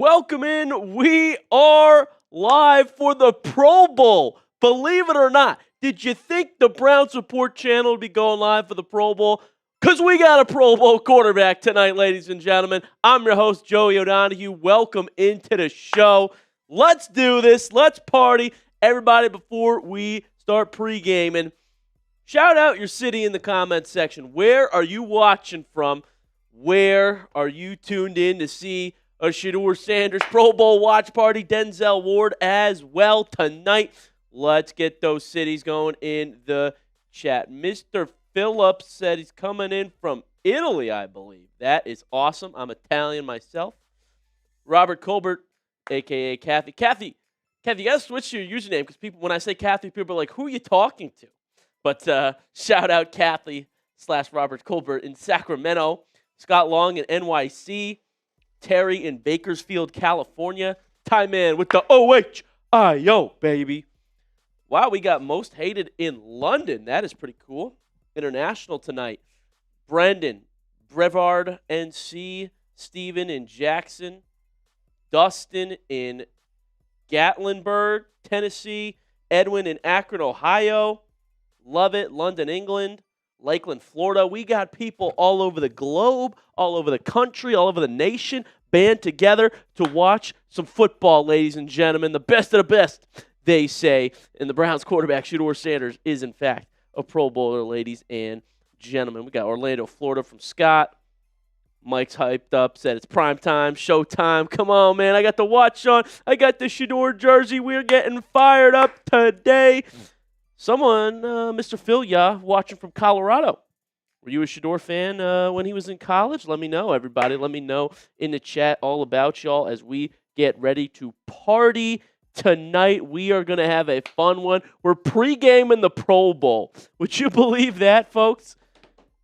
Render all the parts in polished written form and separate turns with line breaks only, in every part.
welcome in. We are live for the Pro Bowl. Believe it or not, did you think the Browns Report channel would be going live for the Pro Bowl? Because we got a Pro Bowl quarterback tonight, ladies and gentlemen. I'm your host, Joey O'Donohue. Welcome into the show. Let's do this. Let's party. Everybody, before we start pre-gaming, shout out your city in the comments section. Where are you watching from? Where are you tuned in to see a Shedeur Sanders Pro Bowl watch party? Denzel Ward as well tonight. Let's get those cities going in the chat. Mr. Phillips said he's coming in from Italy, I believe. That is awesome. I'm Italian myself. Robert Colbert, a.k.a. Kathy. Kathy, you got to switch your username because people, when I say Kathy, people are like, who are you talking to? But shout out Kathy / Robert Colbert in Sacramento. Scott Long in NYC. Terry in Bakersfield, California. Ty Man with the OHIO, baby. Wow, we got most hated in London. That is pretty cool. International tonight. Brendan, Brevard, NC. Steven in Jackson. Dustin in Gatlinburg, Tennessee. Edwin in Akron, Ohio. Love it. London, England. Lakeland, Florida. We got people all over the globe, all over the country, all over the nation, band together to watch some football, ladies and gentlemen. The best of the best, they say. And the Browns quarterback, Shedeur Sanders, is, in fact, a Pro Bowler, ladies and gentlemen. We got Orlando, Florida from Scott. Mike's hyped up, said it's prime time, showtime. Come on, man. I got the watch on. I got the Shedeur jersey. We're getting fired up today. Someone, Mr. Phil watching from Colorado. Were you a Shedeur fan when he was in college? Let me know, everybody. Let me know in the chat all about y'all as we get ready to party tonight. We are going to have a fun one. We're pre-gaming the Pro Bowl. Would you believe that, folks?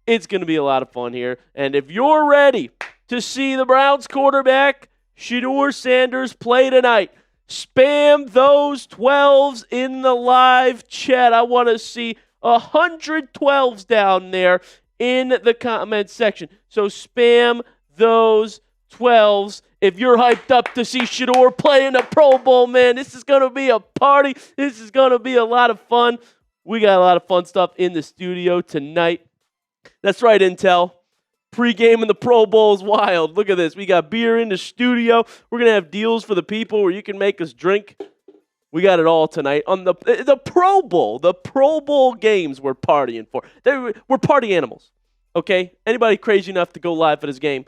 It's going to be a lot of fun here. And if you're ready to see the Browns quarterback, Shedeur Sanders, play tonight, spam those 12s in the live chat. I want to see 112s down there in the comment section. So spam those 12s. If you're hyped up to see Shedeur play in the Pro Bowl, man, this is going to be a party. This is going to be a lot of fun. We got a lot of fun stuff in the studio tonight. That's right, Intel. Pre-game in the Pro Bowl is wild. Look at this. We got beer in the studio. We're going to have deals for the people where you can make us drink. We got it all tonight on the Pro Bowl. The Pro Bowl games we're partying for. We're party animals, okay? Anybody crazy enough to go live for this game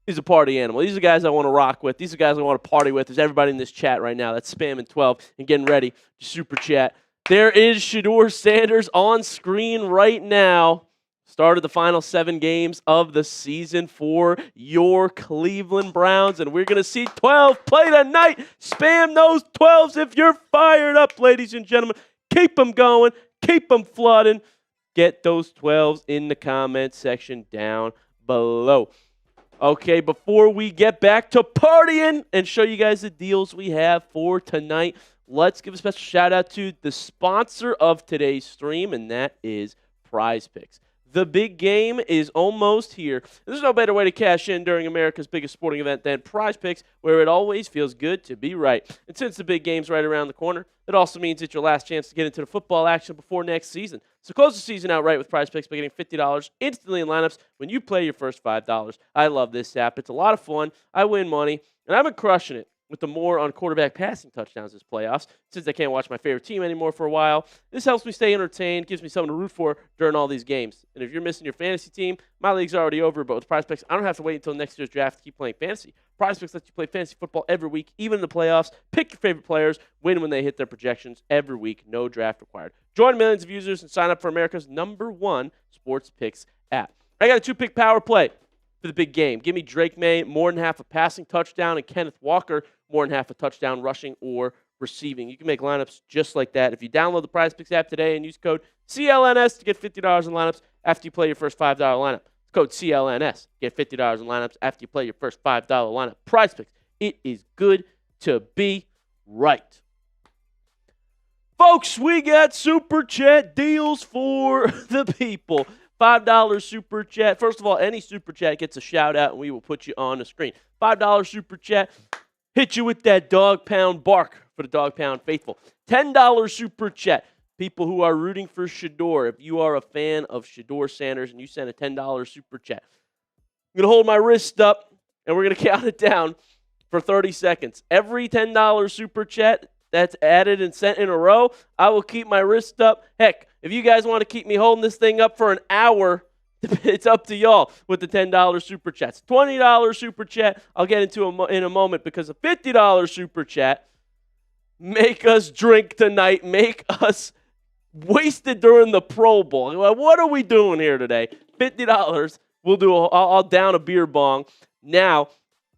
is a party animal. These are the guys I want to rock with. These are the guys I want to party with. There's everybody in this chat right now that's spamming 12 and getting ready to super chat. There is Shedeur Sanders on screen right now. Started the final 7 games of the season for your Cleveland Browns, and we're going to see 12 play tonight. Spam those 12s if you're fired up, ladies and gentlemen. Keep them going. Keep them flooding. Get those 12s in the comment section down below. Okay, before we get back to partying and show you guys the deals we have for tonight, let's give a special shout-out to the sponsor of today's stream, and that is Prize Picks. The big game is almost here. There's no better way to cash in during America's biggest sporting event than Prize Picks, where it always feels good to be right. And since the big game's right around the corner, it also means it's your last chance to get into the football action before next season. So close the season out right with Prize Picks by getting $50 instantly in lineups when you play your first $5. I love this app. It's a lot of fun. I win money, and I've been crushing it with the more on quarterback passing touchdowns this playoffs. Since I can't watch my favorite team anymore for a while, this helps me stay entertained, gives me something to root for during all these games. And if you're missing your fantasy team, my league's already over, but with Prize Picks, I don't have to wait until next year's draft to keep playing fantasy. Prize Picks lets you play fantasy football every week, even in the playoffs. Pick your favorite players, win when they hit their projections every week, no draft required. Join millions of users and sign up for America's #1 sports picks app. I got a 2-pick power play for the big game. Give me Drake May, more than half a passing touchdown, and Kenneth Walker, more than half a touchdown rushing or receiving. You can make lineups just like that. If you download the Prize Picks app today and use code CLNS to get $50 in lineups after you play your first $5 lineup. It's code CLNS. Get $50 in lineups after you play your first $5 lineup. Prize Picks. It is good to be right. Folks, we got Super Chat deals for the people. $5 Super Chat. First of all, any Super Chat gets a shout-out, and we will put you on the screen. $5 Super Chat. Hit you with that dog pound bark for the dog pound faithful. $10 super chat. People who are rooting for Shedeur, if you are a fan of Shedeur Sanders and you send a $10 super chat, I'm going to hold my wrist up and we're going to count it down for 30 seconds. Every $10 super chat that's added and sent in a row, I will keep my wrist up. Heck, if you guys want to keep me holding this thing up for an hour, it's up to y'all with the $10 super chats. $20 super chat, I'll get into in a moment because a $50 super chat, make us drink tonight, make us wasted during the Pro Bowl. What are we doing here today? $50. We'll do. I'll down a beer bong. Now,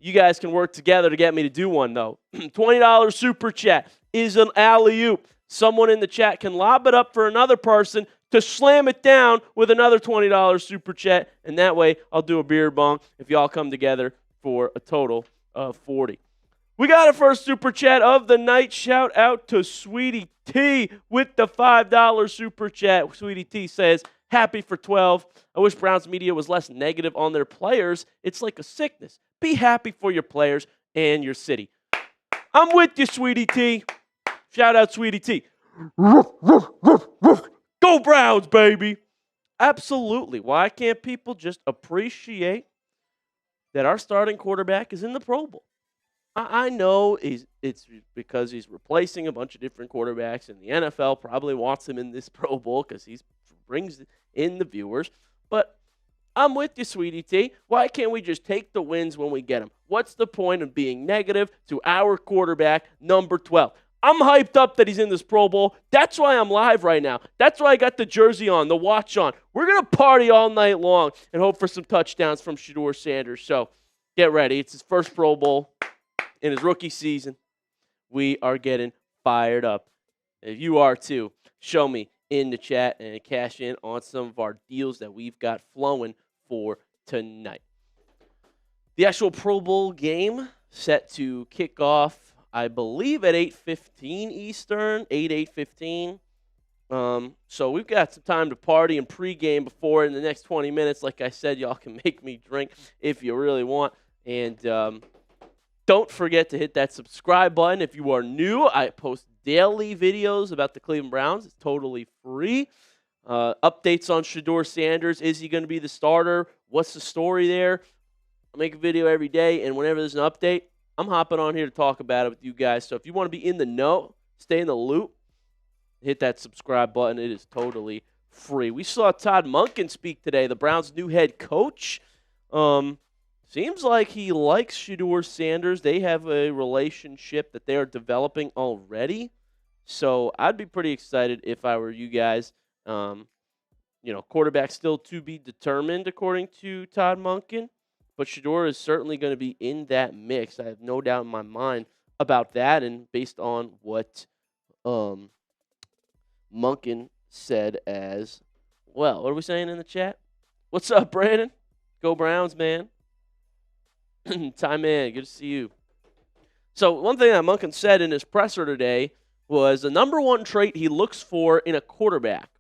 you guys can work together to get me to do one, though. $20 super chat is an alley-oop. Someone in the chat can lob it up for another person to slam it down with another $20 super chat, and that way I'll do a beer bong if y'all come together for a total of 40. We got a first super chat of the night. Shout out to Sweetie T with the $5 super chat. Sweetie T says, happy for 12. I wish Browns media was less negative on their players. It's like a sickness. Be happy for your players and your city. I'm with you, Sweetie T. Shout out, Sweetie T. Go Browns, baby. Absolutely. Why can't people just appreciate that our starting quarterback is in the Pro Bowl? I know it's because he's replacing a bunch of different quarterbacks, and the NFL probably wants him in this Pro Bowl because he brings in the viewers. But I'm with you, Sweetie T. Why can't we just take the wins when we get them? What's the point of being negative to our quarterback, number 12? I'm hyped up that he's in this Pro Bowl. That's why I'm live right now. That's why I got the jersey on, the watch on. We're going to party all night long and hope for some touchdowns from Shedeur Sanders. So get ready. It's his first Pro Bowl in his rookie season. We are getting fired up. If you are too, show me in the chat and cash in on some of our deals that we've got flowing for tonight. The actual Pro Bowl game set to kick off, I believe, at 8:15 Eastern, 8:15. So we've got some time to party and pregame before in the next 20 minutes. Like I said, y'all can make me drink if you really want. And don't forget to hit that subscribe button if you are new. I post daily videos about the Cleveland Browns. It's totally free. Updates on Shedeur Sanders. Is he going to be the starter? What's the story there? I make a video every day, and whenever there's an update, I'm hopping on here to talk about it with you guys. So if you want to be in the know, stay in the loop, hit that subscribe button. It is totally free. We saw Todd Monken speak today, the Browns' new head coach. Seems like he likes Shedeur Sanders. They have a relationship that they are developing already. So I'd be pretty excited if I were you guys. Quarterback still to be determined, according to Todd Monken. But Shedeur is certainly going to be in that mix. I have no doubt in my mind about that. And based on what Monken said as well. What are we saying in the chat? What's up, Brandon? Go Browns, man. Ty Man, good to see you. So one thing that Monken said in his presser today was the number one trait he looks for in a quarterback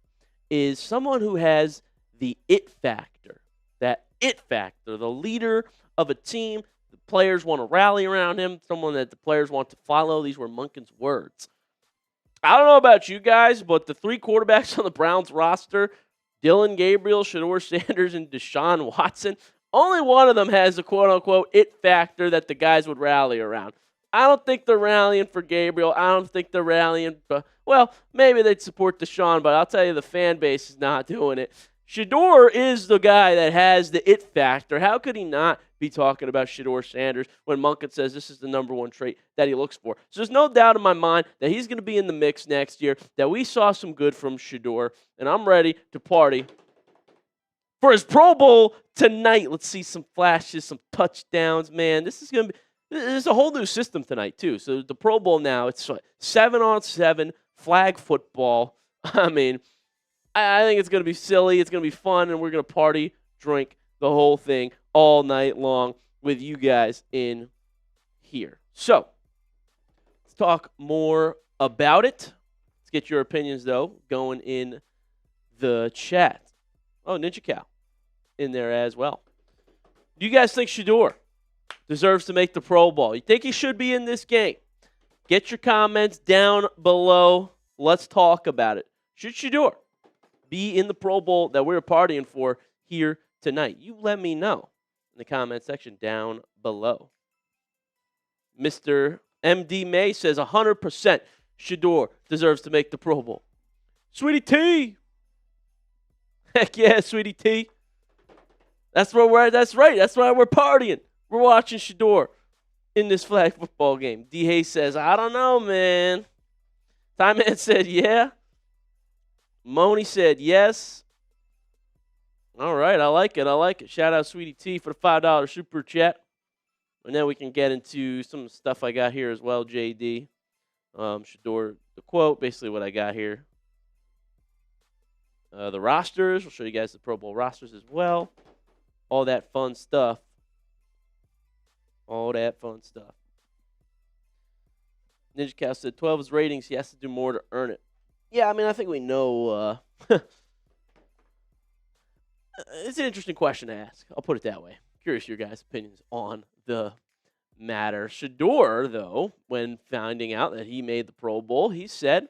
is someone who has the it factor. That it factor, the leader of a team. The players want to rally around him, someone that the players want to follow. These were Monken's words. I don't know about you guys, but the three quarterbacks on the Browns roster, Dillon Gabriel, Shedeur Sanders, and Deshaun Watson, only one of them has a quote-unquote it factor that the guys would rally around. I don't think they're rallying for Gabriel. I don't think they're rallying for, well, maybe they'd support Deshaun, but I'll tell you the fan base is not doing it. Shedeur is the guy that has the it factor. How could he not be talking about Shedeur Sanders when Monken says this is the number one trait that he looks for? So there's no doubt in my mind that he's going to be in the mix next year, that we saw some good from Shedeur, and I'm ready to party for his Pro Bowl tonight. Let's see some flashes, some touchdowns, man. This is a whole new system tonight, too. So the Pro Bowl now, it's 7-on-7 flag football. I mean, I think it's going to be silly. It's going to be fun, and we're going to party, drink the whole thing all night long with you guys in here. So let's talk more about it. Let's get your opinions, though, going in the chat. Oh, Ninja Cow in there as well. Do you guys think Shedeur deserves to make the Pro Bowl? You think he should be in this game? Get your comments down below. Let's talk about it. Should Shedeur be in the Pro Bowl that we're partying for here tonight? You let me know in the comment section down below. Mr. MD May says 100% Shedeur deserves to make the Pro Bowl. Sweetie T. Heck yeah, Sweetie T. That's where we're at. That's right. That's why we're partying. We're watching Shedeur in this flag football game. D. Hayes says, I don't know, man. Time Man said, yeah. Moni said, yes. All right, I like it. I like it. Shout out Sweetie T for the $5 super chat. And then we can get into some of the stuff I got here as well, JD. Shedeur, the quote, basically what I got here. The rosters. We'll show you guys the Pro Bowl rosters as well. All that fun stuff. All that fun stuff. Ninja Cow said 12 is ratings. He has to do more to earn it. Yeah, I mean, I think we know. It's an interesting question to ask. I'll put it that way. Curious your guys' opinions on the matter. Shedeur, though, when finding out that he made the Pro Bowl, he said,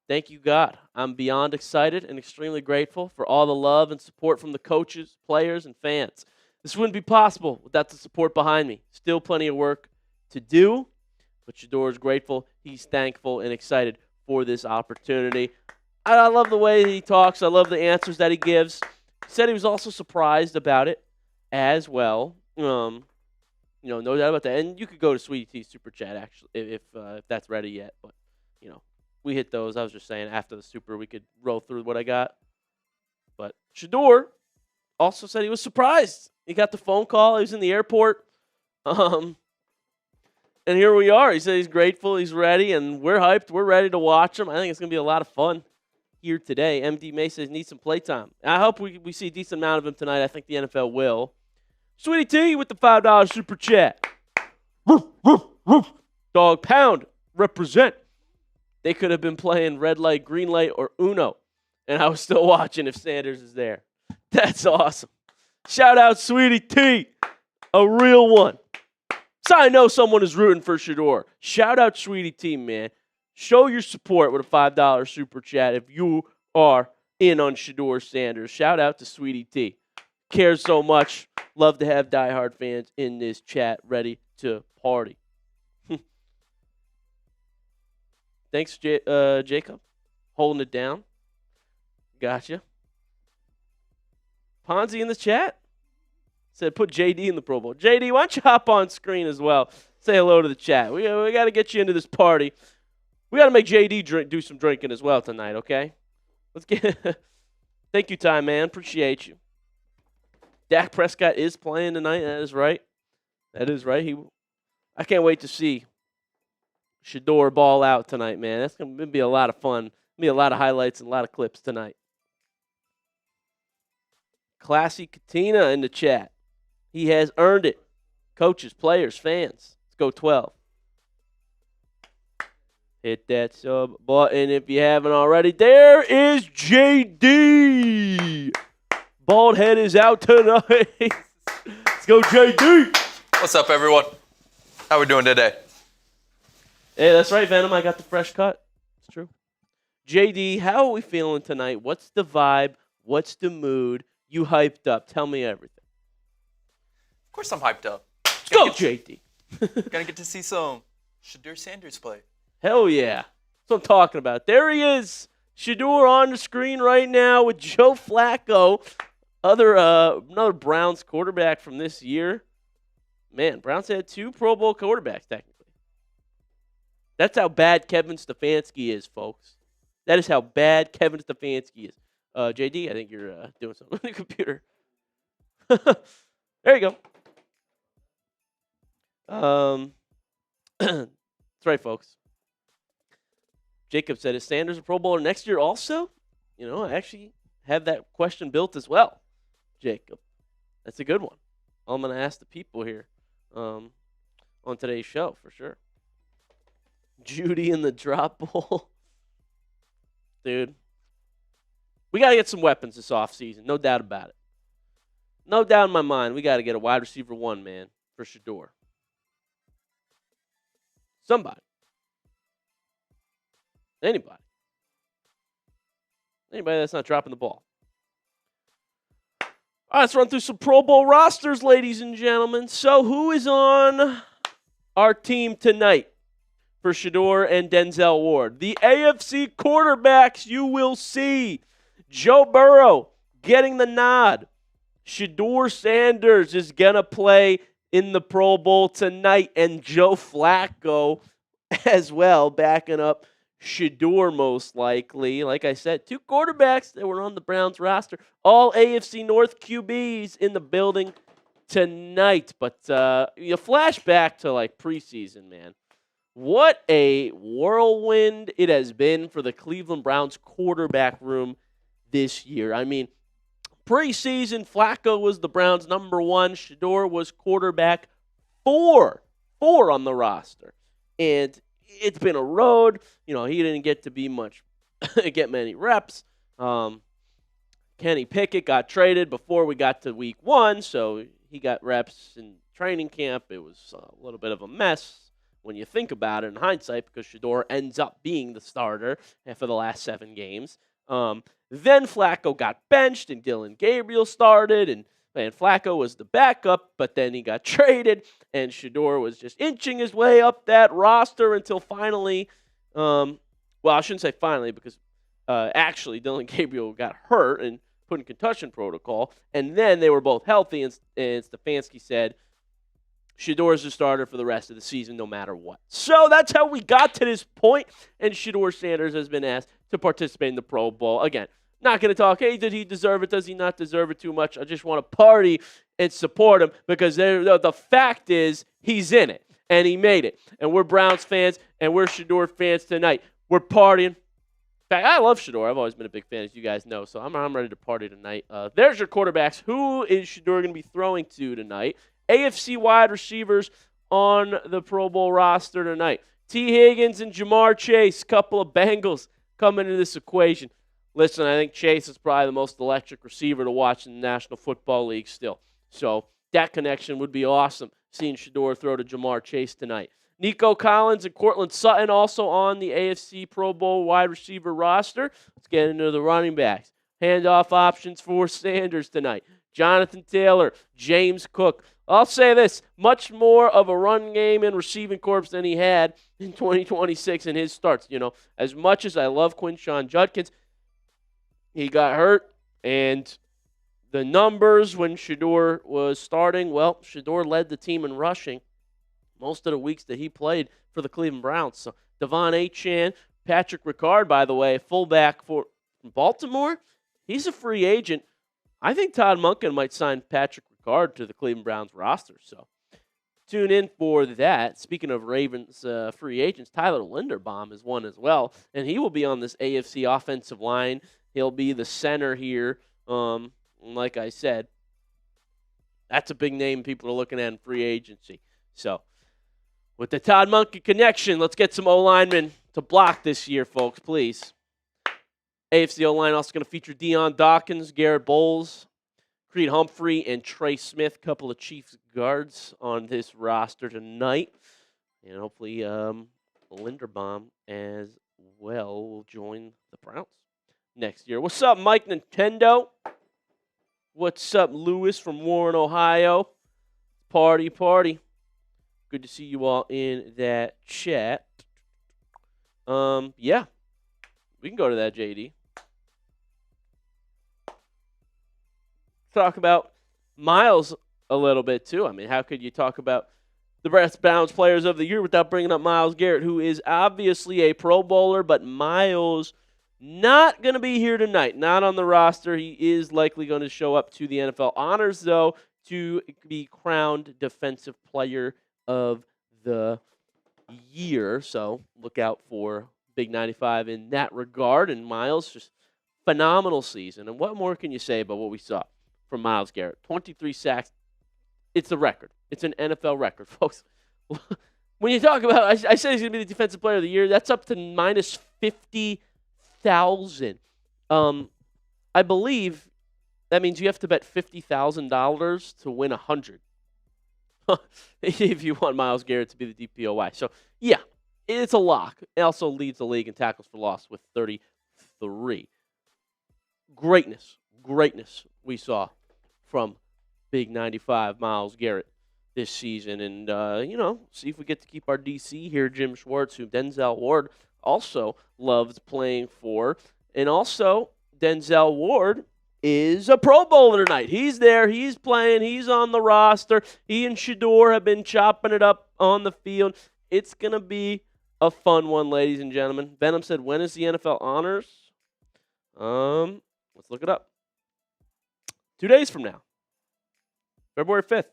thank you, God. I'm beyond excited and extremely grateful for all the love and support from the coaches, players, and fans. This wouldn't be possible without the support behind me. Still plenty of work to do, but Shedeur is grateful. He's thankful and excited for this opportunity. I love the way he talks. I love the answers that he gives. He said he was also surprised about it as well. No doubt about that. And you could go to Sweetie T's Super Chat, actually, if that's ready yet. But, we hit those. I was just saying after the Super, we could roll through what I got. But Shedeur also said he was surprised. He got the phone call. He was in the airport. And here we are. He said he's grateful. He's ready. And we're hyped. We're ready to watch him. I think it's going to be a lot of fun here today. MD May says needs some playtime. I hope we see a decent amount of him tonight. I think the NFL will. Sweetie T with the $5 Super Chat. Roof, roof, roof. Dog pound. Represent. They could have been playing red light, green light, or Uno. And I was still watching if Sanders is there. That's awesome. Shout out Sweetie T. A real one. So I know someone is rooting for Shedeur. Shout out Sweetie T, man. Show your support with a $5 Super Chat if you are in on Shedeur Sanders. Shout out to Sweetie T. Cares so much. Love to have diehard fans in this chat ready to party. Thanks, Jacob. Holding it down. Gotcha. Ponzi in the chat said put JD in the Pro Bowl. JD, why don't you hop on screen as well? Say hello to the chat. We got to get you into this party. We got to make JD do some drinking as well tonight, okay? Let's get. Thank you, Time Man. Appreciate you. Dak Prescott is playing tonight. That is right. That is right. I can't wait to see Shedeur ball out tonight, man. That's going to be a lot of fun. Be a lot of highlights and a lot of clips tonight. Classy Katina in the chat. He has earned it. Coaches, players, fans. Let's go 12. Hit that sub button if you haven't already. There is JD. Bald head is out tonight. Let's go, JD.
What's up, everyone? How we doing today?
Hey, that's right, Venom. I got the fresh cut. It's true. JD, how are we feeling tonight? What's the vibe? What's the mood? You hyped up. Tell me everything.
Of course I'm hyped up.
Let's go, JD.
Gonna get to see some Shedeur Sanders play.
Hell yeah. That's what I'm talking about. There he is. Shedeur on the screen right now with Joe Flacco. Another Browns quarterback from this year. Man, Browns had 2 Pro Bowl quarterbacks, technically. That's how bad Kevin Stefanski is, folks. That is how bad Kevin Stefanski is. JD, I think you're doing something on the computer. There you go. That's right, folks. Jacob said, is Sanders a Pro Bowler next year also? I actually have that question built as well, Jacob. That's a good one. I'm going to ask the people here on today's show for sure. Judy in the drop bowl. Dude. We got to get some weapons this offseason. No doubt about it. No doubt in my mind. We got to get a wide receiver 1, man, for Shedeur. Somebody. Anybody. Anybody that's not dropping the ball. All right, let's run through some Pro Bowl rosters, ladies and gentlemen. So who is on our team tonight for Shedeur and Denzel Ward? The AFC quarterbacks you will see. Joe Burrow getting the nod. Shedeur Sanders is going to play in the Pro Bowl tonight. And Joe Flacco as well, backing up Shedeur most likely. Like I said, 2 quarterbacks that were on the Browns roster. All AFC North QBs in the building tonight. But you flash back to like preseason, man. What a whirlwind it has been for the Cleveland Browns quarterback room this year. I mean, preseason, Flacco was the Browns' number 1. Shedeur was quarterback 4 on the roster. And it's been a road. You know, he didn't get to be get many reps. Kenny Pickett got traded before we got to week 1, so he got reps in training camp. It was a little bit of a mess when you think about it in hindsight, because Shedeur ends up being the starter for the last 7 games. Then Flacco got benched and Dylan Gabriel started, and Flacco was the backup, but then he got traded, and Shedeur was just inching his way up that roster until finally, well, I shouldn't say finally, because actually Dylan Gabriel got hurt and put in concussion protocol, and then they were both healthy, and Stefanski said, Shedeur is the starter for the rest of the season no matter what. So that's how we got to this point, and Shedeur Sanders has been asked to participate in the Pro Bowl. Again, not going to talk, hey, did he deserve it? Does he not deserve it too much? I just want to party and support him, because the fact is he's in it, and he made it. And we're Browns fans, and we're Shedeur fans tonight. We're partying. In fact, I love Shedeur. I've always been a big fan, as you guys know, so I'm ready to party tonight. There's your quarterbacks. Who is Shedeur going to be throwing to tonight? AFC wide receivers on the Pro Bowl roster tonight. T. Higgins and Jamar Chase, couple of Bengals coming into this equation. Listen, I think Chase is probably the most electric receiver to watch in the National Football League still. So that connection would be awesome, seeing Shedeur throw to Jamar Chase tonight. Nico Collins and Cortland Sutton also on the AFC Pro Bowl wide receiver roster. Let's get into the running backs. Handoff options for Sanders tonight. Jonathan Taylor, James Cook. I'll say this, much more of a run game and receiving corps than he had in 2026 in his starts. You know, as much as I love Quinshon Judkins, he got hurt, and the numbers when Shedeur was starting, well, Shedeur led the team in rushing most of the weeks that he played for the Cleveland Browns. So Devon Achane, Patrick Ricard, by the way, fullback for Baltimore, he's a free agent. I think Todd Monken might sign Patrick Ricard to the Cleveland Browns roster. So tune in for that. Speaking of Ravens free agents, Tyler Linderbaum is one as well, and he will be on this AFC offensive line. He'll be the center here. Like I said, that's a big name people are looking at in free agency. So with the Todd Monken connection, let's get some O-linemen to block this year, folks, please. AFC O-line also going to feature Deion Dawkins, Garrett Bowles, Creed Humphrey, and Trey Smith, couple of Chiefs guards on this roster tonight. And hopefully Linderbaum as well will join the Browns next year. What's up, Mike Nintendo? What's up, Lewis from Warren, Ohio? Party, party. Good to see you all in that chat. Yeah, we can go to that, JD. Talk about Myles a little bit, too. I mean, how could you talk about the best Browns players of the year without bringing up Myles Garrett, who is obviously a Pro Bowler, but Myles not going to be here tonight, not on the roster. He is likely going to show up to the NFL honors, though, to be crowned Defensive Player of the Year. So look out for Big 95 in that regard. And Myles, just phenomenal season. And what more can you say about what we saw from Myles Garrett? 23 sacks. It's a record. It's an NFL record, folks. When you talk about, I said he's going to be the Defensive Player of the Year, that's up to minus 50,000. I believe that means you have to bet $50,000 to win 100 if you want Myles Garrett to be the DPOY. So, yeah, it's a lock. It also leads the league in tackles for loss with 33. Greatness we saw from Big 95 Myles Garrett this season. And, see if we get to keep our DC here, Jim Schwartz, who Denzel Ward also loved playing for. And also, Denzel Ward is a Pro Bowler tonight. He's there. He's playing. He's on the roster. He and Shedeur have been chopping it up on the field. It's going to be a fun one, ladies and gentlemen. Venom said, when is the NFL honors? Let's look it up. 2 days from now. February 5th.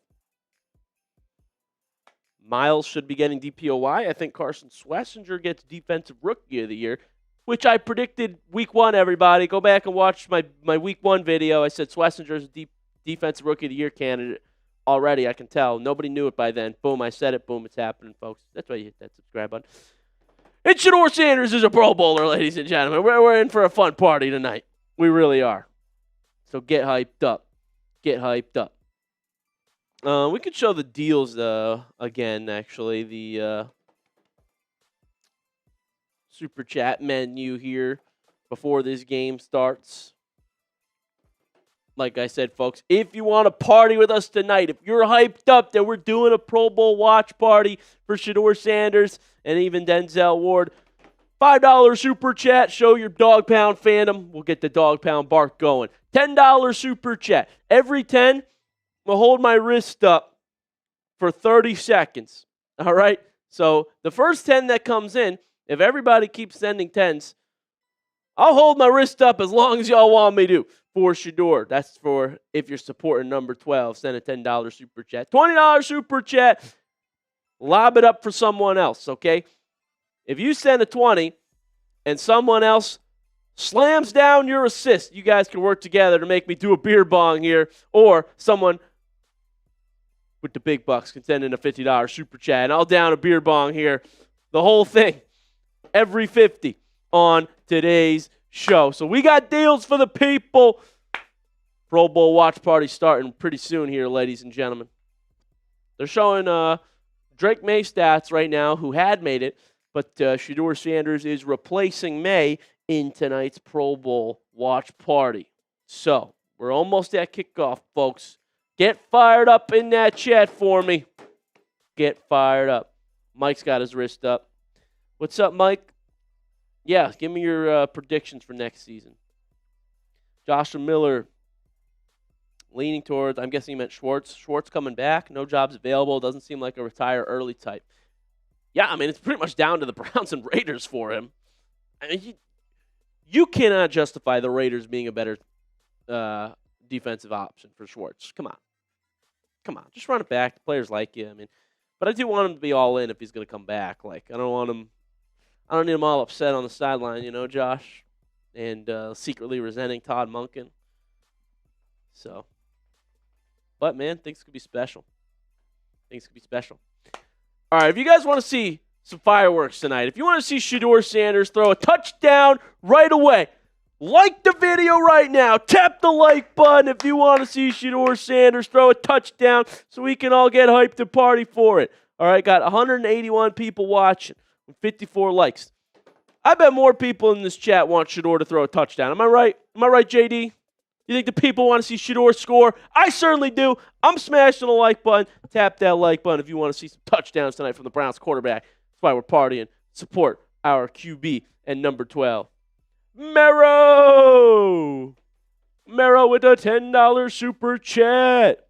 Myles should be getting DPOY. I think Carson Swessinger gets Defensive Rookie of the Year, which I predicted week 1, everybody. Go back and watch my week 1 video. I said Swessinger's a Defensive Rookie of the Year candidate already. I can tell. Nobody knew it by then. Boom, I said it. Boom, it's happening, folks. That's why you hit that subscribe button. And Shedeur Sanders is a Pro Bowler, ladies and gentlemen. We're in for a fun party tonight. We really are. So get hyped up. Get hyped up. We could show the deals again, actually. The Super Chat menu here before this game starts. Like I said, folks, if you want to party with us tonight, if you're hyped up that we're doing a Pro Bowl watch party for Shedeur Sanders and even Denzel Ward, $5 Super Chat, show your Dog Pound fandom. We'll get the Dog Pound bark going. $10 Super Chat. Every 10, I'll hold my wrist up for 30 seconds. All right? So the first 10 that comes in, if everybody keeps sending 10s, I'll hold my wrist up as long as y'all want me to for Shedeur. That's for if you're supporting number 12. Send a $10 Super Chat. $20 Super Chat. Lob it up for someone else, okay? If you send a 20 and someone else slams down your assist, you guys can work together to make me do a beer bong here, or someone with the big bucks can send in a $50 Super Chat, and I'll down a beer bong here. The whole thing. Every 50 on today's show. So we got deals for the people. Pro Bowl watch party starting pretty soon here, ladies and gentlemen. They're showing Drake May stats right now, who had made it, but Shedeur Sanders is replacing May in tonight's Pro Bowl watch party. So we're almost at kickoff, folks. Get fired up in that chat for me. Get fired up. Mike's got his wrist up. What's up, Mike? Yeah, give me your predictions for next season. Joshua Miller leaning towards, I'm guessing he meant Schwartz. Schwartz coming back. No jobs available. Doesn't seem like a retire early type. Yeah, I mean, it's pretty much down to the Browns and Raiders for him. I mean, you cannot justify the Raiders being a better defensive option for Schwartz. Come on. Come on. Just run it back. The players like you. I mean, but I do want him to be all in if he's going to come back. Like, I don't need him all upset on the sideline, Josh, and secretly resenting Todd Monken. So, but, man, things could be special. Things could be special. All right, if you guys want to see some fireworks tonight, if you want to see Shedeur Sanders throw a touchdown right away, like the video right now. Tap the like button if you want to see Shedeur Sanders throw a touchdown so we can all get hyped and party for it. All right, got 181 people watching with 54 likes. I bet more people in this chat want Shedeur to throw a touchdown. Am I right? Am I right, JD? You think the people want to see Shedeur score? I certainly do. I'm smashing the like button. Tap that like button if you want to see some touchdowns tonight from the Browns quarterback. That's why we're partying. Support our QB and number 12. Mero with a $10 super chat.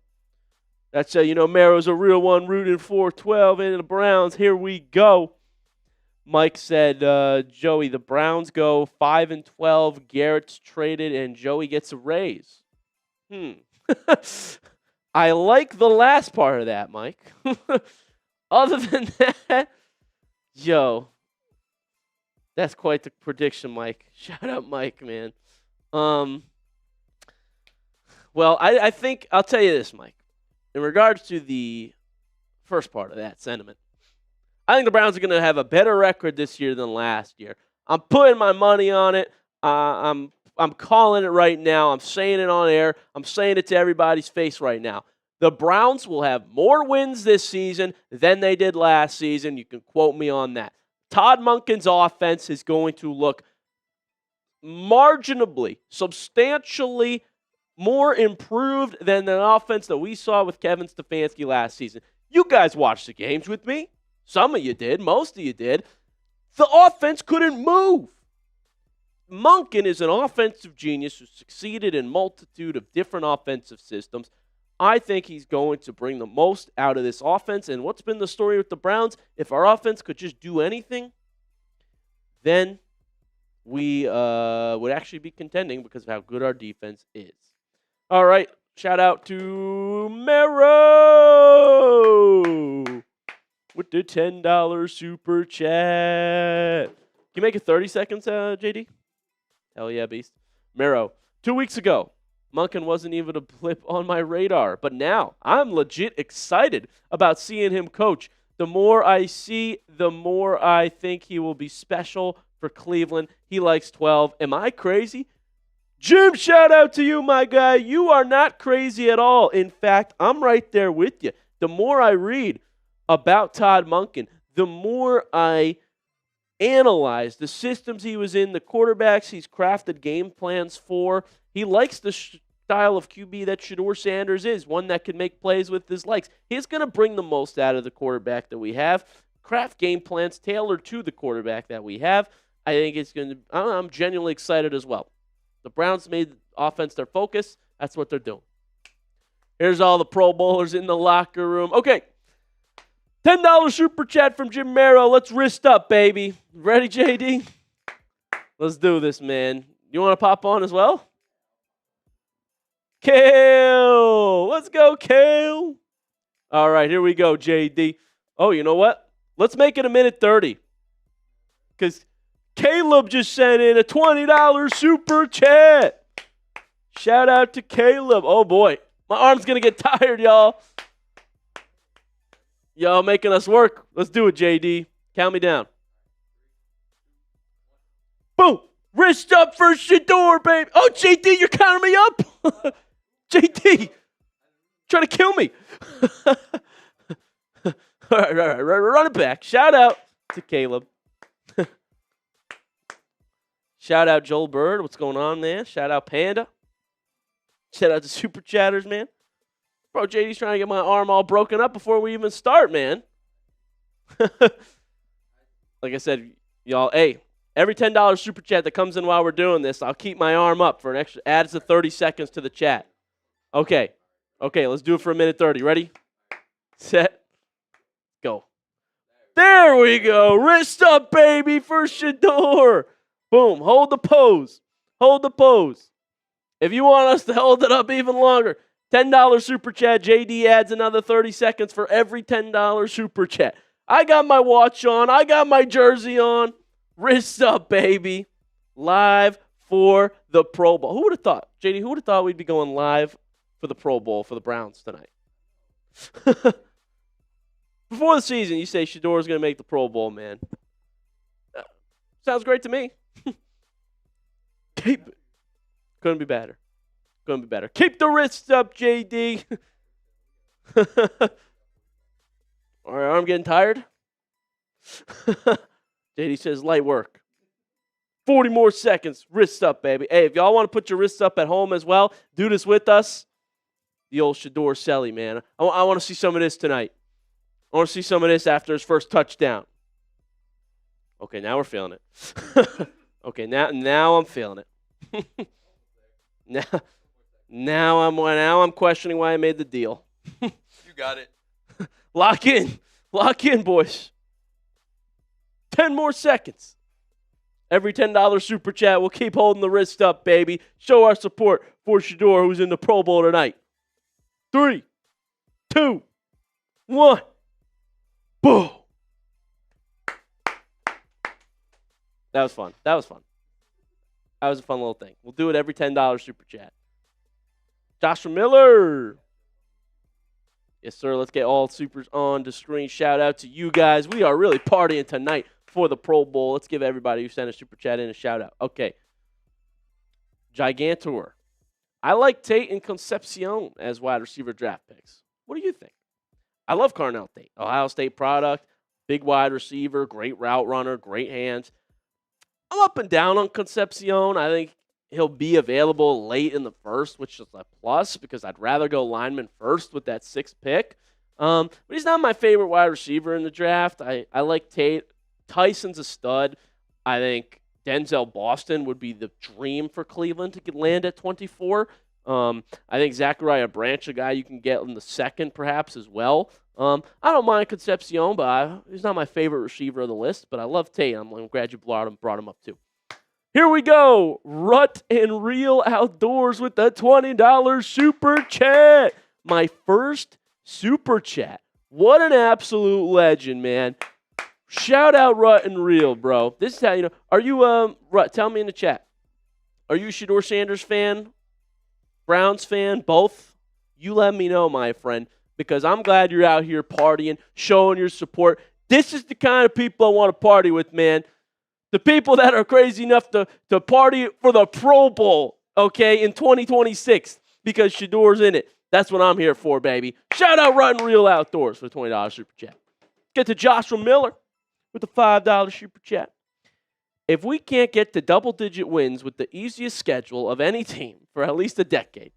That's Mero's a real one rooting for 12 and the Browns. Here we go. Mike said, Joey, the Browns go 5-12. Garrett's traded, and Joey gets a raise. I like the last part of that, Mike. Other than that, that's quite the prediction, Mike. Shout out, Mike, man. Well, I think I'll tell you this, Mike. In regards to the first part of that sentiment, I think the Browns are going to have a better record this year than last year. I'm putting my money on it. I'm calling it right now. I'm saying it on air. I'm saying it to everybody's face right now. The Browns will have more wins this season than they did last season. You can quote me on that. Todd Monken's offense is going to look marginally, substantially more improved than the offense that we saw with Kevin Stefanski last season. You guys watched the games with me. Some of you did. Most of you did. The offense couldn't move. Monken is an offensive genius who succeeded in a multitude of different offensive systems. I think he's going to bring the most out of this offense. And what's been the story with the Browns? If our offense could just do anything, then we would actually be contending because of how good our defense is. All right, shout out to Mero with the $10 super chat. Can you make it 30 seconds, JD? Hell yeah, beast. Mero, 2 weeks ago, Monken wasn't even a blip on my radar, but now I'm legit excited about seeing him coach. The more I see, the more I think he will be special for Cleveland. He likes 12. Am I crazy? Jim, shout out to you, my guy. You are not crazy at all. In fact, I'm right there with you. The more I read about Todd Monken, the more I analyze the systems he was in, the quarterbacks he's crafted game plans for. He likes the style of QB that Shedeur Sanders is, one that can make plays with his legs. He's going to bring the most out of the quarterback that we have, craft game plans tailored to the quarterback that we have. I think it's going to – I'm genuinely excited as well. The Browns made offense their focus. That's what they're doing. Here's all the Pro Bowlers in the locker room. Okay. $10 super chat from Jim Mero. Let's wrist up, baby. Ready, JD? Let's do this, man. You want to pop on as well? Kale. Let's go, Kale. All right, here we go, JD. Oh, you know what? Let's make it a minute 30. Because Caleb just sent in a $20 super chat. Shout out to Caleb. Oh, boy. My arm's going to get tired, y'all. Y'all making us work. Let's do it, JD. Count me down. Boom. Wrist up for Shedeur, baby. Oh, JD, you're counting me up? JD, trying to kill me. All right. Run it back. Shout out to Caleb. Shout out Joel Bird. What's going on, man? Shout out Panda. Shout out to Super Chatters, man. Bro, JD's trying to get my arm all broken up before we even start, man. Like I said, y'all, hey, every $10 super chat that comes in while we're doing this, I'll keep my arm up for an extra, adds the 30 seconds to the chat. Okay, let's do it for a minute 30. Ready? Set. Go. There we go. Wrist up, baby, for Shedeur. Boom. Hold the pose. If you want us to hold it up even longer, $10 super chat. JD adds another 30 seconds for every $10 super chat. I got my watch on. I got my jersey on. Wrist up, baby. Live for the Pro Bowl. Who would have thought, JD, who would have thought we'd be going live for the Pro Bowl for the Browns tonight? Before the season, you say Shedeur is going to make the Pro Bowl, man. Sounds great to me. Keep it. Couldn't be better. Keep the wrists up, JD. All right, I'm getting tired. JD says light work. 40 more seconds. Wrists up, baby. Hey, if y'all want to put your wrists up at home as well, do this with us. The old Shedeur Selly, man. I want to see some of this tonight. I want to see some of this after his first touchdown. Okay, now we're feeling it. Okay, now I'm feeling it. Now I'm questioning why I made the deal.
You got it.
Lock in, boys. 10 more seconds. Every $10 super chat, we'll keep holding the wrist up, baby. Show our support for Shedeur, who's in the Pro Bowl tonight. 3, 2, 1. Boom. That was fun. That was a fun little thing. We'll do it every $10 super chat. Joshua Miller. Yes, sir. Let's get all supers on the screen. Shout out to you guys. We are really partying tonight for the Pro Bowl. Let's give everybody who sent a super chat in a shout out. Okay. Gigantor. I like Tate and Concepcion as wide receiver draft picks. What do you think? I love Carnell Tate. Ohio State product. Big wide receiver, great route runner, great hands. I'm up and down on Concepcion. I think he'll be available late in the first, which is a plus because I'd rather go lineman first with that 6th pick. But he's not my favorite wide receiver in the draft. I like Tate. Tyson's a stud. I think Denzel Boston would be the dream for Cleveland to land at 24. I think Zachariah Branch, a guy you can get in the 2nd perhaps as well. I don't mind Concepcion, but he's not my favorite receiver on the list. But I love Tate. I'm glad you brought him up too. Here we go. Rut and Real Outdoors with the $20 super chat. My first super chat. What an absolute legend, man. Shout out Rut and Real, bro. This is how you know. Are you Rut? Tell me in the chat. Are you a Shedeur Sanders fan? Browns fan? Both? You let me know, my friend, because I'm glad you're out here partying, showing your support. This is the kind of people I want to party with, man. The people that are crazy enough to party for the Pro Bowl, okay, in 2026 because Shedeur's in it. That's what I'm here for, baby. Shout out Rut and Real Outdoors for the $20 super chat. Get to Joshua Miller with the $5 super chat. If we can't get to double-digit wins with the easiest schedule of any team for at least a decade,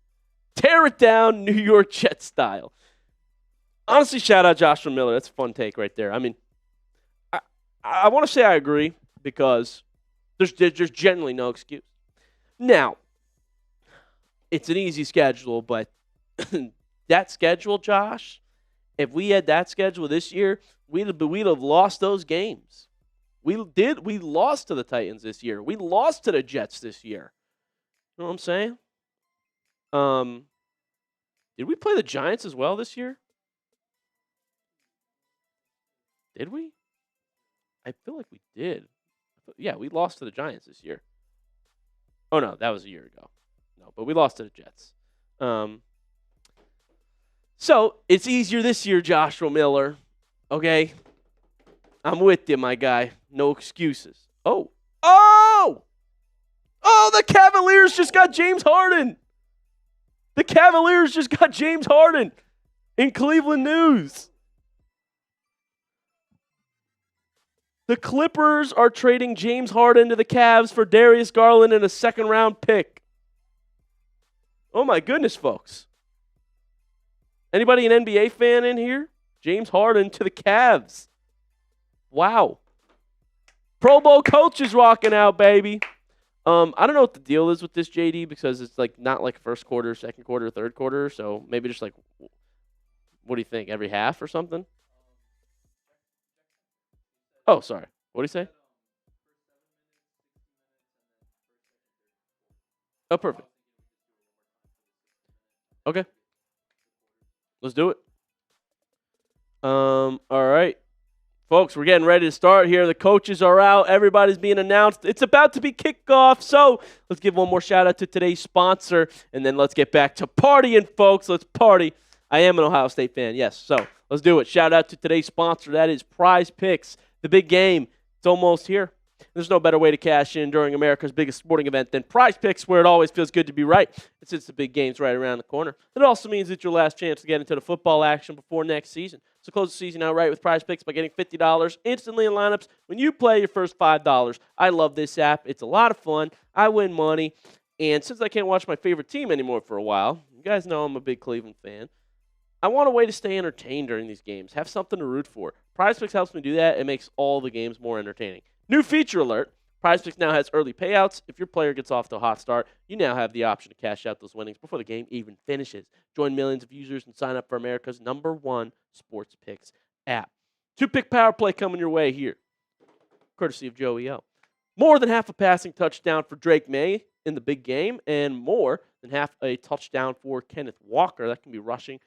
tear it down New York Jets style. Honestly, shout out Joshua Miller. That's a fun take right there. I mean, I want to say I agree because there's generally no excuse. Now, it's an easy schedule, but that schedule, Josh, if we had that schedule this year, we'd have lost those games. We lost to the Titans this year. We lost to the Jets this year. You know what I'm saying? Did we play the Giants as well this year? Did we? I feel like we did. Yeah, we lost to the Giants this year. Oh, no, that was a year ago. No, but we lost to the Jets. So, it's easier this year, Joshua Miller. Okay? I'm with you, my guy. No excuses. Oh, the Cavaliers just got James Harden. The Cavaliers just got James Harden in Cleveland news. The Clippers are trading James Harden to the Cavs for Darius Garland and a 2nd-round pick. Oh, my goodness, folks. Anybody an NBA fan in here? James Harden to the Cavs. Wow. Pro Bowl coach is rocking out, baby. I don't know what the deal is with this, JD, because it's like not like 1st quarter, 2nd quarter, 3rd quarter. So maybe just like, what do you think, every half or something? Oh, sorry. What did he say? Oh, perfect. Okay. Let's do it. All right. Folks, we're getting ready to start here. The coaches are out. Everybody's being announced. It's about to be kickoff. So let's give one more shout out to today's sponsor, and then let's get back to partying, folks. Let's party. I am an Ohio State fan, yes. So let's do it. Shout out to today's sponsor. That is Prize Picks, the big game. It's almost here. There's no better way to cash in during America's biggest sporting event than Prize Picks, where it always feels good to be right. And since the big game's right around the corner, it also means it's your last chance to get into the football action before next season. So close the season out right with Prize Picks by getting $50 instantly in lineups when you play your first $5. I love this app. It's a lot of fun. I win money. And since I can't watch my favorite team anymore for a while, you guys know I'm a big Cleveland fan, I want a way to stay entertained during these games. Have something to root for. Prize Picks helps me do that. It makes all the games more entertaining. New feature alert. Prize Picks now has early payouts. If your player gets off to a hot start, you now have the option to cash out those winnings before the game even finishes. Join millions of users and sign up for America's #1 sports picks app. 2-pick power play coming your way here, courtesy of Joey O. More than half a passing touchdown for Drake May in the big game, and more than half a touchdown for Kenneth Walker. That can be rushing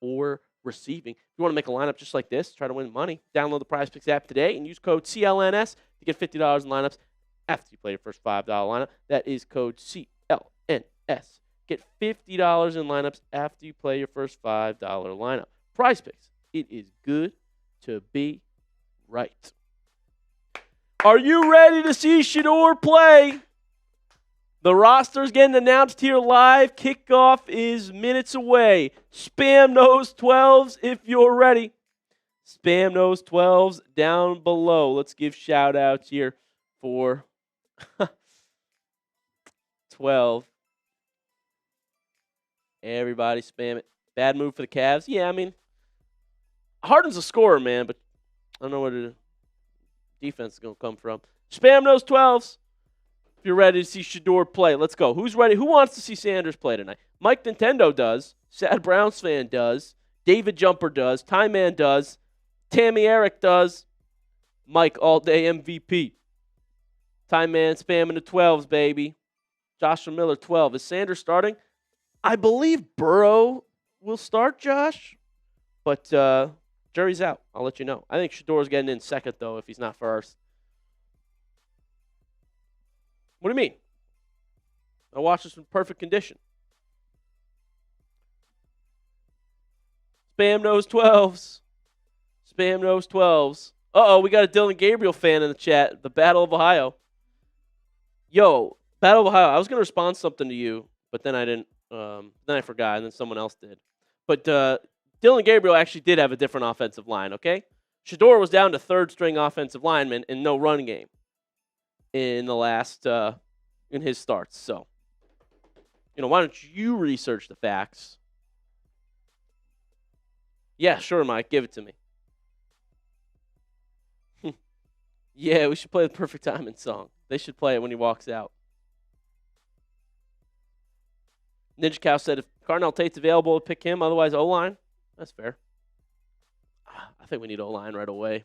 or receiving. If you want to make a lineup just like this, try to win money, download the Prize Picks app today and use code CLNS to get $50 in lineups after you play your first $5 lineup. That is code CLNS. Get $50 in lineups after you play your first $5 lineup. Prize Picks. It is good to be right. Are you ready to see Shedeur play? The roster's getting announced here live. Kickoff is minutes away. Spam those 12s if you're ready. Spam those 12s down below. Let's give shout-outs here for 12. Everybody spam it. Bad move for the Cavs. Yeah, I mean, Harden's a scorer, man, but I don't know where the defense is going to come from. Spam those 12s if you're ready to see Shedeur play. Let's go. Who's ready? Who wants to see Sanders play tonight? Mike Nintendo does. Sad Browns fan does. David Jumper does. Time Man does. Tammy Eric does. Mike All Day MVP. Time Man spamming the 12s, baby. Joshua Miller, 12. Is Sanders starting? I believe Burrow will start, Josh. But jury's out. I'll let you know. I think Shedeur's getting in second, though, if he's not first. What do you mean? I watched this in perfect condition. Spam those 12s. Spam those 12s. Uh-oh, we got a Dylan Gabriel fan in the chat. The Battle of Ohio. Yo, Battle of Ohio. I was going to respond something to you, but then I didn't. Then I forgot, and then someone else did. But Dylan Gabriel actually did have a different offensive line, okay? Shedeur was down to third-string offensive lineman and no run game in the last in his starts. So, why don't you research the facts? Yeah, sure, Mike. Give it to me. Yeah, we should play the Perfect Timing song. They should play it when he walks out. Ninja Cow said if Carnell Tate's available, pick him. Otherwise, O-line. That's fair. I think we need O-line right away.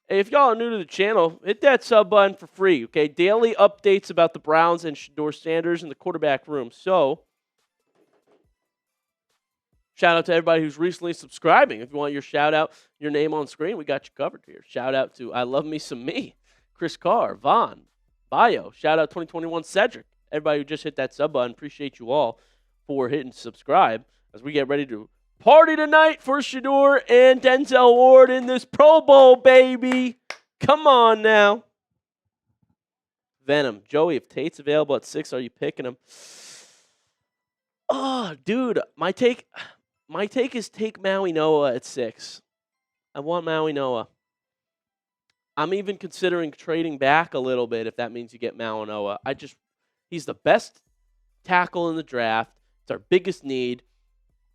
Hey, if y'all are new to the channel, hit that sub button for free, okay? Daily updates about the Browns and Shedeur Sanders in the quarterback room. So, shout out to everybody who's recently subscribing. If you want your shout out, your name on screen, we got you covered here. Shout out to I Love Me Some Me, Chris Carr, Vaughn, Bio. Shout out 2021 Cedric. Everybody who just hit that sub button, appreciate you all for hitting subscribe as we get ready to party tonight for Shedeur and Denzel Ward in this Pro Bowl, baby. Come on now. Venom. Joey, if Tate's available at 6, are you picking him? Oh, dude, my take is take Maui Noah at 6. I want Maui Noah. I'm even considering trading back a little bit if that means you get Maui Noah. He's the best tackle in the draft. It's our biggest need.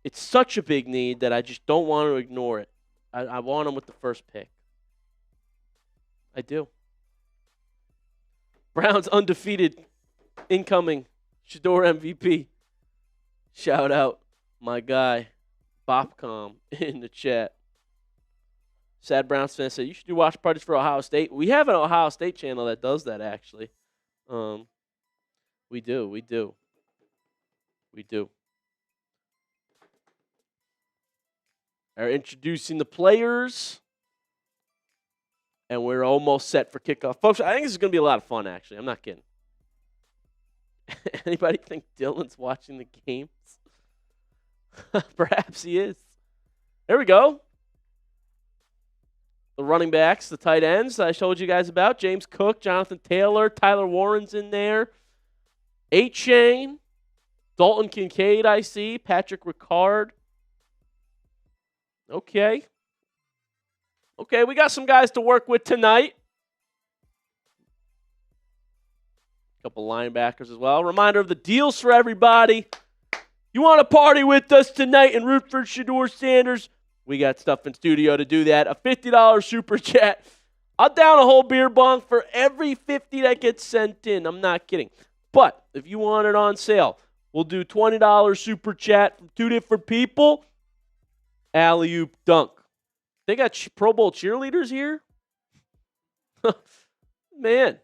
It's such a big need that I just don't want to ignore it. I want him with the first pick. I do. Browns undefeated incoming Shedeur MVP. Shout out my guy, Bopcom, in the chat. Sad Browns fan said, you should do watch parties for Ohio State. We have an Ohio State channel that does that, actually. We do. Are introducing the players. And we're almost set for kickoff. Folks, I think this is going to be a lot of fun, actually. I'm not kidding. Anybody think Dylan's watching the games? Perhaps he is. There we go. The running backs, the tight ends I told you guys about. James Cook, Jonathan Taylor, Tyler Warren's in there. A-Chain, Dalton Kincaid, I see. Patrick Ricard. Okay, we got some guys to work with tonight. A couple linebackers as well. Reminder of the deals for everybody. You want to party with us tonight and root for Shedeur Sanders? We got stuff in studio to do that. A $50 super chat. I'll down a whole beer bong for every 50 that gets sent in. I'm not kidding. But if you want it on sale, we'll do $20 super chat from 2 different people. Alley-oop dunk. They got Pro Bowl cheerleaders here? Man,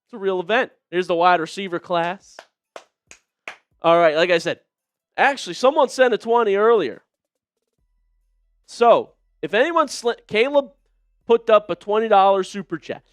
it's a real event. Here's the wide receiver class. All right, like I said, actually, someone sent a 20 earlier. So, if anyone, Caleb put up a $20 super chat.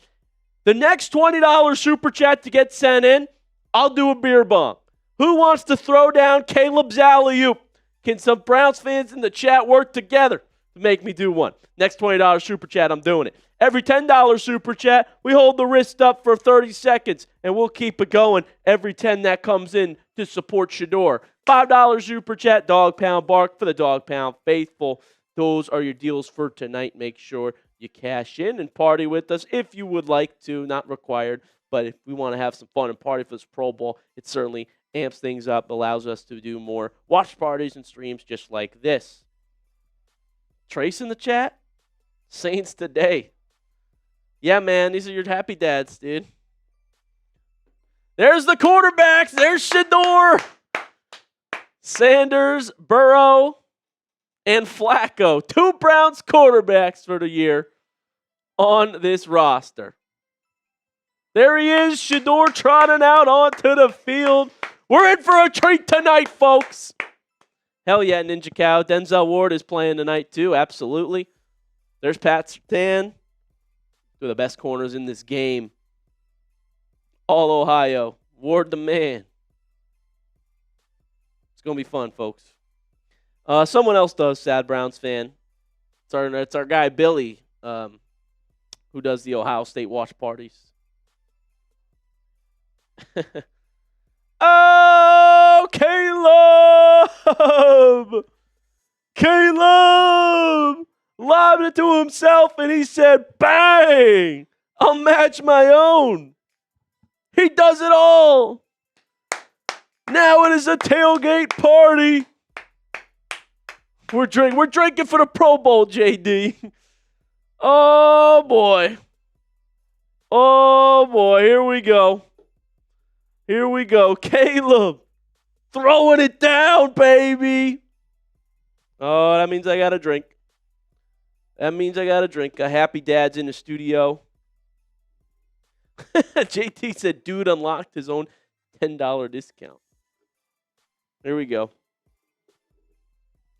The next $20 super chat to get sent in, I'll do a beer bong. Who wants to throw down Caleb's alley-oop? Can some Browns fans in the chat work together to make me do one? Next $20 super chat, I'm doing it. Every $10 super chat, we hold the wrist up for 30 seconds, and we'll keep it going every 10 that comes in to support Shedeur. $5 super chat, Dog Pound Bark for the Dog Pound faithful. those are your deals for tonight. Make sure you cash in and party with us if you would like to. Not required, but if we want to have some fun and party for this Pro Bowl, it certainly amps things up, allows us to do more watch parties and streams just like this. Trace in the chat? Saints today. Yeah, man, these are your happy dads, dude. There's the quarterbacks. There's Shedeur Sanders, Burrow, and Flacco. 2 Browns quarterbacks for the year on this roster. There he is, Shedeur trotting out onto the field. We're in for a treat tonight, folks. Hell yeah, Ninja Cow. Denzel Ward is playing tonight too, absolutely. There's Pat Surtain, two of the best corners in this game. All Ohio. Ward the man. It's going to be fun, folks. Someone else does, sad Browns fan. It's our guy, Billy, who does the Ohio State watch parties. Oh, Caleb! Caleb! Lobbed it to himself, and he said, bang! I'll match my own. He does it all. Now it is a tailgate party. We're drinking for the Pro Bowl, JD. Oh, boy. Oh, boy. Here we go. Here we go. Caleb throwing it down, baby. Oh, that means I got to drink. That means I got to drink. A happy dad's in the studio. JT said, dude unlocked his own $10 discount. Here we go.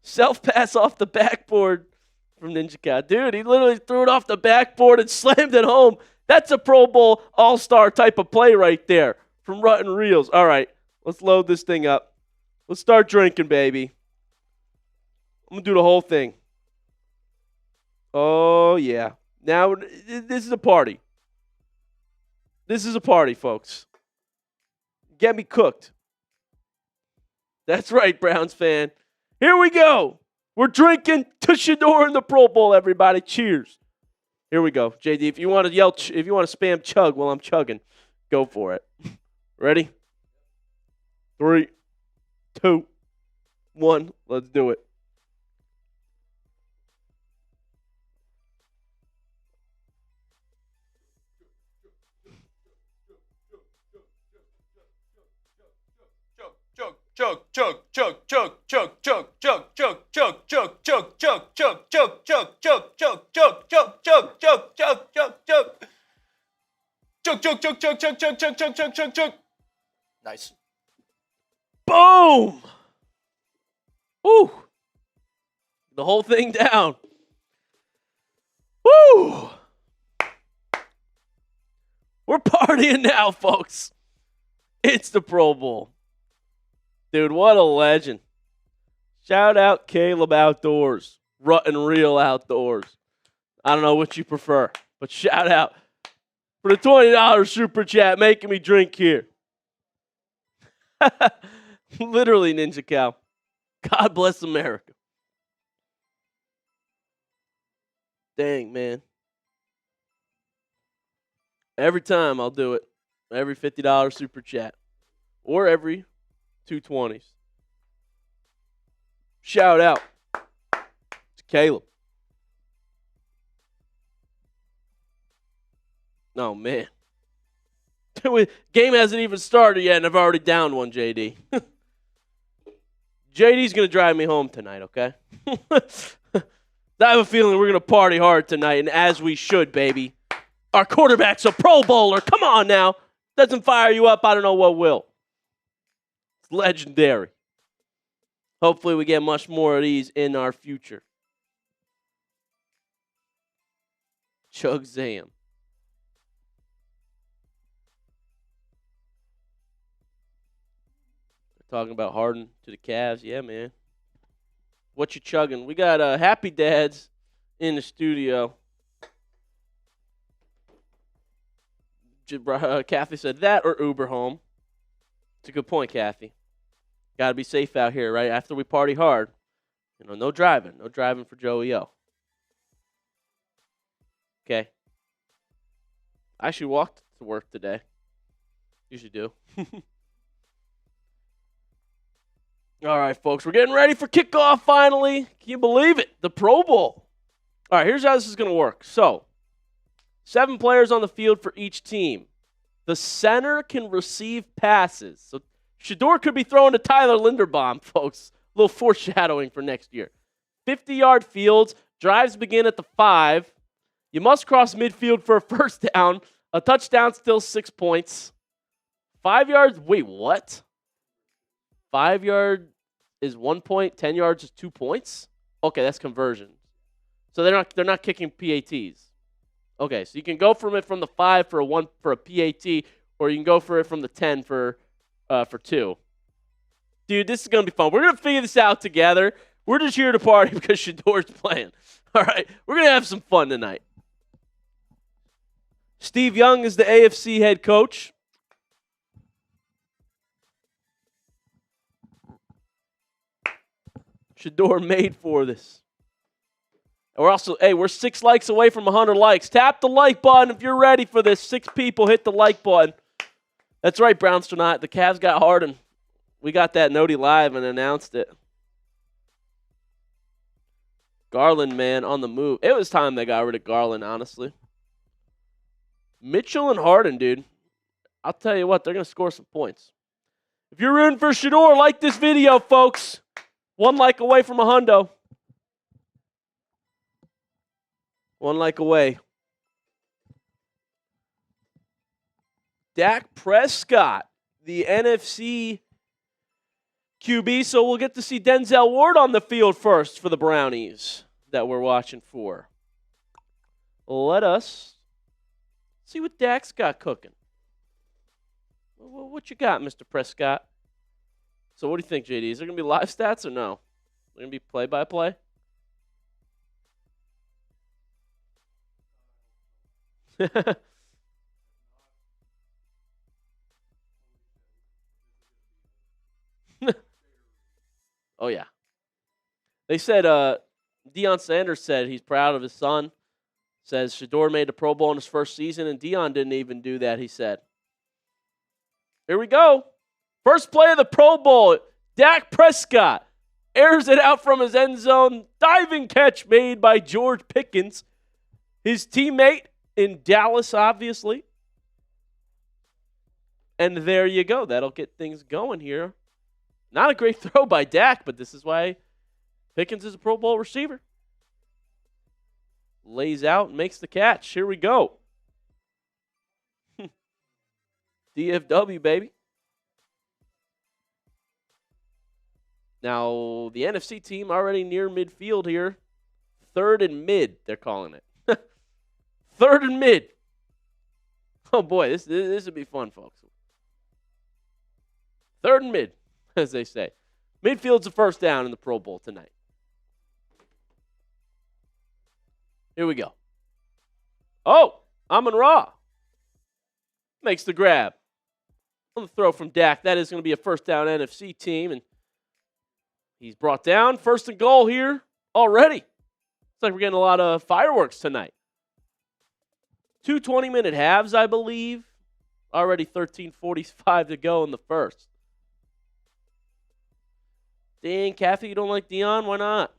Self-pass off the backboard from Ninja Cat. Dude, he literally threw it off the backboard and slammed it home. That's a Pro Bowl all-star type of play right there from Rutten Reels. All right, let's load this thing up. Let's start drinking, baby. I'm going to do the whole thing. Oh, yeah. Now, this is a party. This is a party, folks. Get me cooked. That's right, Browns fan. Here we go. We're drinking to Shedeur in the Pro Bowl, everybody. Cheers. Here we go. JD, if you want to yell, if you want to spam chug while I'm chugging, go for it. Ready? 3, 2, 1. Let's do it.
Nice.
Boom! Woo! The whole thing down. Woo! We're partying now, folks. It's the Pro Bowl. Dude, what a legend. Shout out Caleb Outdoors. Rutten Real Outdoors. I don't know what you prefer, but shout out for the $20 super chat making me drink here. Literally, Ninja Cow. God bless America. Dang, man. Every time I'll do it. Every $50 super chat. Or every 220s. Shout out to Caleb. Oh, man. Game hasn't even started yet, and I've already downed one, JD. JD's going to drive me home tonight, okay? I have a feeling we're going to party hard tonight, and as we should, baby. Our quarterback's a Pro Bowler. Come on now. Doesn't fire you up, I don't know what will. It's legendary. Hopefully we get much more of these in our future. Chug Zam. Talking about Harden to the Cavs. Yeah, man. What you chugging? We got Happy Dads in the studio. Kathy said that or Uber home. It's a good point, Kathy. Got to be safe out here, right? After we party hard, No driving. No driving for Joey O. Okay. I actually walked to work today. Usually do. All right, folks. We're getting ready for kickoff finally. Can you believe it? The Pro Bowl. All right, here's how this is going to work. So, 7 players on the field for each team. The center can receive passes. So, Shedeur could be throwing to Tyler Linderbaum, folks. A little foreshadowing for next year. 50-yard fields. Drives begin at the 5. You must cross midfield for a first down. A touchdown, still 6 points. 5 yards. Wait, what? 5 yard is 1 point. 10 yards is 2 points. Okay, that's conversion. So they're not kicking PATs. Okay, so you can go from the 5 for a PAT, or you can go for it from the 10 for 2. Dude, this is gonna be fun. We're gonna figure this out together. We're just here to party because Shedeur's playing. All right, we're gonna have some fun tonight. Steve Young is the AFC head coach. Shedeur made for this. And we're 6 likes away from 100 likes. Tap the like button if you're ready for this. 6 people hit the like button. That's right, Brownstronaut. The Cavs got Harden. We got that Noti live and announced it. Garland, man, on the move. It was time they got rid of Garland, honestly. Mitchell and Harden, dude. I'll tell you what, they're going to score some points. If you're rooting for Shedeur, like this video, folks. 1 like away from a hundo. 1 like away. Dak Prescott, the NFC QB, so we'll get to see Denzel Ward on the field first for the Brownies that we're watching for. Let us see what Dak's got cooking. What you got, Mr. Prescott? So what do you think, JD? Is there going to be live stats or no? They're going to be play-by-play? Oh, yeah. They said, Deion Sanders said he's proud of his son. Says Shedeur made the Pro Bowl in his first season, and Deion didn't even do that, he said. Here we go. First play of the Pro Bowl. Dak Prescott airs it out from his end zone. Diving catch made by George Pickens, his teammate in Dallas, obviously. And there you go. That'll get things going here. Not a great throw by Dak, but this is why Pickens is a Pro Bowl receiver. Lays out and makes the catch. Here we go. DFW, baby. Now, the NFC team already near midfield here. 3rd and mid, they're calling it. 3rd and mid. Oh, boy, this would be fun, folks. 3rd and mid, as they say. Midfield's a first down in the Pro Bowl tonight. Here we go. Oh, Amon-Ra makes the grab. On the throw from Dak. That is going to be a first down NFC team, and he's brought down. 1st and goal here already. Looks like we're getting a lot of fireworks tonight. 2 20-minute halves, I believe. Already 13:45 to go in the first. Dang, Kathy, you don't like Deion? Why not?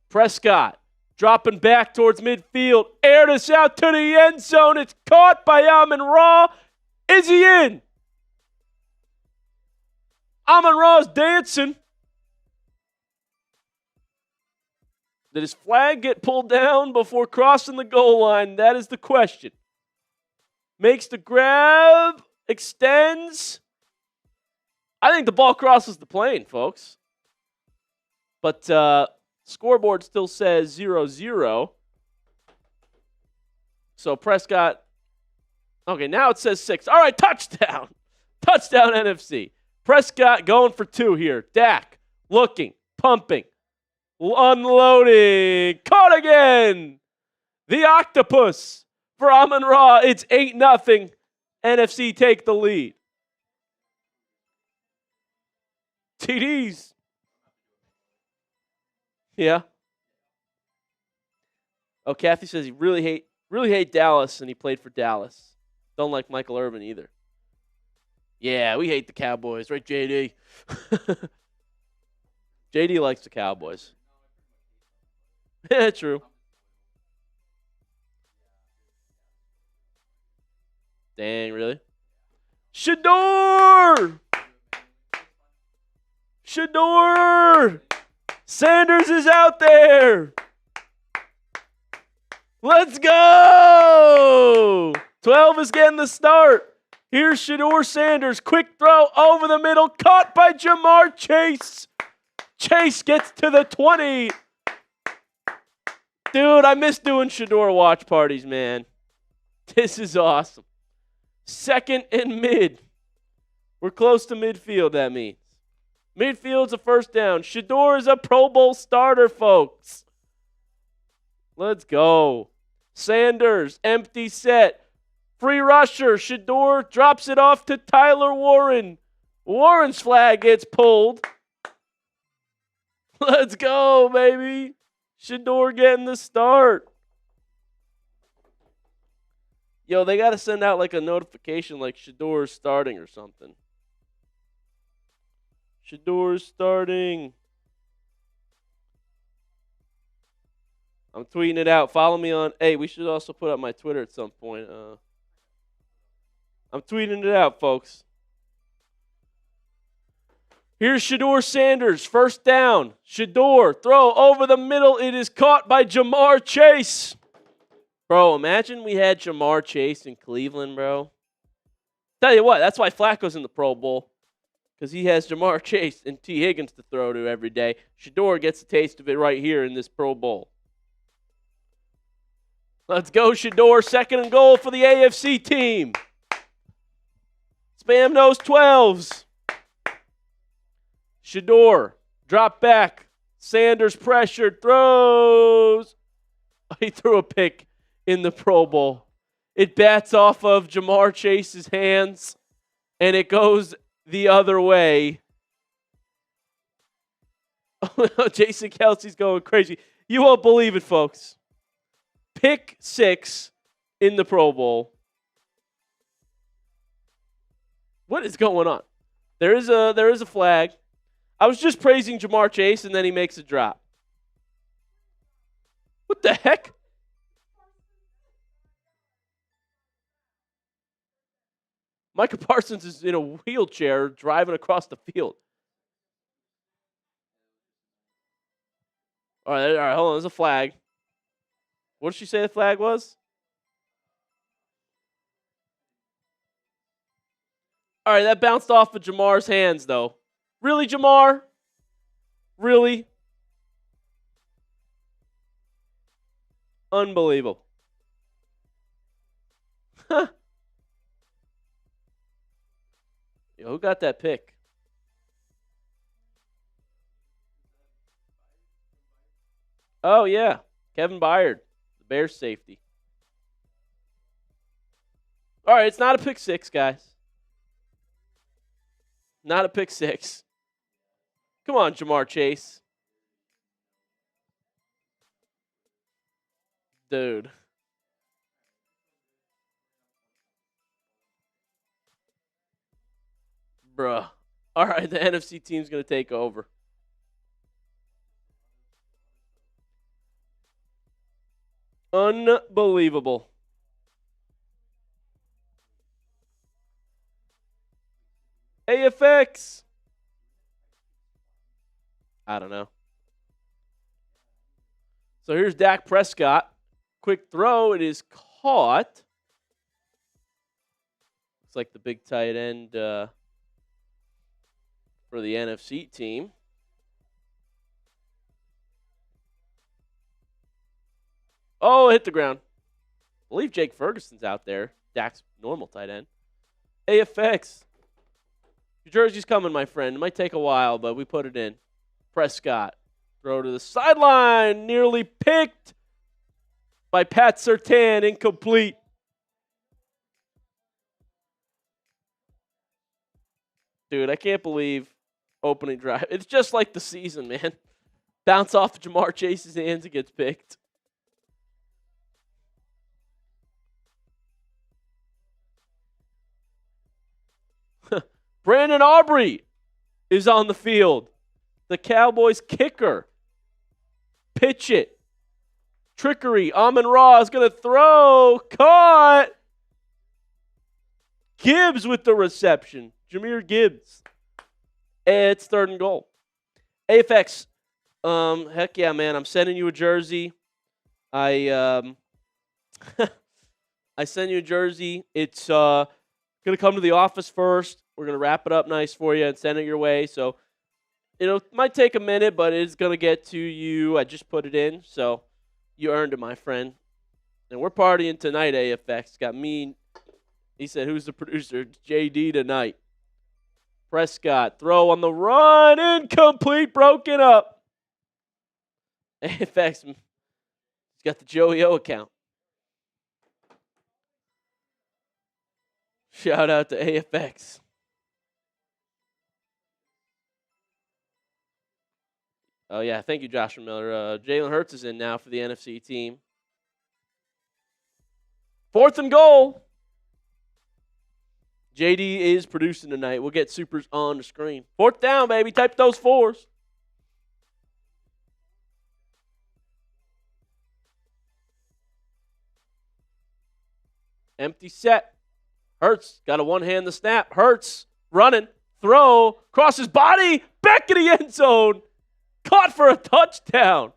Prescott dropping back towards midfield. Aired us out to the end zone. It's caught by Amon-Ra. Is he in? Amon-Ra's dancing. Did his flag get pulled down before crossing the goal line? That is the question. Makes the grab, extends. I think the ball crosses the plane, folks. But scoreboard still says 0-0. So Prescott. Okay, now it says 6. All right, touchdown. Touchdown NFC. Prescott going for 2 here. Dak looking, pumping, unloading. Caught again. The octopus for Amon-Ra. It's 8-0. NFC take the lead. TDs. Yeah. Oh, Kathy says he really hate Dallas, and he played for Dallas. Don't like Michael Irvin either. Yeah, we hate the Cowboys, right, JD? JD likes the Cowboys. Yeah, true. Dang, really? Shedeur! Shedeur! Sanders is out there! Let's go! 12 is getting the start. Here's Shedeur Sanders. Quick throw over the middle. Caught by Jamar Chase. Chase gets to the 20. Dude, I miss doing Shedeur watch parties, man. This is awesome. Second and mid. We're close to midfield, that means. Midfield's a first down. Shedeur is a Pro Bowl starter, folks. Let's go. Sanders, empty set. Free rusher. Shedeur drops it off to Tyler Warren. Warren's flag gets pulled. Let's go, baby. Shedeur getting the start. Yo, they got to send out like a notification like Shedeur's starting or something. Shedeur's starting. I'm tweeting it out. Follow me on. Hey, we should also put up my Twitter at some point. I'm tweeting it out, folks. Here's Shedeur Sanders. First down. Shedeur. Throw over the middle. It is caught by Jamar Chase. Bro, imagine we had Jamar Chase in Cleveland, bro. Tell you what, that's why Flacco's in the Pro Bowl. Because he has Jamar Chase and T. Higgins to throw to every day. Shedeur gets a taste of it right here in this Pro Bowl. Let's go, Shedeur. Second and goal for the AFC team. Spam those 12s. Shedeur. Drop back. Sanders pressured. Throws. He threw a pick in the Pro Bowl. It bats off of Jamar Chase's hands, and it goes the other way. Jason Kelsey's going crazy. You won't believe it, folks. Pick 6 in the Pro Bowl. What is going on? There is a flag. I was just praising Jamar Chase, and then he makes a drop. What the heck? Micah Parsons is in a wheelchair driving across the field. All right, hold on. There's a flag. What did she say the flag was? All right, that bounced off of Jamar's hands, though. Really, Jamar? Really? Unbelievable. Huh. Yo, who got that pick? Oh, yeah. Kevin Byard, the Bears safety. All right, it's not a pick 6, guys. Not a pick 6. Come on, Jamar Chase. Dude. Bruh. All right, the NFC team's going to take over. Unbelievable. AFX. I don't know. So here's Dak Prescott. Quick throw. It is caught. Looks like the big tight end for the NFC team. Oh, it hit the ground. I believe Jake Ferguson's out there. Dak's normal tight end. AFX. Your jersey's coming, my friend. It might take a while, but we put it in. Prescott. Throw to the sideline. Nearly picked by Pat Surtain. Incomplete. Dude, I can't believe opening drive. It's just like the season, man. Bounce off of Jamar Chase's hands and gets picked. Brandon Aubrey is on the field. The Cowboys kicker. Pitch it. Trickery. Amon-Ra is going to throw. Caught. Gibbs with the reception. Jahmyr Gibbs. It's 3rd and goal. AFX. Heck yeah, man. I'm sending you a jersey. I send you a jersey. It's going to come to the office first. We're going to wrap it up nice for you and send it your way. So, it might take a minute, but it's going to get to you. I just put it in, so you earned it, my friend. And we're partying tonight, AFX. Got me. He said, who's the producer? It's JD tonight. Prescott, throw on the run, incomplete, broken up. AFX, he's got the Joey O account. Shout out to AFX. Oh, yeah. Thank you, Joshua Miller. Jalen Hurts is in now for the NFC team. 4th and goal. JD is producing tonight. We'll get supers on the screen. 4th down, baby. Type those 4s. Empty set. Hurts got a one-hand the snap. Hurts running. Throw. Crosses body. Back in the end zone. Caught for a touchdown.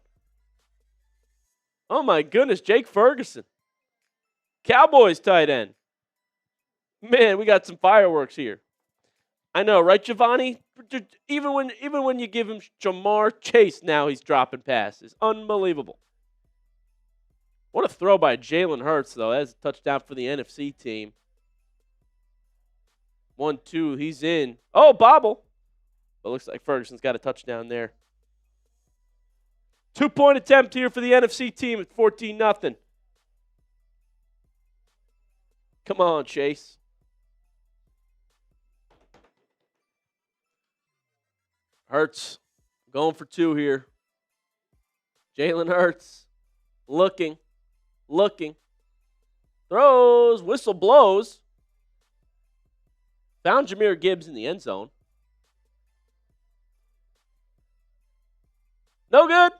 Oh, my goodness. Jake Ferguson. Cowboys tight end. Man, we got some fireworks here. I know, right, Giovanni? Even when you give him Jamar Chase, now he's dropping passes. Unbelievable. What a throw by Jalen Hurts, though. That's a touchdown for the NFC team. 1-2, he's in. Oh, bobble. But it looks like Ferguson's got a touchdown there. 2-point attempt here for the NFC team at 14-0. Come on, Chase. Hurts going for 2 here. Jalen Hurts looking. Throws, whistle blows. Found Jahmyr Gibbs in the end zone. No good.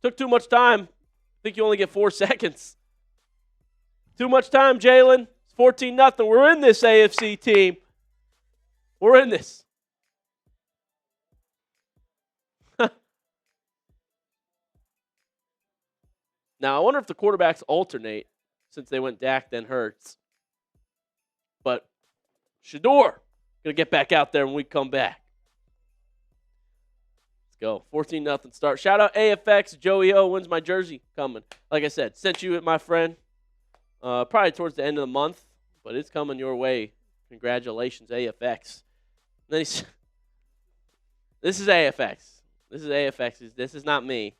Took too much time. I think you only get 4 seconds. Too much time, Jalen. It's 14-0. We're in this AFC team. We're in this. Now, I wonder if the quarterbacks alternate since they went Dak, then Hurts. But Shedeur going to get back out there when we come back. Go. 14-0 start. Shout out AFX. Joey O wins my jersey coming. Like I said, sent you it, my friend. Probably towards the end of the month, but it's coming your way. Congratulations, AFX. And then this is AFX. This is AFX. This is not me.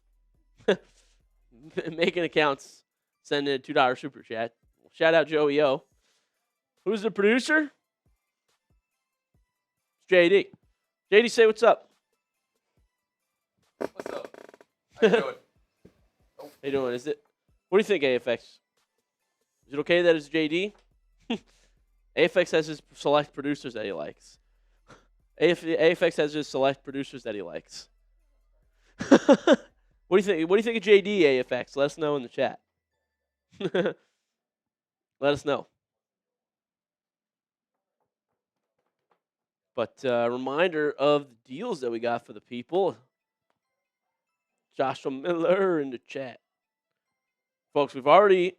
Making accounts, sending a $2 super chat. Shout out Joey O. Who's the producer? It's JD. JD, say what's up.
What's up? How you doing?
How you doing? Is it? What do you think, AFX? Is it okay that it's JD? AFX has his select producers that he likes. AFX has his select producers that he likes. What do you think? What do you think of JD, AFX? Let us know in the chat. Let us know. But reminder of the deals that we got for the people. Joshua Miller in the chat. Folks, we've already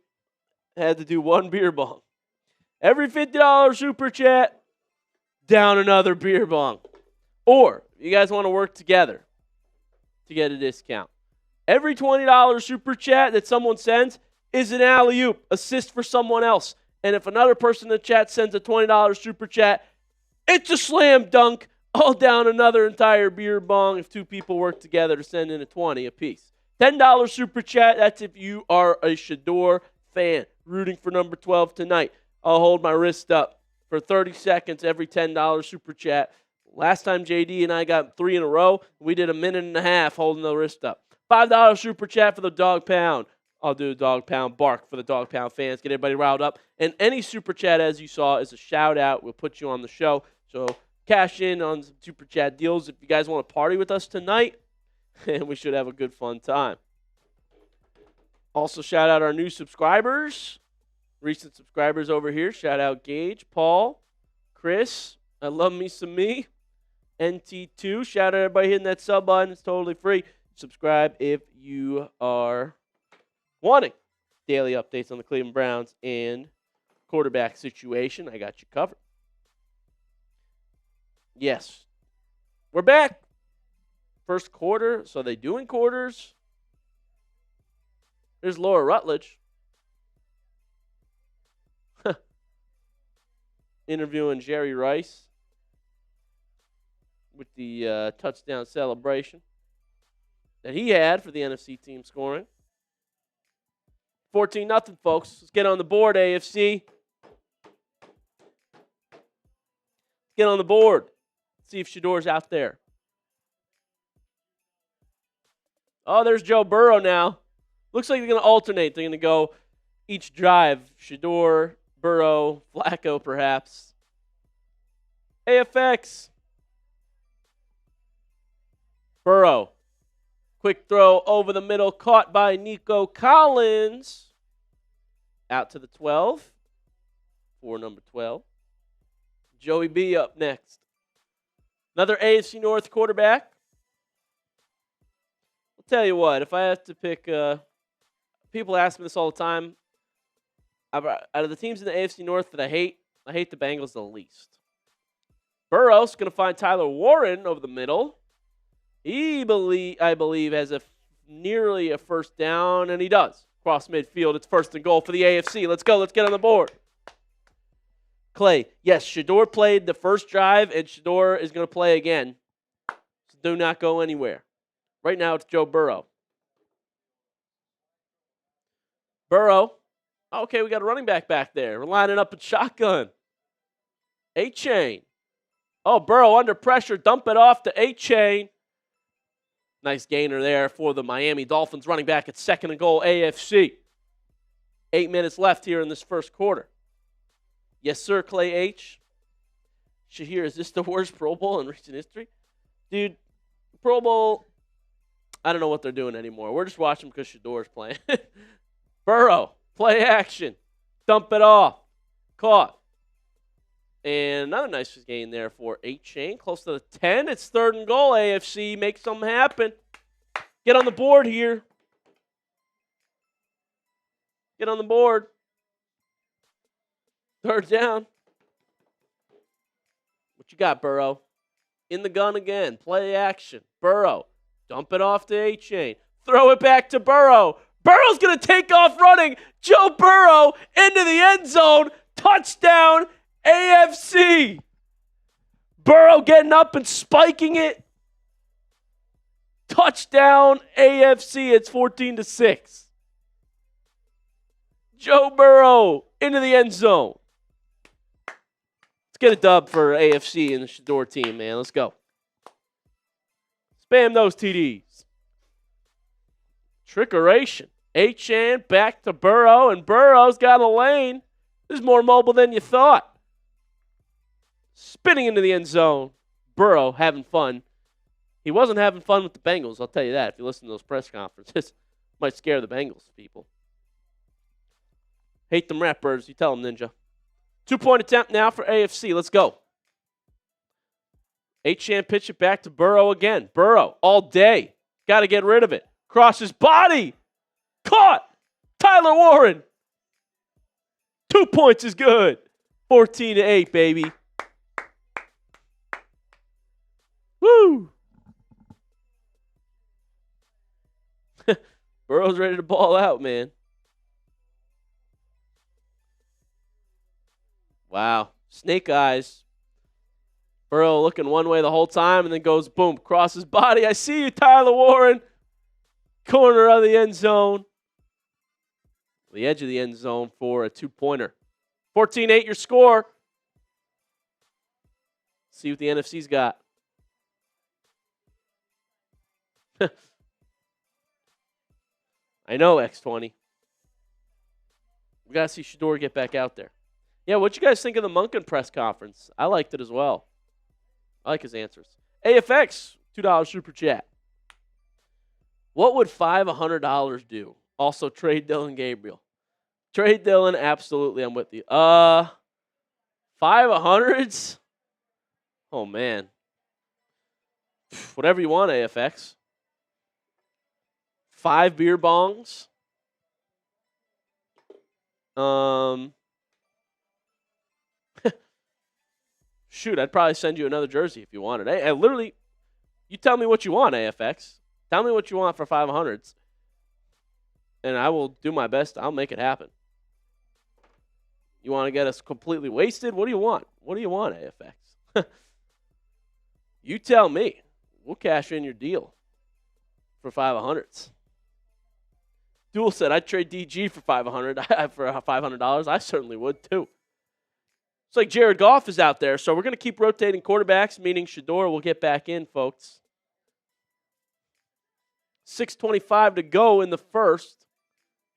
had to do one beer bong. Every $50 super chat, down another beer bong. Or, you guys want to work together to get a discount. Every $20 super chat that someone sends is an alley-oop, assist for someone else. And if another person in the chat sends a $20 super chat, it's a slam dunk, all down another entire beer bong if 2 people work together to send in a 20 apiece. $10 super chat, that's if you are a Shedeur fan rooting for number 12 tonight. I'll hold my wrist up for 30 seconds every $10 super chat. Last time JD and I got 3 in a row, we did a minute and a half holding the wrist up. $5 super chat for the Dog Pound. I'll do a Dog Pound bark for the Dog Pound fans. Get everybody riled up. And any super chat, as you saw, is a shout out. We'll put you on the show. So cash in on some super chat deals if you guys want to party with us tonight. And we should have a good, fun time. Also, shout out our new subscribers. Recent subscribers over here. Shout out Gage, Paul, Chris. I love me some me. NT2. Shout out everybody hitting that sub button. It's totally free. Subscribe if you are wanting daily updates on the Cleveland Browns and quarterback situation. I got you covered. Yes. We're back. First quarter. So they doing quarters? There's Laura Rutledge. Interviewing Jerry Rice with the touchdown celebration that he had for the NFC team scoring. 14-0, folks. Let's get on the board, AFC. Get on the board. See if Shedor's out there. Oh, there's Joe Burrow now. Looks like they're going to alternate. They're going to go each drive. Shedeur, Burrow, Flacco, perhaps. AFX. Burrow. Quick throw over the middle, caught by Nico Collins. Out to the 12. For number 12. Joey B up next. Another AFC North quarterback. I'll tell you what, if I have to pick, people ask me this all the time. Out of the teams in the AFC North that I hate the Bengals the least. Burrow's going to find Tyler Warren over the middle. I believe, has nearly a first down, and he does. Cross midfield, it's 1st and goal for the AFC. Let's go. Let's get on the board. Clay, yes, Shedeur played the first drive, and Shedeur is going to play again. So do not go anywhere. Right now, it's Joe Burrow. Burrow. Okay, we got a running back there. We're lining up a shotgun. A-Chain. Oh, Burrow under pressure. Dump it off to A-Chain. Nice gainer there for the Miami Dolphins running back at 2nd and goal, AFC. 8 minutes left here in this first quarter. Yes, sir, Clay H. Shahir, is this the worst Pro Bowl in recent history? Dude, Pro Bowl, I don't know what they're doing anymore. We're just watching because Shedeur's playing. Burrow, play action. Dump it off. Caught. And another nice gain there for A-Chain. Close to the 10. It's 3rd and goal, AFC. Make something happen. Get on the board here. Get on the board. 3rd down. What you got, Burrow? In the gun again. Play action. Burrow. Dump it off to A-Chain. Throw it back to Burrow. Burrow's going to take off running. Joe Burrow into the end zone. Touchdown, AFC. Burrow getting up and spiking it. Touchdown, AFC. It's 14-6. Joe Burrow into the end zone. Let's get a dub for AFC and the Shedeur team, man. Let's go. Spam those TDs. Trickeration. A-Chan back to Burrow, and Burrow's got a lane. This is more mobile than you thought. Spinning into the end zone. Burrow having fun. He wasn't having fun with the Bengals, I'll tell you that. If you listen to those press conferences, might scare the Bengals people. Hate them Ratbirds, you tell them, Ninja. 2-point attempt now for AFC. Let's go. A-Chan pitch it back to Burrow again. Burrow all day. Got to get rid of it. Cross his body. Caught. Tyler Warren. 2 points is good. 14-8, baby. Woo. Burrow's ready to ball out, man. Wow. Snake eyes. Burrow looking one way the whole time and then goes, boom, cross his body. I see you, Tyler Warren. Corner of the end zone. The edge of the end zone for a 2-pointer. 14-8 your score. See what the NFC's got. I know, X20. We got to see Shedeur get back out there. Yeah, what'd you guys think of the Monken press conference? I liked it as well. I like his answers. AFX, $2 super chat. What would $500 do? Also, trade Dylan Gabriel. Trade Dylan, absolutely, I'm with you. 500s? Oh, man. Whatever you want, AFX. 5 beer bongs. Shoot, I'd probably send you another jersey if you wanted. Hey, literally, you tell me what you want, AFX. Tell me what you want for 500s, and I will do my best. I'll make it happen. You want to get us completely wasted? What do you want? What do you want, AFX? You tell me. We'll cash in your deal for 500s. Duel said, I'd trade DG for $500. I certainly would, too. It's like Jared Goff is out there, so we're going to keep rotating quarterbacks, meaning Shedeur will get back in, folks. 6:25 to go in the first.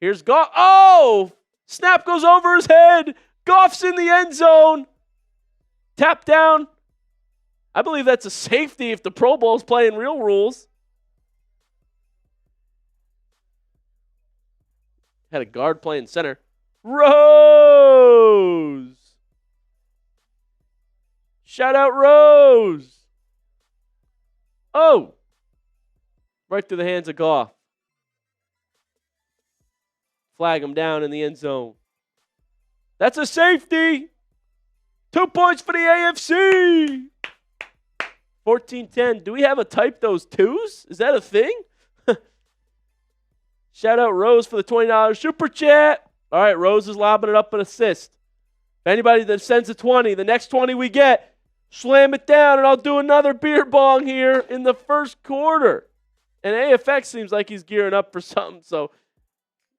Here's Goff. Oh! Snap goes over his head. Goff's in the end zone. Tap down. I believe that's a safety if the Pro Bowl is playing real rules. Had a guard playing center. Rose. Shout out Rose. Oh. Right through the hands of Goff. Flag him down in the end zone. That's a safety. 2 points for the AFC. 14-10. Do we have a type those twos? Is that a thing? Shout out Rose for the $20 super chat. All right, Rose is lobbing it up an assist. If anybody that sends a 20, the next 20 we get, slam it down, and I'll do another beer bong here in the first quarter. And AFX seems like he's gearing up for something, so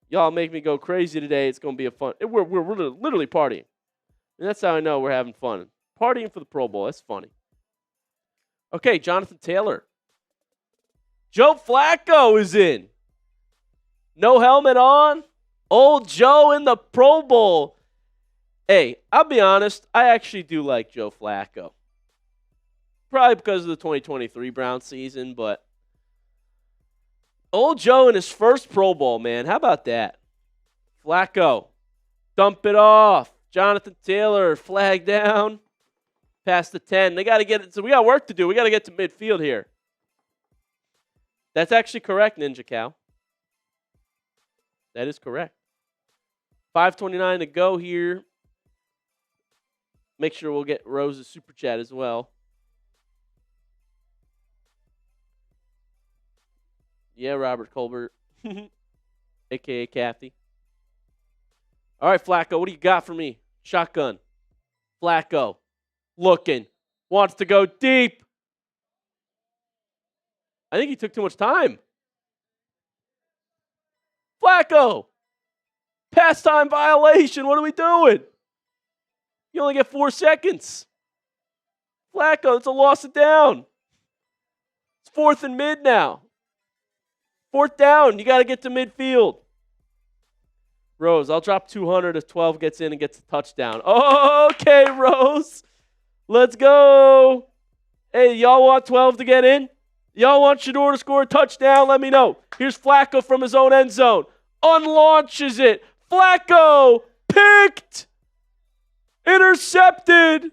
y'all make me go crazy today. It's going to be a fun. We're literally partying. And that's how I know we're having fun. Partying for the Pro Bowl. That's funny. Okay, Jonathan Taylor. Joe Flacco is in. No helmet on. Old Joe in the Pro Bowl. Hey, I'll be honest. I actually do like Joe Flacco. Probably because of the 2023 Browns season, but old Joe in his first Pro Bowl, man. How about that? Flacco. Dump it off. Jonathan Taylor, flag down. Past the 10. They got to get it. So we got work to do. We got to get to midfield here. That's actually correct, Ninja Cow. That is correct. 5:29 to go here. Make sure we'll get Rose's super chat as well. Yeah, Robert Colbert. A.K.A. Kathy. All right, Flacco, what do you got for me? Shotgun. Flacco. Looking. Wants to go deep. I think he took too much time. Flacco. Pastime violation. What are we doing? You only get 4 seconds. Flacco, it's a loss of down. It's 4th and mid now. 4th down. You got to get to midfield. Rose, I'll drop 200 if 12 gets in and gets a touchdown. Okay, Rose. Let's go. Hey, y'all want 12 to get in? Y'all want Shedeur to score a touchdown? Let me know. Here's Flacco from his own end zone. Unlaunches it. Flacco picked. Intercepted.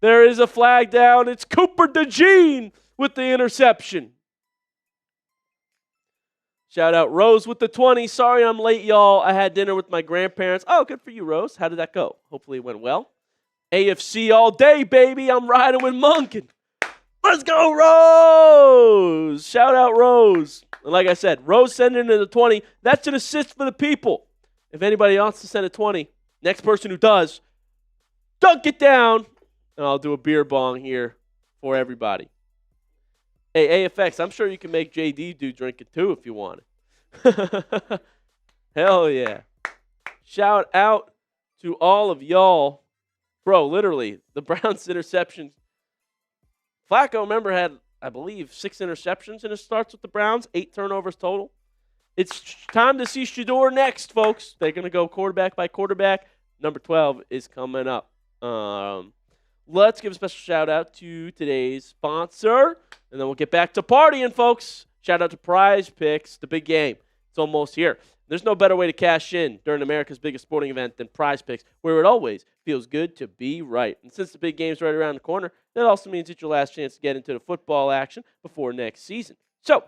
There is a flag down. It's Cooper DeJean with the interception. Shout out Rose with the 20. Sorry I'm late, y'all. I had dinner with my grandparents. Oh, good for you, Rose. How did that go? Hopefully it went well. AFC all day, baby. I'm riding with Monken. Let's go, Rose. Shout out Rose. And like I said, Rose sending in the 20. That's an assist for the people. If anybody wants to send a 20, next person who does, dunk it down. And I'll do a beer bong here for everybody. Hey, AFX, I'm sure you can make JD do drink it too if you want it. Hell yeah. Shout out to all of y'all Bro, literally, the Browns' interceptions. Flacco, remember, had, I believe, 6 interceptions in his starts with the Browns, 8 turnovers total. It's time to see Shedeur next, folks. They're going to go quarterback by quarterback. Number 12 is coming up. Let's give a special shout-out to today's sponsor, and then we'll get back to partying, folks. Shout-out to Prize Picks, the big game. It's almost here. There's no better way to cash in during America's biggest sporting event than Prize Picks, where it always feels good to be right. And since the big game's right around the corner, that also means it's your last chance to get into the football action before next season. So,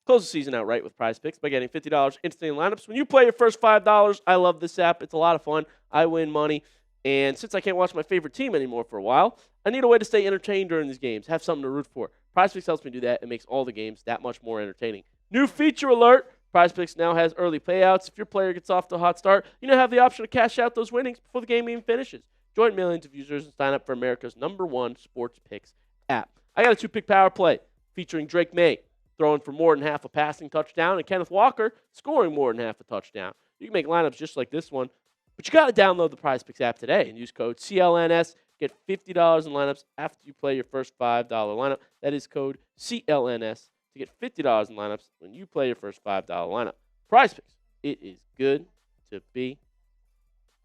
close the season out right with Prize Picks by getting $50 instantly in lineups. When you play your first $5, I love this app. It's a lot of fun. I win money. And since I can't watch my favorite team anymore for a while, I need a way to stay entertained during these games, have something to root for. Prize Picks helps me do that and makes all the games that much more entertaining. New feature alert. Prize Picks now has early payouts. If your player gets off to a hot start, you now have the option to cash out those winnings before the game even finishes. Join millions of users and sign up for America's #1 sports picks app. I got a 2-pick power play featuring Drake May throwing for more than half a passing touchdown and Kenneth Walker scoring more than half a touchdown. You can make lineups just like this one, but you got to download the Prize Picks app today and use code CLNS. Get $50 in lineups after you play your first $5 lineup. That is code CLNS to get $50 in lineups when you play your first $5 lineup. Prize Picks. It is good to be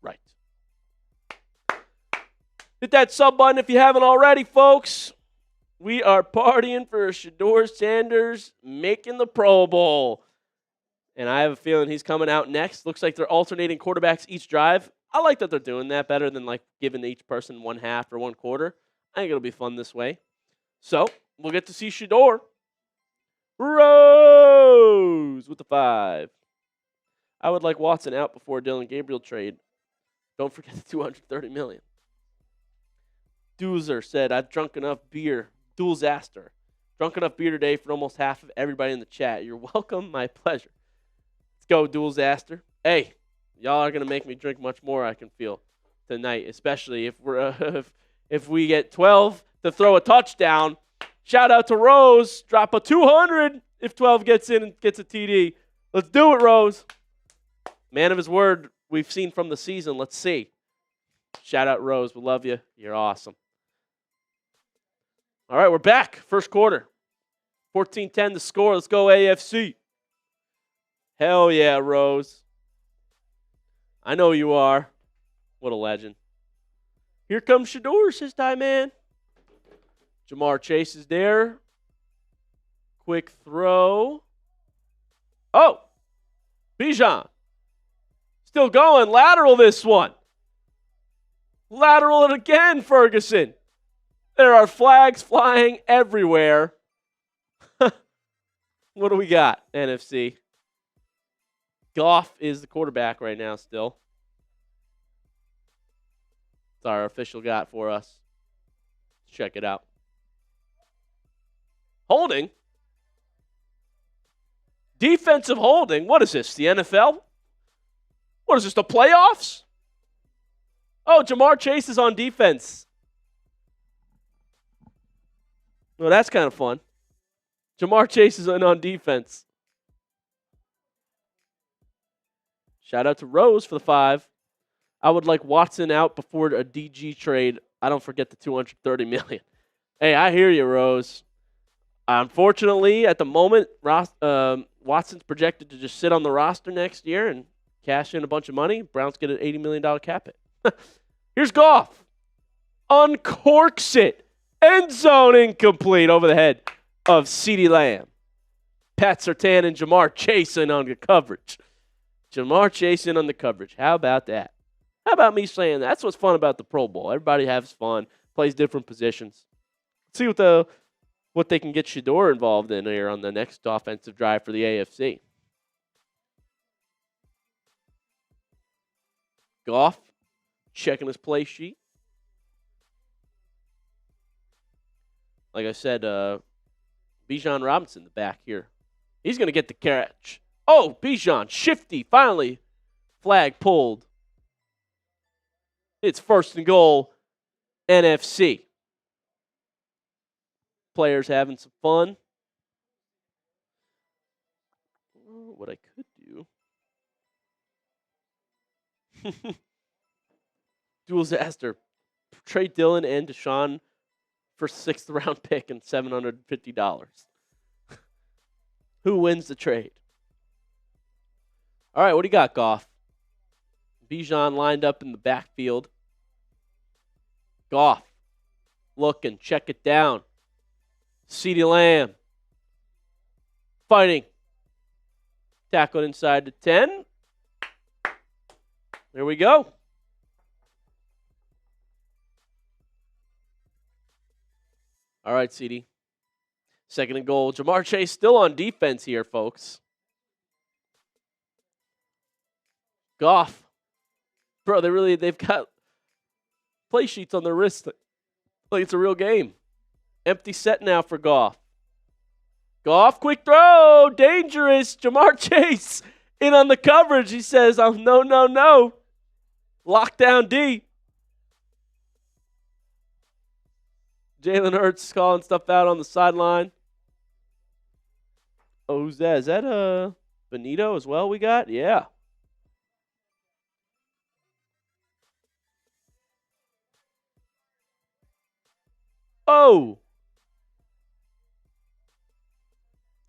right. Hit that sub button if you haven't already, folks. We are partying for Shedeur Sanders making the Pro Bowl. And I have a feeling he's coming out next. Looks like they're alternating quarterbacks each drive. I like that they're doing that better than like giving each person one half or one quarter. I think it'll be fun this way. So we'll get to see Shedeur. Rose with the 5. I would like Watson out before Dylan Gabriel trade. Don't forget the $230 million. Doozer said, I've drunk enough beer. Doolzaster. Drunk enough beer today for almost half of everybody in the chat. You're welcome. My pleasure. Let's go, Doolzaster. Hey, y'all are going to make me drink much more, I can feel, tonight, especially if we're if we get 12 to throw a touchdown. Shout out to Rose. Drop a 200 if 12 gets in and gets a TD. Let's do it, Rose. Man of his word we've seen from the season. Let's see. Shout out, Rose. We love you. You're awesome. All right, we're back. First quarter. 14-10 the score. Let's go AFC. Hell yeah, Rose. I know you are. What a legend. Here comes Shedeur this time, man. Jamar Chase is there. Quick throw. Oh! Bijan. Still going. Lateral this one. Lateral it again, Ferguson. There are flags flying everywhere. What do we got, NFC? Goff is the quarterback right now still. It's our official got for us. Let's check it out. Holding? Defensive holding? What is this, the NFL? What is this, the playoffs? Oh, Jamar Chase is on defense. Well, that's kind of fun. Jamar Chase is on defense. Shout out to Rose for the 5. I would like Watson out before a DG trade. I don't forget the $230 million. Hey, I hear you, Rose. Unfortunately, at the moment, Watson's projected to just sit on the roster next year and cash in a bunch of money. Browns get an $80 million cap hit. Here's Goff. Uncorks it. End zone incomplete over the head of CeeDee Lamb. Pat Surtain and Jamar Chase in on the coverage. Jamar Chase in on the coverage. How about that? How about me saying that? That's what's fun about the Pro Bowl. Everybody has fun, plays different positions. Let's see what they can get Shedeur involved in here on the next offensive drive for the AFC. Goff checking his play sheet. Like I said, Bijan Robinson, the back here. He's going to get the catch. Oh, Bijan, shifty, finally. Flag pulled. It's 1st and goal, NFC. Players having some fun. What I could do. Dual disaster. Trade Dillon and Deshaun for 6th round pick and $750. Who wins the trade? All right, what do you got, Goff? Bijan lined up in the backfield. Goff looking, check it down. CeeDee Lamb fighting. Tackled inside the 10. There we go. All right, CeeDee. 2nd and goal. Jamar Chase still on defense here, folks. Goff. Bro, they've got play sheets on their wrist like it's a real game. Empty set now for Goff. Goff, quick throw, dangerous. Jamar Chase in on the coverage. He says, "Oh, no, no, no." Lockdown D. Jalen Hurts calling stuff out on the sideline. Oh, who's that? Is that Benito as well we got? Yeah. Oh.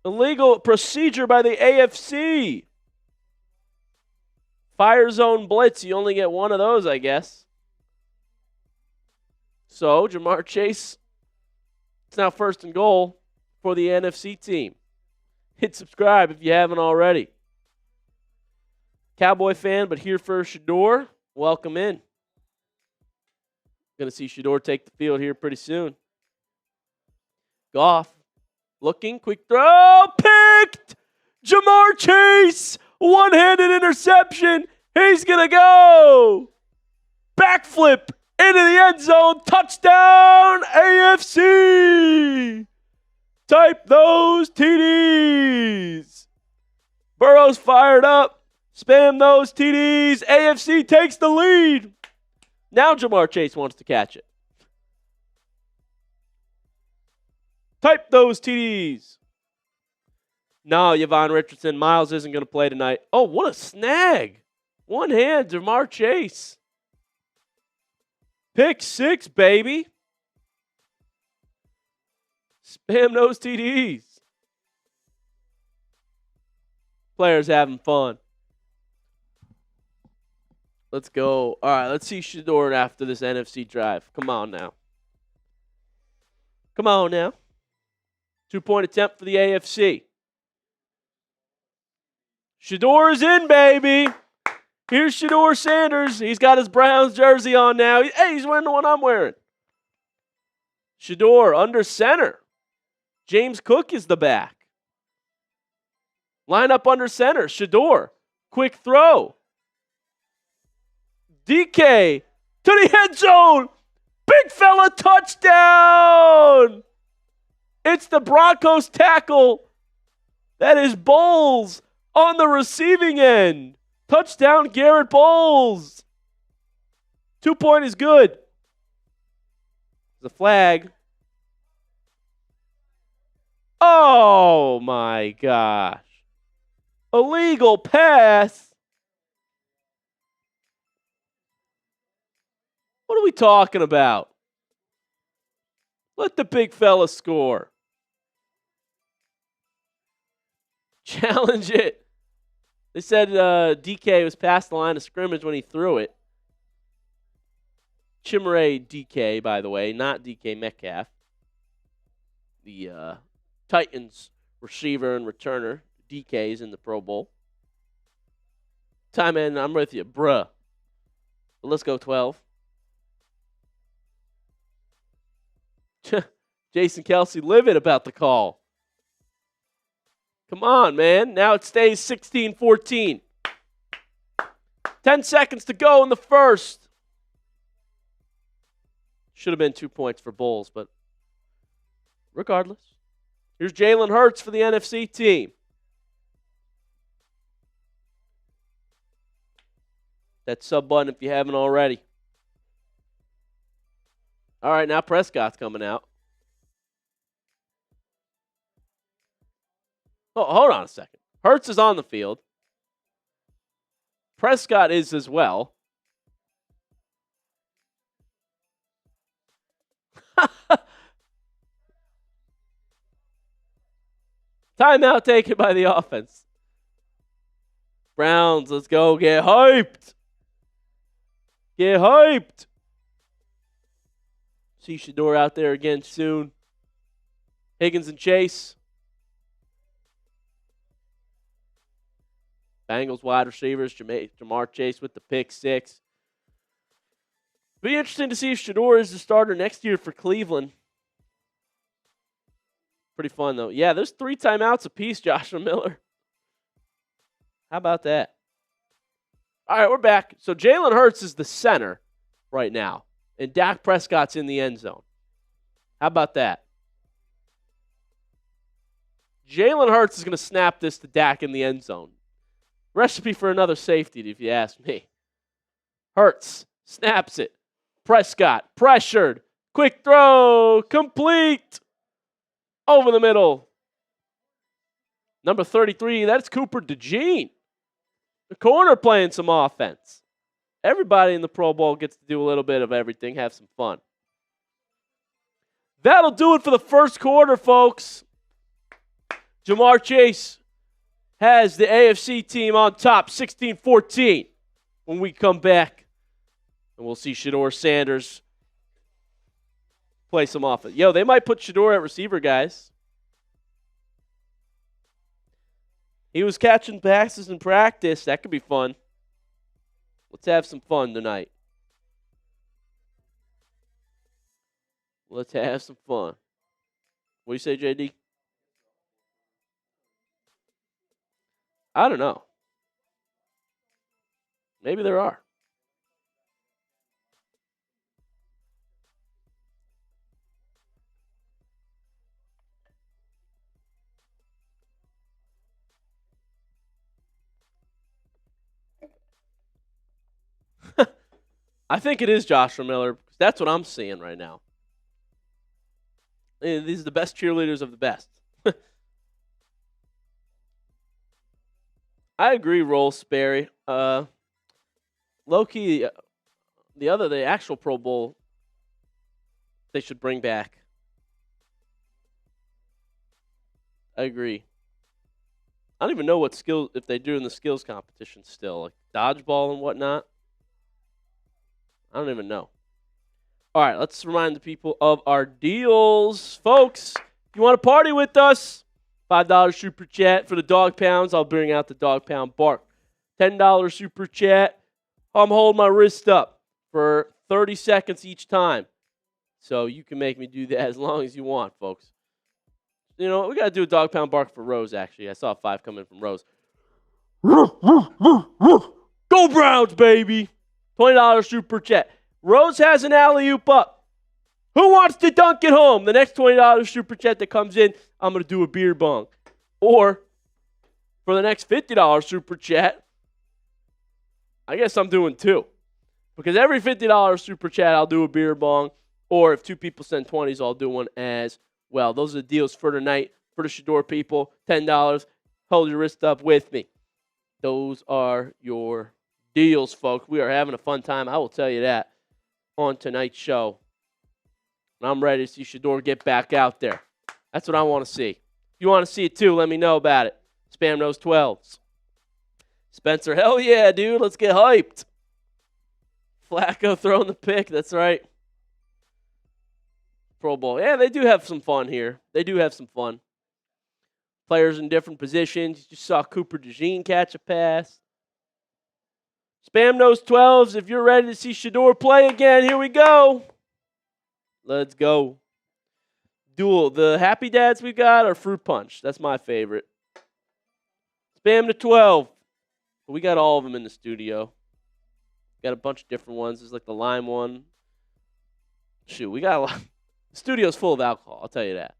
Illegal procedure by the AFC. Fire zone blitz. You only get one of those, I guess. So, Jamar Chase, it's now 1st and goal for the NFC team. Hit subscribe if you haven't already. Cowboy fan, but here for Shedeur. Welcome in. Going to see Shedeur take the field here pretty soon. Goff. Looking, quick throw, picked! Jamar Chase, one-handed interception. He's going to go. Backflip into the end zone. Touchdown, AFC. Type those TDs. Burrow's fired up. Spam those TDs. AFC takes the lead. Now Jamar Chase wants to catch it. Type those TDs. No, Yvonne Richardson. Myles isn't going to play tonight. Oh, what a snag. One hand, Jamar Chase. Pick 6, baby. Spam those TDs. Players having fun. Let's go. All right, let's see Shedeur after this NFC drive. Come on now. Come on now. 2-point attempt for the AFC. Shedeur is in, baby. Here's Shedeur Sanders. He's got his Browns jersey on now. Hey, he's wearing the one I'm wearing. Shedeur under center. James Cook is the back. Line up under center. Shedeur. Quick throw. DK to the end zone. Big fella touchdown. It's the Broncos tackle. That is Bowles on the receiving end. Touchdown, Garrett Bowles. 2-point is good. The flag. Oh, my gosh. Illegal pass. What are we talking about? Let the big fella score. Challenge it. They said DK was past the line of scrimmage when he threw it. Chimere DK, by the way, not DK Metcalf. The Titans receiver and returner. DK's in the Pro Bowl. Time in, I'm with you, bruh. But let's go 12. Jason Kelsey livid about the call. Come on, man. Now it stays 16-14. 10 seconds to go in the first. Should have been 2 points for Bowles, but regardless. Here's Jalen Hurts for the NFC team. That sub button if you haven't already. All right, now Prescott's coming out. Oh, hold on a second. Hurts is on the field. Prescott is as well. Timeout taken by the offense. Browns, let's go. Get hyped. Get hyped. See Shedeur out there again soon. Higgins and Chase. Bengals wide receivers. Jamar Chase with the pick 6. Be interesting to see if Shedeur is the starter next year for Cleveland. Pretty fun, though. Yeah, there's 3 timeouts apiece, Joshua Miller. How about that? All right, we're back. So Jalen Hurts is the center right now, and Dak Prescott's in the end zone. How about that? Jalen Hurts is going to snap this to Dak in the end zone. Recipe for another safety, if you ask me. Hurts snaps it. Prescott pressured. Quick throw. Complete. Over the middle. Number 33, that's Cooper DeJean. The corner playing some offense. Everybody in the Pro Bowl gets to do a little bit of everything, have some fun. That'll do it for the first quarter, folks. Jamar Chase has the AFC team on top, 16-14. When we come back, and we'll see Shedeur Sanders play some offense. Yo, they might put Shedeur at receiver, guys. He was catching passes in practice. That could be fun. Let's have some fun tonight. Let's have some fun. What do you say, JD? I don't know. Maybe there are. I think it is Joshua Miller. That's what I'm seeing right now. These are the best cheerleaders of the best. I agree, Roll Sperry. Low-key, the actual Pro Bowl, they should bring back. I agree. I don't even know what skills, if they do in the skills competition still, like dodgeball and whatnot. I don't even know. All right, let's remind the people of our deals. Folks, if you want to party with us, $5 super chat for the dog pounds. I'll bring out the dog pound bark. $10 super chat. I'm holding my wrist up for 30 seconds each time. So you can make me do that as long as you want, folks. You know, we got to do a dog pound bark for Rose, actually. I saw a 5 coming from Rose. Go Browns, baby. $20 super chat. Rose has an alley-oop up. Who wants to dunk it home? The next $20 super chat that comes in, I'm going to do a beer bong. Or for the next $50 super chat, I guess I'm doing 2. Because every $50 super chat, I'll do a beer bong. Or if 2 people send 20s, I'll do one as well. Those are the deals for tonight for the Shedeur people. $10. Hold your wrist up with me. Those are your deals, folks. We are having a fun time. I will tell you that on tonight's show. And I'm ready to see Shedeur get back out there. That's what I want to see. If you want to see it too, let me know about it. Spam those 12s. Spencer, hell yeah, dude. Let's get hyped. Flacco throwing the pick. That's right. Pro Bowl. Yeah, they do have some fun here. They do have some fun. Players in different positions. You just saw Cooper DeJean catch a pass. Spam those 12s if you're ready to see Shedeur play again. Here we go. Let's go. Duel. The Happy Dads we got are Fruit Punch. That's my favorite. Spam the 12. We got all of them in the studio. Got a bunch of different ones. There's like the lime one. Shoot, we got a lot. The studio's full of alcohol, I'll tell you that.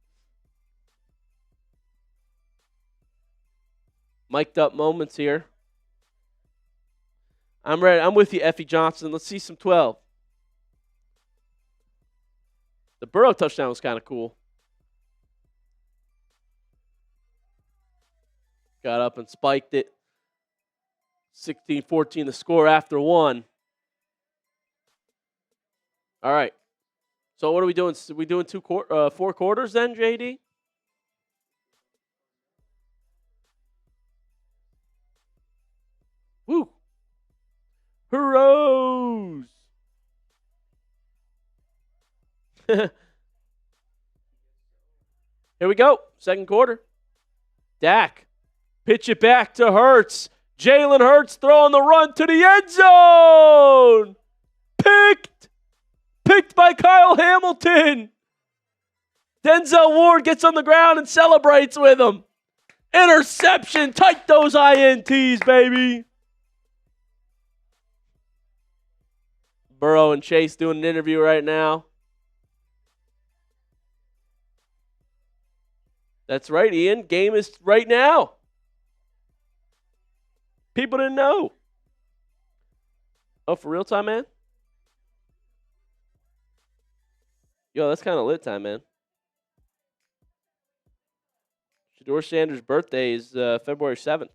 Mic'd up moments here. I'm ready. I'm with you, Effie Johnson. Let's see some 12. The Burrow touchdown was kind of cool. Got up and spiked it. 16-14 the score after 1. All right. So what are we doing? We doing 4 quarters then, JD? Woo! Heroes! Here we go. Second quarter. Dak. Pitch it back to Hurts. Jalen Hurts throwing the run to the end zone. Picked by Kyle Hamilton. Denzel Ward gets on the ground and celebrates with him. Interception. Tight those INTs, baby. Burrow and Chase doing an interview right now. That's right, Ian. Game is right now. People didn't know. Oh, for real time, man? Yo, that's kind of lit time, man. Shedeur Sanders' birthday is February 7th.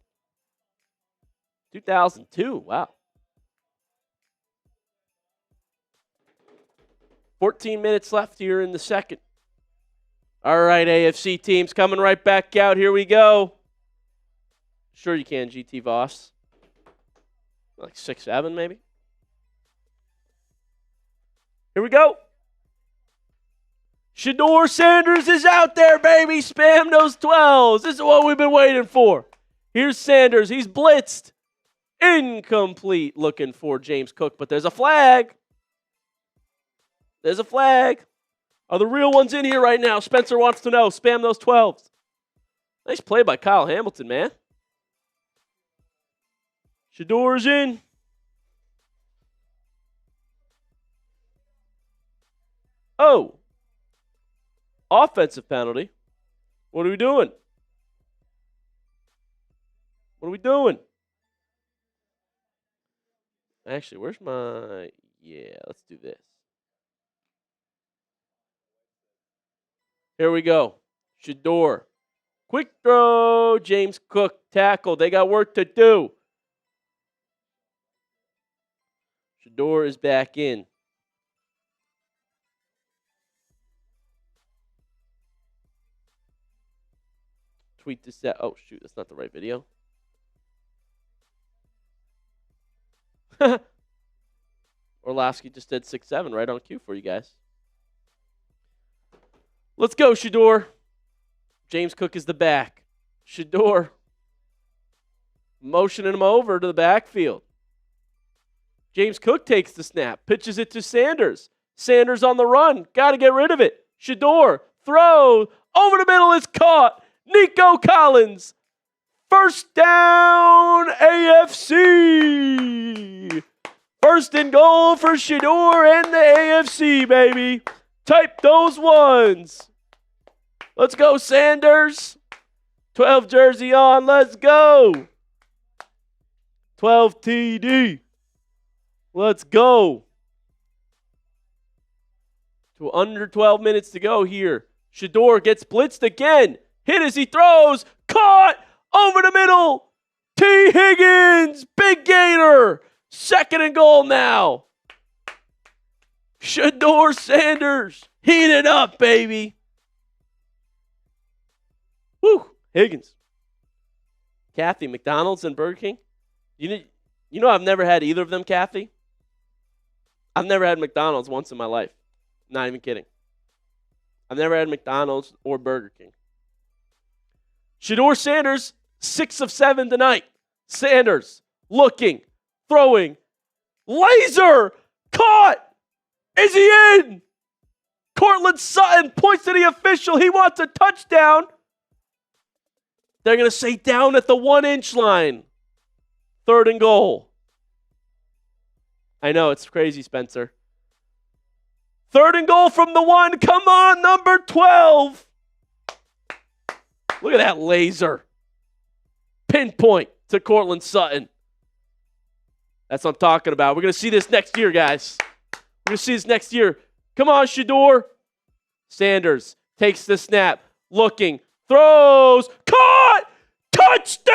2002. Wow. 14 minutes left here in the second. All right, AFC teams coming right back out. Here we go. Sure you can, GT Voss. Like 6'7", maybe. Here we go. Shedeur Sanders is out there, baby. Spam those 12s. This is what we've been waiting for. Here's Sanders. He's blitzed. Incomplete. Looking for James Cook, but there's a flag. There's a flag. Are the real ones in here right now? Spencer wants to know. Spam those 12s. Nice play by Kyle Hamilton, man. Shedeur's in. Oh. Offensive penalty. What are we doing? What are we doing? Actually, where's my... Yeah, let's do this. Here we go. Shedeur. Quick throw. James Cook. Tackle. They got work to do. Shedeur is back in. Tweet this out. Oh, shoot. That's not the right video. Orlovsky just did 6'7", right on cue for you guys. Let's go, Shedeur. James Cook is the back. Shedeur motioning him over to the backfield. James Cook takes the snap, pitches it to Sanders. Sanders on the run. Got to get rid of it. Shedeur throw over the middle is caught. Nico Collins. First down, AFC. First and goal for Shedeur and the AFC, baby. Type those ones. Let's go, Sanders. 12 jersey on. Let's go. 12 TD. Let's go. To under 12 minutes to go here. Shedeur gets blitzed again. Hit as he throws. Caught over the middle. T. Higgins. Big gainer. Second and goal now. Shedeur Sanders. Heat it up, baby. Woo. Higgins. Kathy, McDonald's and Burger King. You know I've never had either of them, Kathy. I've never had McDonald's once in my life. Not even kidding. I've never had McDonald's or Burger King. Shedeur Sanders, 6 of 7 tonight. Sanders looking, throwing, laser, caught. Is he in? Cortland Sutton points to the official. He wants a touchdown. They're going to say down at the 1-inch line. Third and goal. I know, it's crazy, Spencer. Third and goal from the 1. Come on, number 12. Look at that laser. Pinpoint to Cortland Sutton. That's what I'm talking about. We're going to see this next year, guys. We're going to see this next year. Come on, Shedeur. Sanders takes the snap. Looking. Throws. Caught. Touchdown.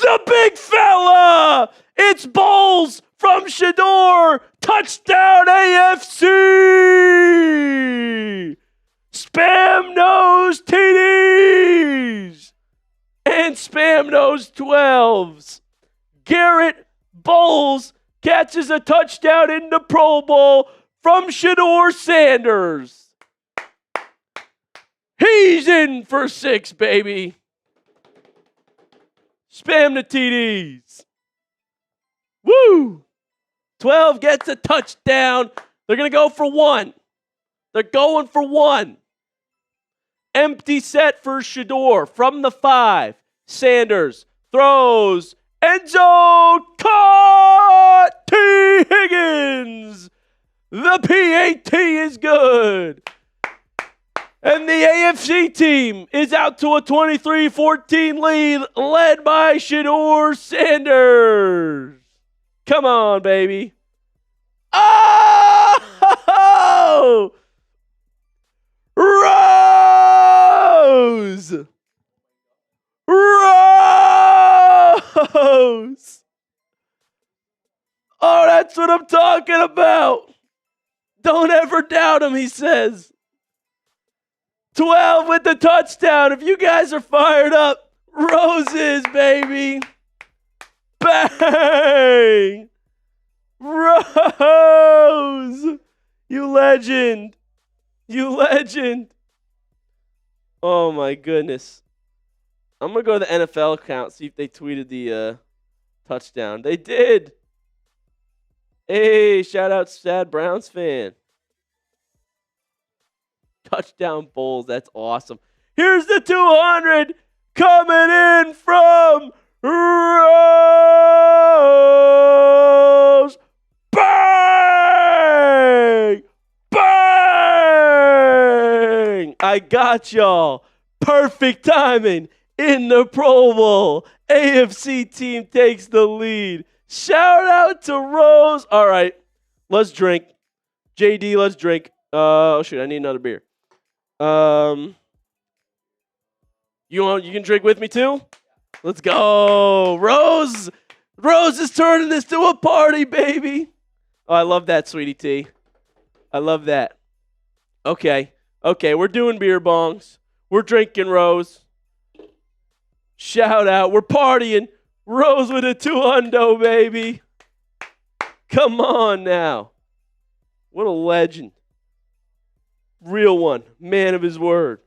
The big fella. It's Bowls from Shedeur. Touchdown AFC! Spam knows TDs and spam knows 12s. Garrett Bowles catches a touchdown in the Pro Bowl from Shedeur Sanders. He's in for 6, baby. Spam the TDs. Woo! 12 gets a touchdown. They're going to go for 1. They're going for 1. Empty set for Shedeur from the 5. Sanders throws. End zone. Caught! T. Higgins. The PAT is good. And the AFC team is out to a 23-14 lead, led by Shedeur Sanders. Come on, baby. Oh! Rose! Oh, that's what I'm talking about. Don't ever doubt him, he says. 12 with the touchdown. If you guys are fired up, Roses, baby. Bang! Rose! You legend. You legend. Oh, my goodness. I'm going to go to the NFL account, see if they tweeted the touchdown. They did. Hey, shout out Sad Browns fan. Touchdown Bowls. That's awesome. Here's the 200 coming in from Rose. Bang! Bang! I got y'all. Perfect timing in the Pro Bowl. AFC team takes the lead. Shout out to Rose. All right, let's drink. JD, let's drink. Oh, shoot, I need another beer. You can drink with me too? Let's go. Rose is turning this to a party, baby. Oh, I love that, sweetie T. I love that. Okay, we're doing beer bongs. We're drinking Rose. Shout out. We're partying. Rose with a 200, baby. Come on now. What a legend. Real one. Man of his word.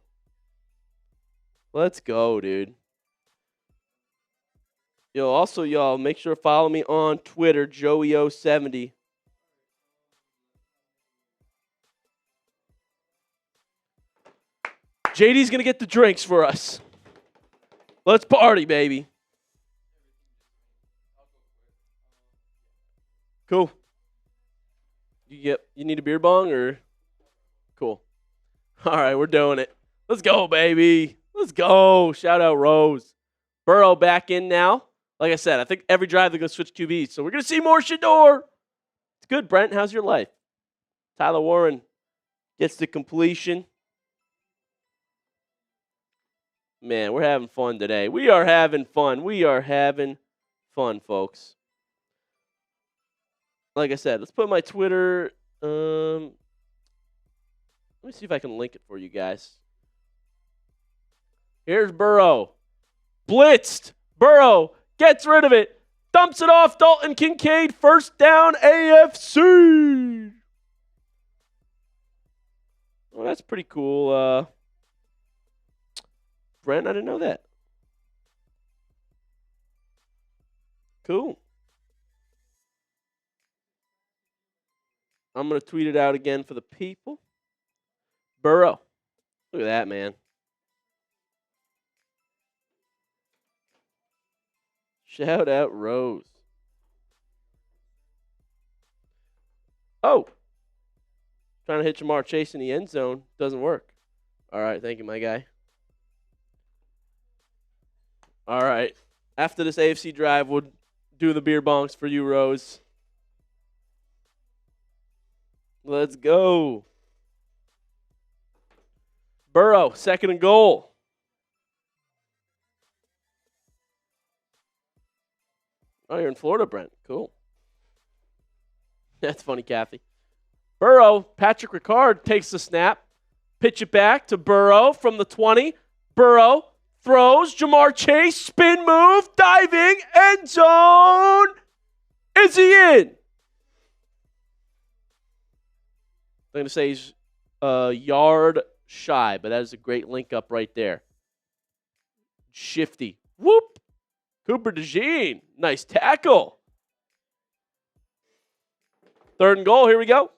Let's go, dude. Yo, also, y'all, make sure to follow me on Twitter, Joey070. JD's going to get the drinks for us. Let's party, baby. Cool. You need a beer bong or? Cool. All right, we're doing it. Let's go, baby. Let's go. Shout out Rose. Burrow back in now. Like I said, I think every drive they're going to switch QBs. So we're going to see more Shedeur. It's good, Brent. How's your life? Tyler Warren gets the completion. Man, we're having fun today. We are having fun. We are having fun, folks. Like I said, let's put my Twitter. Let me see if I can link it for you guys. Here's Burrow. Blitzed. Burrow gets rid of it. Dumps it off. Dalton Kincaid. First down AFC. Well, that's pretty cool. Brent, I didn't know that. Cool. I'm going to tweet it out again for the people. Burrow. Look at that, man. Shout out Rose. Oh. Trying to hit Jamar Chase in the end zone. Doesn't work. All right. Thank you, my guy. All right. After this AFC drive, we'll do the beer bongs for you, Rose. Let's go. Burrow, 2nd and goal. Oh, you're in Florida, Brent. Cool. That's funny, Kathy. Burrow, Patrick Ricard takes the snap. Pitch it back to Burrow from the 20. Burrow throws. Jamar Chase, spin move, diving, end zone. Is he in? I'm going to say he's a yard shy, but that is a great link up right there. Shifty. Whoop. Cooper DeJean. Nice tackle. 3rd and goal. Here we go.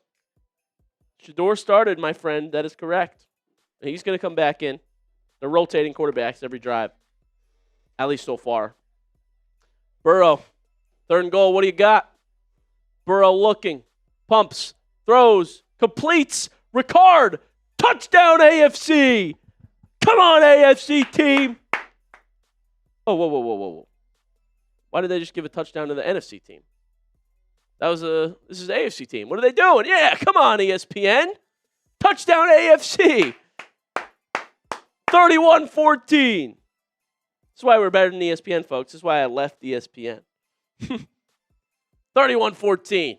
Shedeur started, my friend. That is correct. He's going to come back in. They're rotating quarterbacks every drive, at least so far. Burrow, 3rd and goal. What do you got? Burrow looking, pumps, throws, completes. Ricard, touchdown AFC. Come on, AFC team. Oh, whoa. Why did they just give a touchdown to the NFC team? This is the AFC team. What are they doing? Yeah, come on, ESPN. Touchdown AFC. 31-14. That's why we're better than ESPN, folks. That's why I left ESPN. 31-14.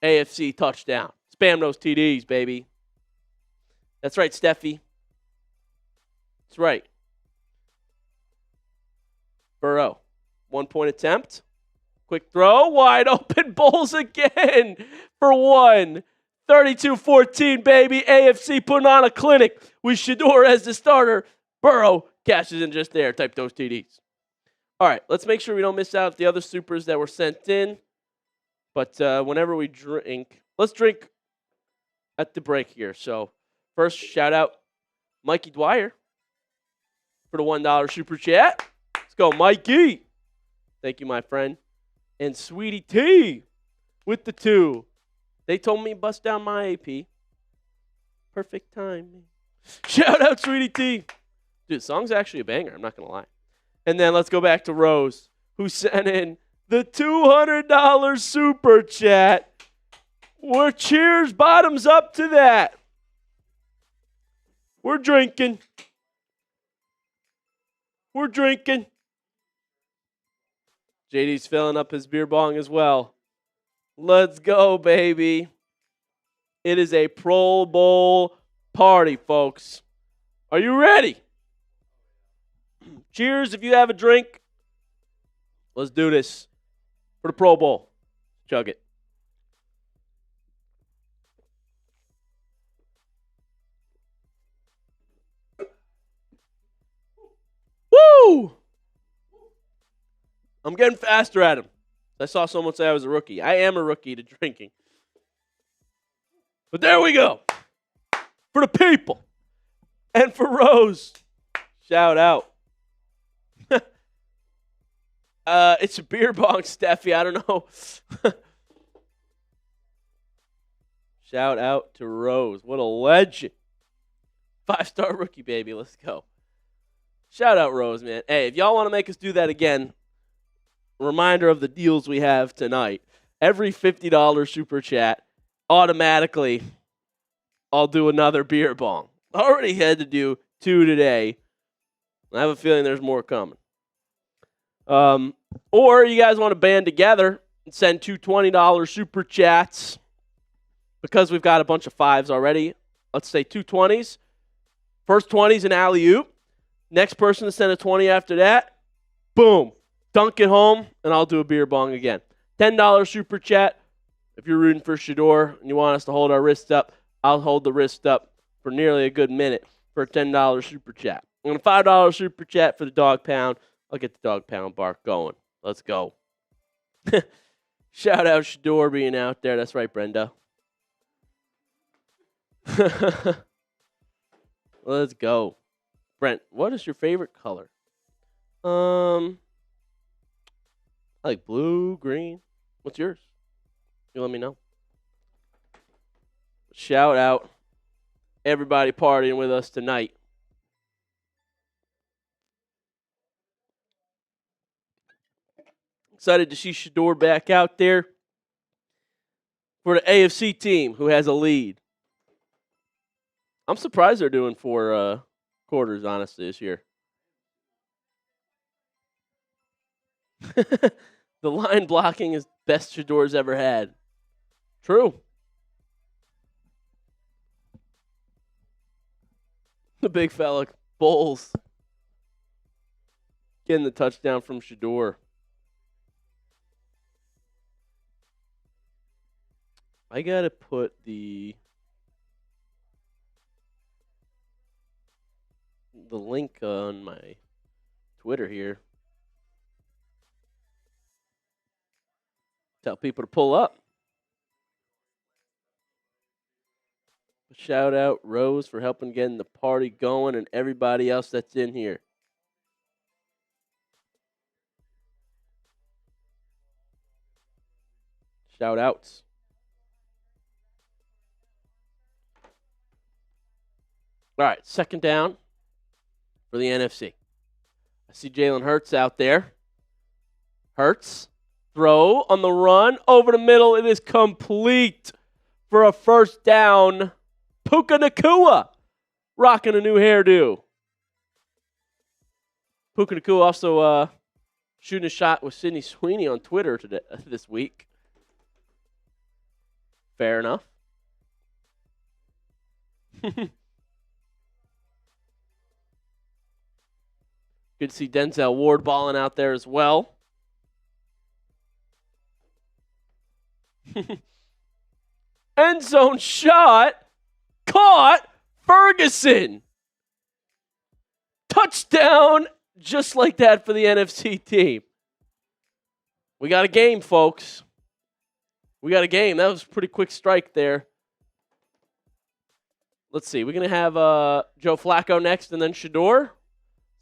AFC touchdown. Spam those TDs, baby. That's right, Steffi. That's right. Burrow. 1-point attempt. Quick throw. Wide open. Bowls again for 1. 32-14, baby. AFC putting on a clinic with Shedeur as the starter. Burrow cashes in just there. Type those TDs. All right, let's make sure we don't miss out the other supers that were sent in. But whenever we drink, let's drink at the break here. So first, shout out Mikey Dwyer for the $1 super chat. Let's go, Mikey. Thank you, my friend. And Sweetie T with the 2. They told me bust down my AP. Perfect timing. Shout out, Sweetie T. Dude, the song's actually a banger. I'm not going to lie. And then let's go back to Rose, who sent in the $200 super chat. We're cheers, bottoms up to that. We're drinking. We're drinking. JD's filling up his beer bong as well. Let's go, baby. It is a Pro Bowl party, folks. Are you ready? Cheers if you have a drink. Let's do this for the Pro Bowl. Chug it. Woo! I'm getting faster at him. I saw someone say I was a rookie. I am a rookie to drinking. But there we go. For the people. And for Rose. Shout out. It's a beer bong, Steffi. I don't know. Shout out to Rose. What a legend. 5-star rookie, baby. Let's go. Shout out Rose, man. Hey, if y'all want to make us do that again, reminder of the deals we have tonight. Every $50 super chat, automatically, I'll do another beer bong. I already had to do 2 today. I have a feeling there's more coming. Or you guys want to band together and send 2 $20 super chats because we've got a bunch of 5s already. Let's say 2 20s. First 20's an alley-oop. Next person to send a 20 after that, boom. Dunk it home, and I'll do a beer bong again. $10 super chat. If you're rooting for Shedeur and you want us to hold our wrist up, I'll hold the wrist up for nearly a good minute for a $10 super chat. And a $5 super chat for the dog pound. I'll get the dog pound bark going. Let's go. Shout out Shedeur being out there. That's right, Brenda. Let's go. Brent, what is your favorite color? I like blue, green. What's yours? You let me know. Shout out everybody partying with us tonight. Excited to see Shedeur back out there for the AFC team who has a lead. I'm surprised they're doing 4 quarters, honestly, this year. The line blocking is best Shedeur's ever had. True. The big fella Bulls getting the touchdown from Shedeur. I got to put the link on my Twitter here. Tell people to pull up. Shout out Rose for helping getting the party going and everybody else that's in here. Shout outs. All right, second down for the NFC. I see Jalen Hurts out there. Hurts, throw on the run, over the middle. It is complete for a first down. Puka Nacua rocking a new hairdo. Puka Nacua also shooting a shot with Sydney Sweeney on Twitter this week. Fair enough. Good to see Denzel Ward balling out there as well. End zone shot. Caught. Ferguson. Touchdown. Just like that for the NFC team. We got a game, folks. We got a game. That was a pretty quick strike there. Let's see. We're going to have Joe Flacco next and then Shedeur.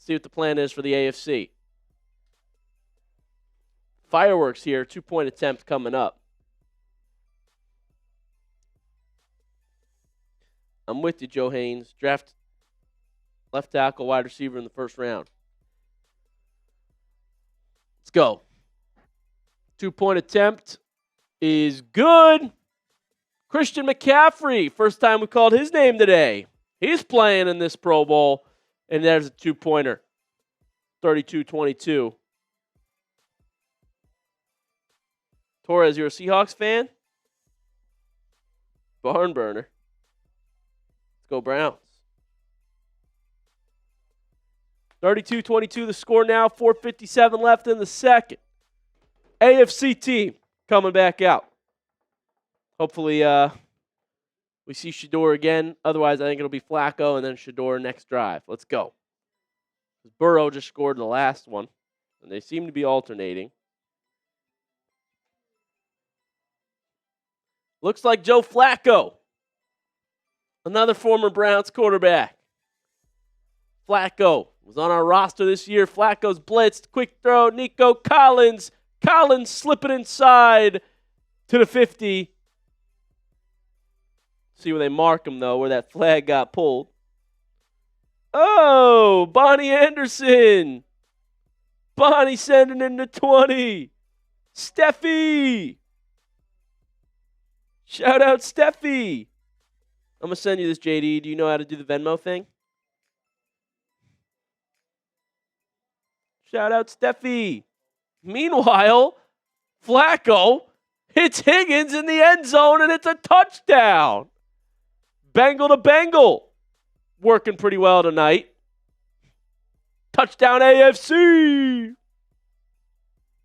See what the plan is for the AFC. Fireworks here. 2-point attempt coming up. I'm with you, Joe Haynes. Draft left tackle, wide receiver in the first round. Let's go. 2-point attempt is good. Christian McCaffrey. First time we called his name today. He's playing in this Pro Bowl. And there's a 2-pointer. 32-22. Torres, you're a Seahawks fan? Barn burner. Let's go Browns. 32-22 the score now. 4:57 left in the second. AFC team coming back out. Hopefully we see Shedeur again. Otherwise, I think it'll be Flacco and then Shedeur next drive. Let's go. Burrow just scored in the last one, and they seem to be alternating. Looks like Joe Flacco, another former Browns quarterback. Flacco was on our roster this year. Flacco's blitzed. Quick throw. Nico Collins. Collins slipping inside to the 50. See where they mark him, though, where that flag got pulled. Oh, Bonnie Anderson. Bonnie sending in the 20. Steffi. Shout out Steffi. I'm going to send you this, JD. Do you know how to do the Venmo thing? Shout out Steffi. Meanwhile, Flacco hits Higgins in the end zone, and it's a touchdown. Bengal to Bengal. Working pretty well tonight. Touchdown AFC.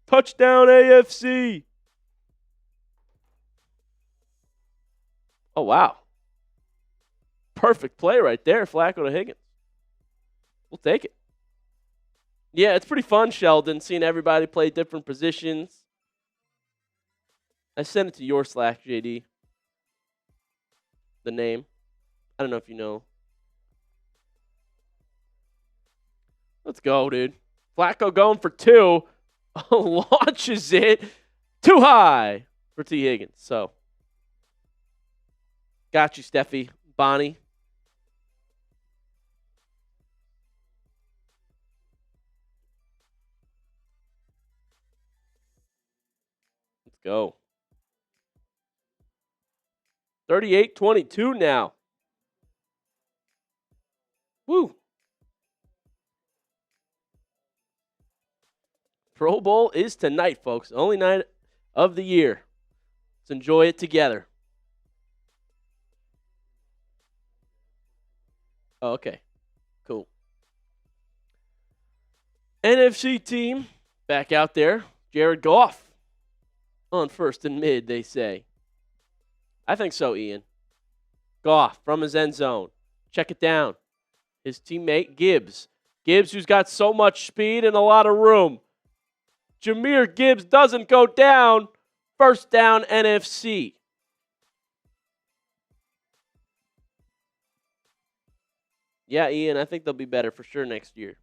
Touchdown AFC. Oh, wow. Perfect play right there, Flacco to Higgins. We'll take it. Yeah, it's pretty fun, Sheldon, seeing everybody play different positions. I sent it to your Slack, JD. The name. I don't know if you know. Let's go, dude. Flacco going for 2. Launches it too high for T. Higgins. So, got you, Steffi. Bonnie. Let's go. 38-22 now. Woo. Pro Bowl is tonight, folks. Only night of the year. Let's enjoy it together. Oh, okay. Cool. NFC team back out there. Jared Goff on first and mid, they say. I think so, Ian. Goff from his end zone. Check it down. His teammate, Gibbs. Gibbs, who's got so much speed and a lot of room. Jahmyr Gibbs doesn't go down. First down, NFC. Yeah, Ian, I think they'll be better for sure next year.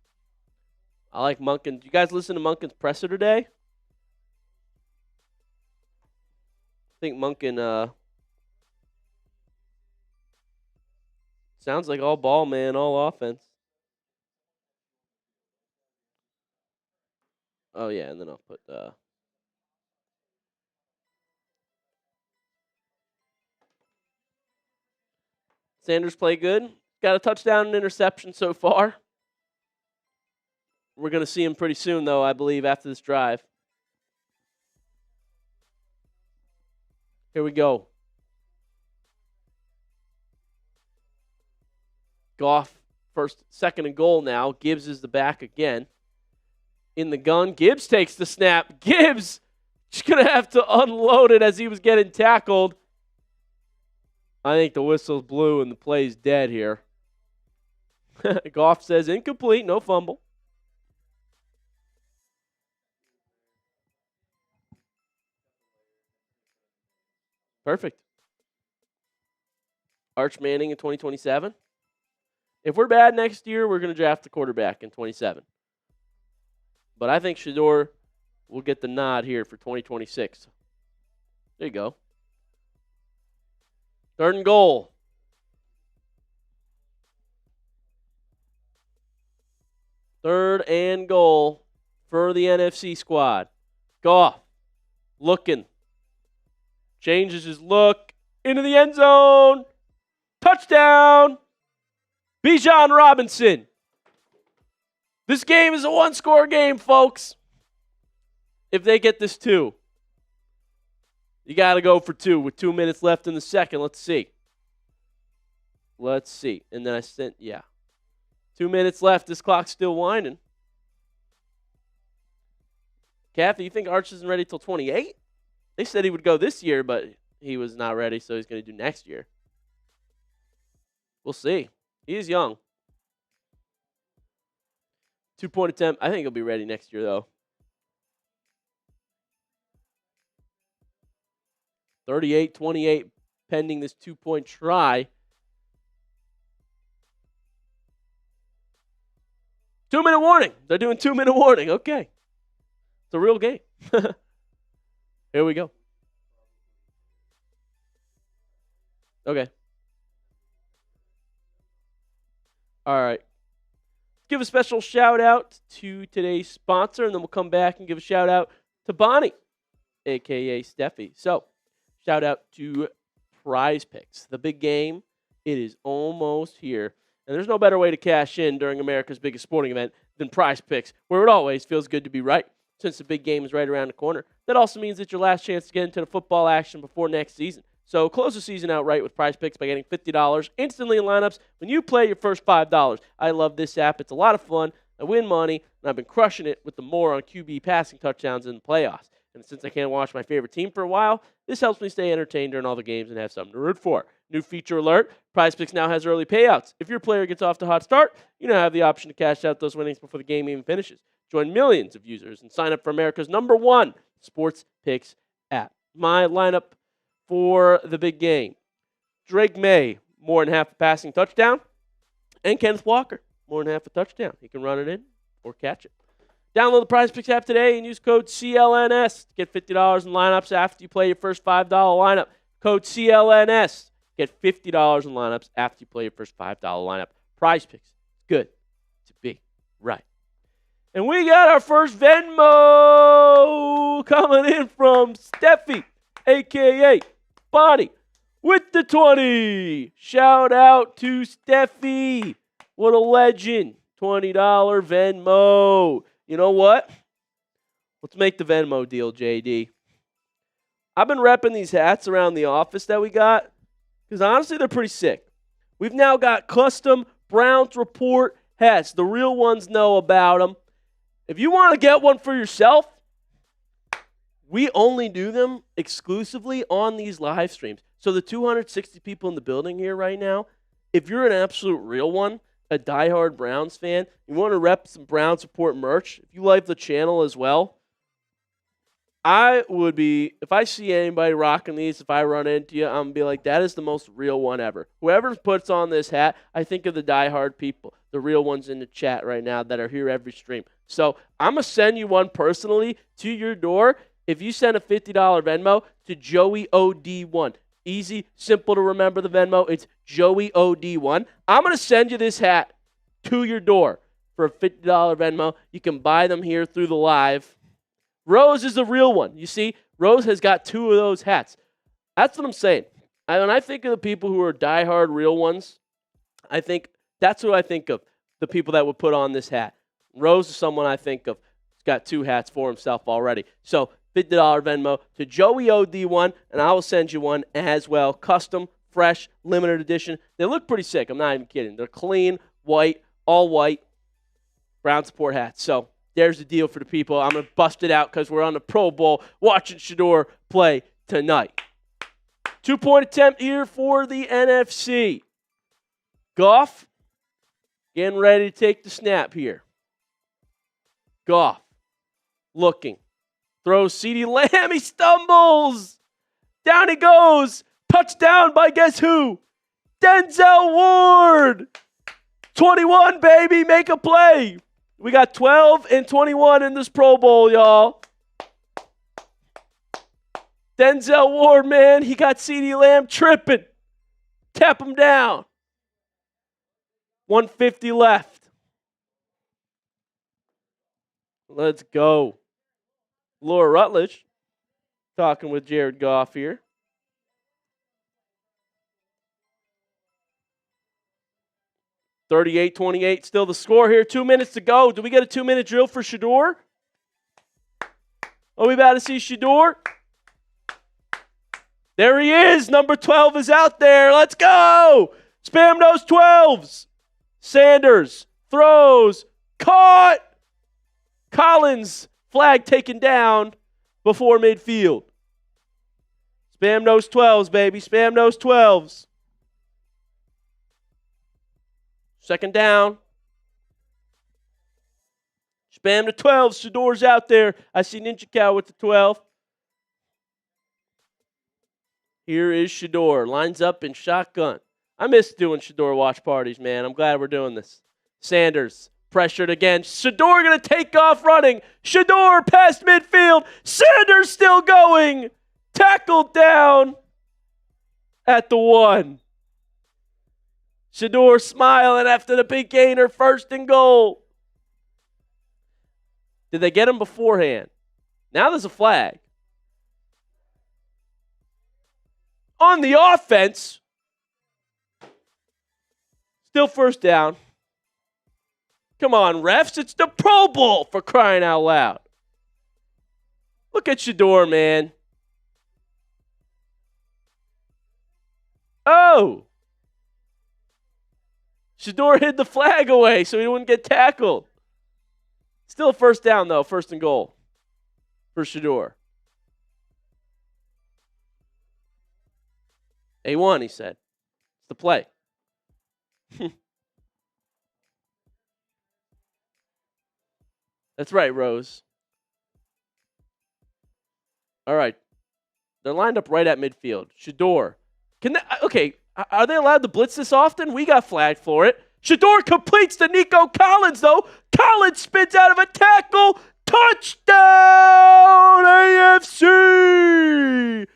I like Monken. You guys listen to Monken's presser today? I think Monken sounds like all ball, man, all offense. Oh, yeah, and then I'll put Sanders play good. Got a touchdown and interception so far. We're going to see him pretty soon, though, I believe, after this drive. Here we go. Goff, second and goal now. Gibbs is the back again. In the gun, Gibbs takes the snap. Gibbs just going to have to unload it as he was getting tackled. I think the whistle's blew and the play's dead here. Goff says incomplete, no fumble. Perfect. Arch Manning in 2027. If we're bad next year, we're going to draft the quarterback in 27. But I think Shedeur will get the nod here for 2026. There you go. Third and goal. Third and goal for the NFC squad. Goff looking. Changes his look. Into the end zone. Touchdown. Bijan Robinson. This game is a one-score game, folks. If they get this 2. You got to go for 2 with 2 minutes left in the second. Let's see. And then I sent, 2 minutes left. This clock's still winding. Kathy, you think Arch isn't ready till 28? They said he would go this year, but he was not ready, so he's going to do next year. We'll see. He is young. 2-point attempt. I think he'll be ready next year, though. 38-28 pending this 2-point try. 2-minute warning. They're doing 2-minute warning. Okay. It's a real game. Here we go. Okay. All right. Give a special shout out to today's sponsor, and then we'll come back and give a shout out to Bonnie, a.k.a. Steffi. So, shout out to Prize Picks. The big game, it is almost here. And there's no better way to cash in during America's biggest sporting event than Prize Picks, where it always feels good to be right. Since the big game is right around the corner, that also means it's your last chance to get into the football action before next season. So close the season out right with Prize Picks by getting $50 instantly in lineups when you play your first $5. I love this app. It's a lot of fun. I win money, and I've been crushing it with the more on QB passing touchdowns in the playoffs. And since I can't watch my favorite team for a while, this helps me stay entertained during all the games and have something to root for. New feature alert, Prize Picks now has early payouts. If your player gets off to a hot start, you now have the option to cash out those winnings before the game even finishes. Join millions of users and sign up for America's #1 sports picks app. My lineup for the big game. Drake May, more than half a passing touchdown. And Kenneth Walker, more than half a touchdown. He can run it in or catch it. Download the Prize Picks app today and use code CLNS to get $50 in lineups after you play your first $5 lineup. Code CLNS. Get $50 in lineups after you play your first $5 lineup. Prize Picks. It's good to be right. And we got our first Venmo coming in from Steffi, a.k.a. Bonnie, with the 20. Shout out to Steffi. What a legend. $20 Venmo. You know what? Let's make the Venmo deal, JD. I've been repping these hats around the office that we got because honestly, they're pretty sick. We've now got custom Browns Report hats. The real ones know about them. If you want to get one for yourself, we only do them exclusively on these live streams. So the 260 people in the building here right now, if you're an absolute real one, a diehard Browns fan, you want to rep some Browns Report merch, if you like the channel as well, I would be, if I see anybody rocking these, if I run into you, I'm going to be like, that is the most real one ever. Whoever puts on this hat, I think of the diehard people, the real ones in the chat right now that are here every stream. So I'm going to send you one personally to your door if you send a $50 Venmo to JoeyOD1. Easy, simple to remember the Venmo. It's JoeyOD1. I'm going to send you this hat to your door for a $50 Venmo. You can buy them here through the live. Rose is the real one. You see, Rose has got 2 of those hats. That's what I'm saying. When I think of the people who are diehard real ones, I think that's who I think of, the people that would put on this hat. Rose is someone I think of. He's got 2 hats for himself already. So $50 Venmo to JoeyOD1, and I will send you one as well. Custom, fresh, limited edition. They look pretty sick. I'm not even kidding. They're clean, white, all white, Brown support hats. So there's the deal for the people. I'm going to bust it out because we're on the Pro Bowl watching Shedeur play tonight. 2-point attempt here for the NFC. Goff getting ready to take the snap here. Goff looking. Throws CeeDee Lamb. He stumbles. Down he goes. Touchdown by guess who? Denzel Ward. 21, baby. Make a play. We got 12 and 21 in this Pro Bowl, y'all. Denzel Ward, man, he got CeeDee Lamb tripping. Tap him down. 150 left. Let's go. Laura Rutledge talking with Jared Goff here. (38-28) still the score here. 2 minutes to go. Do we get a 2-minute drill for Shedeur? Are we about to see Shedeur? There he is. Number 12 is out there. Let's go. Spam those 12s. Sanders throws. Caught. Collins. Flag taken down before midfield. Spam those 12s, baby. Spam those 12s. Second down. Spam the 12s. Shedeur's out there. I see Ninja Cow with the 12. Here is Shedeur. Lines up in shotgun. I miss doing Shedeur watch parties, man. I'm glad we're doing this. Sanders pressured again. Shedeur going to take off running. Shedeur past midfield. Sanders still going. Tackled down at the 1. Shedeur smiling after the big gainer. 1st and goal. Did they get him beforehand? Now there's a flag. On the offense. Still 1st down. Come on, refs. It's the Pro Bowl, for crying out loud. Look at Shedeur, man. Oh. Shedeur hid the flag away so he wouldn't get tackled. Still 1st down, though. 1st and goal for Shedeur. A1, he said. It's the play. That's right, Rose. All right. They're lined up right at midfield. Shedeur. Okay, are they allowed to blitz this often? We got flagged for it. Shedeur completes to Nico Collins, though. Collins spins out of a tackle. Touchdown, AFC!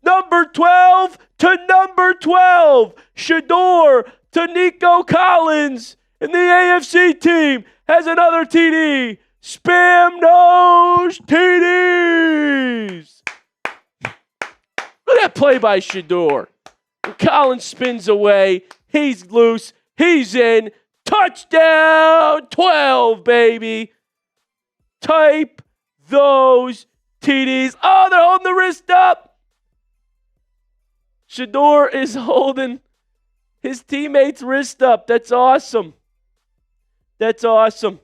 Number 12 to number 12. Shedeur to Nico Collins. And the AFC team has another TD. Spam those TDs. Look at that play by Shedeur. Collins spins away. He's loose. He's in. Touchdown 12, baby. Type those TDs. Oh, they're holding the wrist up. Shedeur is holding his teammate's wrist up. That's awesome. That's awesome.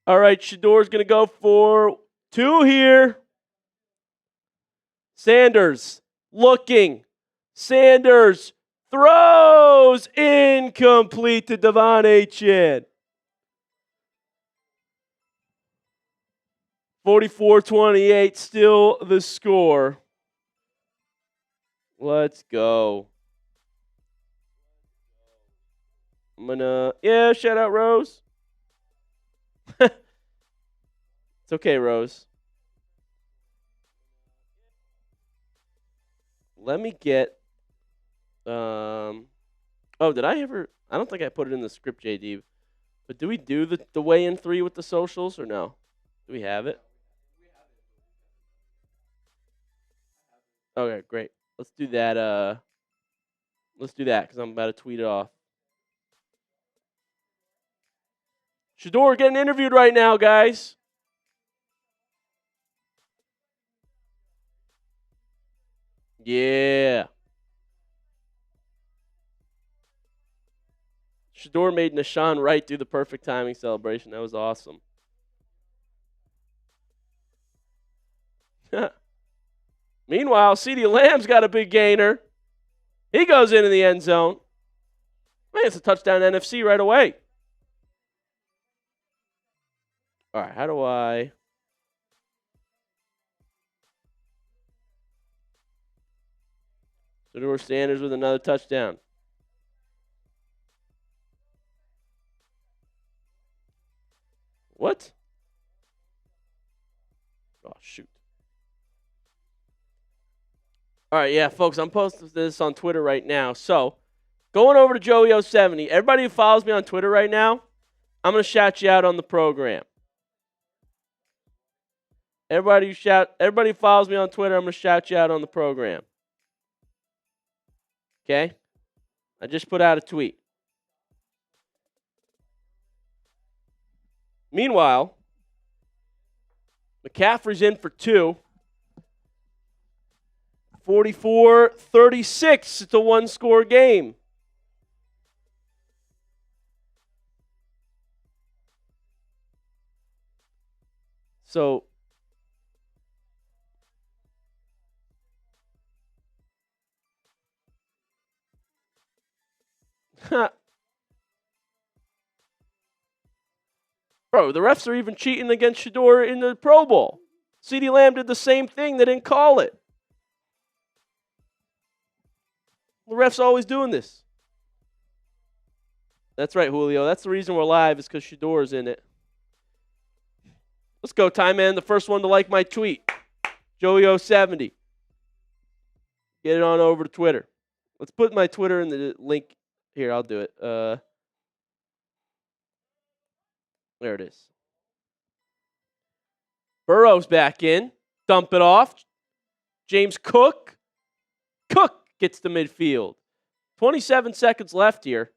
All right, Shedeur's going to go for 2 here. Sanders looking. Sanders throws incomplete to Devon Achane. 44-28, still the score. Let's go. I'm gonna, shout out Rose. It's okay, Rose. Let me get, did I ever, I don't think I put it in the script, JD, but do we do the weigh-in 3 with the socials or no? Do we have it? Okay, great. Let's do that, because I'm about to tweet it off. Shedeur getting interviewed right now, guys. Yeah. Shedeur made Nashawn Wright do the perfect timing celebration. That was awesome. Meanwhile, CeeDee Lamb's got a big gainer. He goes into the end zone. Man, it's a touchdown NFC right away. All right, how do I... Shedeur Sanders with another touchdown. What? Oh, shoot. All right, yeah, folks, I'm posting this on Twitter right now. So, going over to Joey070. Everybody who follows me on Twitter right now, I'm going to shout you out on the program. Everybody who follows me on Twitter, I'm going to shout you out on the program. Okay? I just put out a tweet. Meanwhile, McCaffrey's in for 2. 44-36. It's a one-score game. So, bro, the refs are even cheating against Shedeur in the Pro Bowl. CeeDee Lamb did the same thing. They didn't call it. The refs always doing this. That's right, Julio. That's the reason we're live is because Shedeur's in it. Let's go, Time Man. The first one to like my tweet. Joey070. Get it on over to Twitter. Let's put my Twitter in the link. Here, I'll do it. There it is. Burrow's back in. Dump it off. James Cook. Cook gets to midfield. 27 seconds left here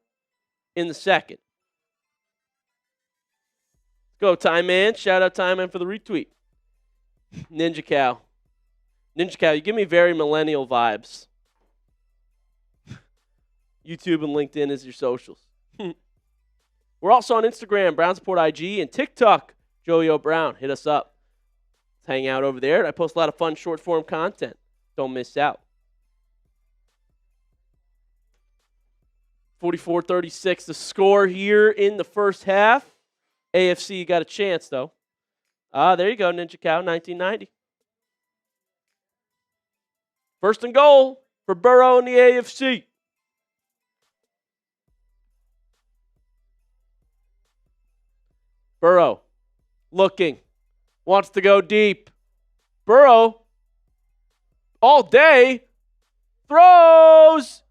in the second. Go, Time Man. Shout out Time Man for the retweet. Ninja Cow. Ninja Cow, you give me very millennial vibes. YouTube and LinkedIn is your socials. We're also on Instagram, Brown Support IG, and TikTok, Joey O. Brown. Hit us up. Let's hang out over there. I post a lot of fun short-form content. Don't miss out. 44-36, the score here in the first half. AFC got a chance, though. There you go, Ninja Cow, 1990. First and goal for Burrow in the AFC. Burrow looking, wants to go deep. Burrow all day throws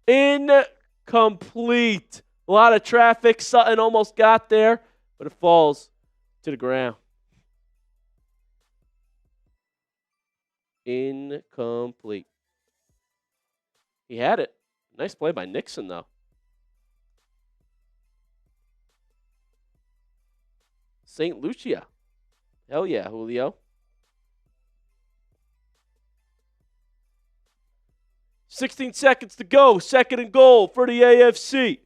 incomplete. A lot of traffic. Sutton almost got there, but it falls to the ground. Incomplete. He had it. Nice play by Nixon, though. St. Lucia. Hell yeah, Julio. 16 seconds to go. 2nd and goal for the AFC.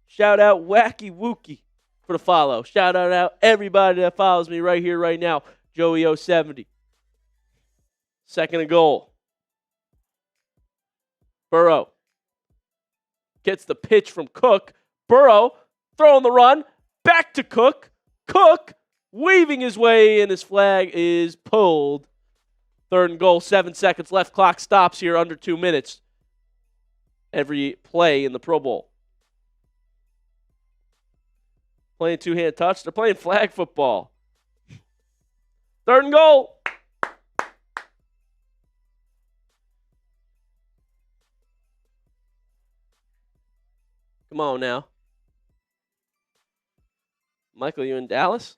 Shout out Wacky Wookie for the follow. Shout out everybody that follows me right here, right now. Joey070. 2nd and goal. Burrow gets the pitch from Cook. Burrow throwing the run. Back to Cook. Cook weaving his way in. His flag is pulled. 3rd and goal. 7 seconds left. Clock stops here under 2 minutes. Every play in the Pro Bowl. Playing two-hand touch. They're playing flag football. 3rd and goal. Come on now. Michael, you in Dallas?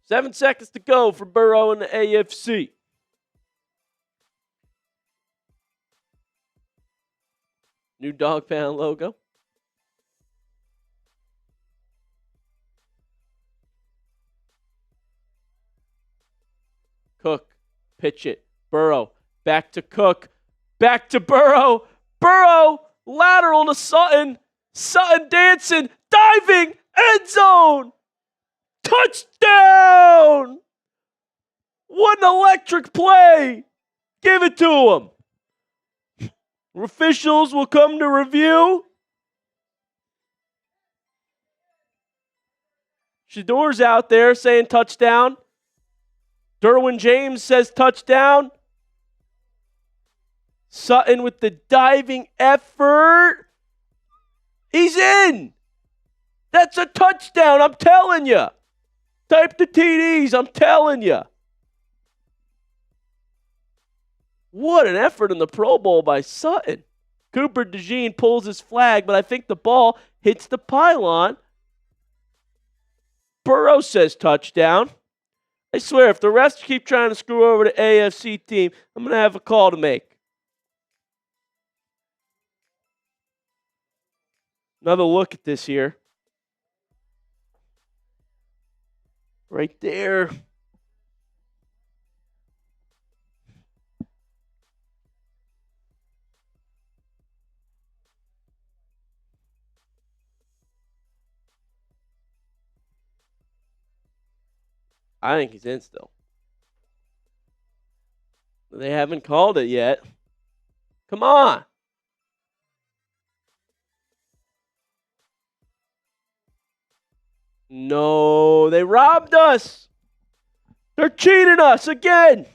7 seconds to go for Burrow in the AFC. New Dog Pound logo. Cook, pitch it. Burrow, back to Cook. Back to Burrow. Burrow, lateral to Sutton. Sutton dancing, diving, end zone. Touchdown! What an electric play. Give it to him. Officials will come to review. Shedor's out there saying touchdown. Derwin James says touchdown. Sutton with the diving effort. He's in. That's a touchdown, I'm telling you. Type the TDs, I'm telling you. What an effort in the Pro Bowl by Sutton. Cooper DeJean pulls his flag, but I think the ball hits the pylon. Burrow says touchdown. I swear, if the refs keep trying to screw over the AFC team, I'm going to have a call to make. Another look at this here. Right there. I think he's in still. They haven't called it yet. Come on. No, they robbed us. They're cheating us again.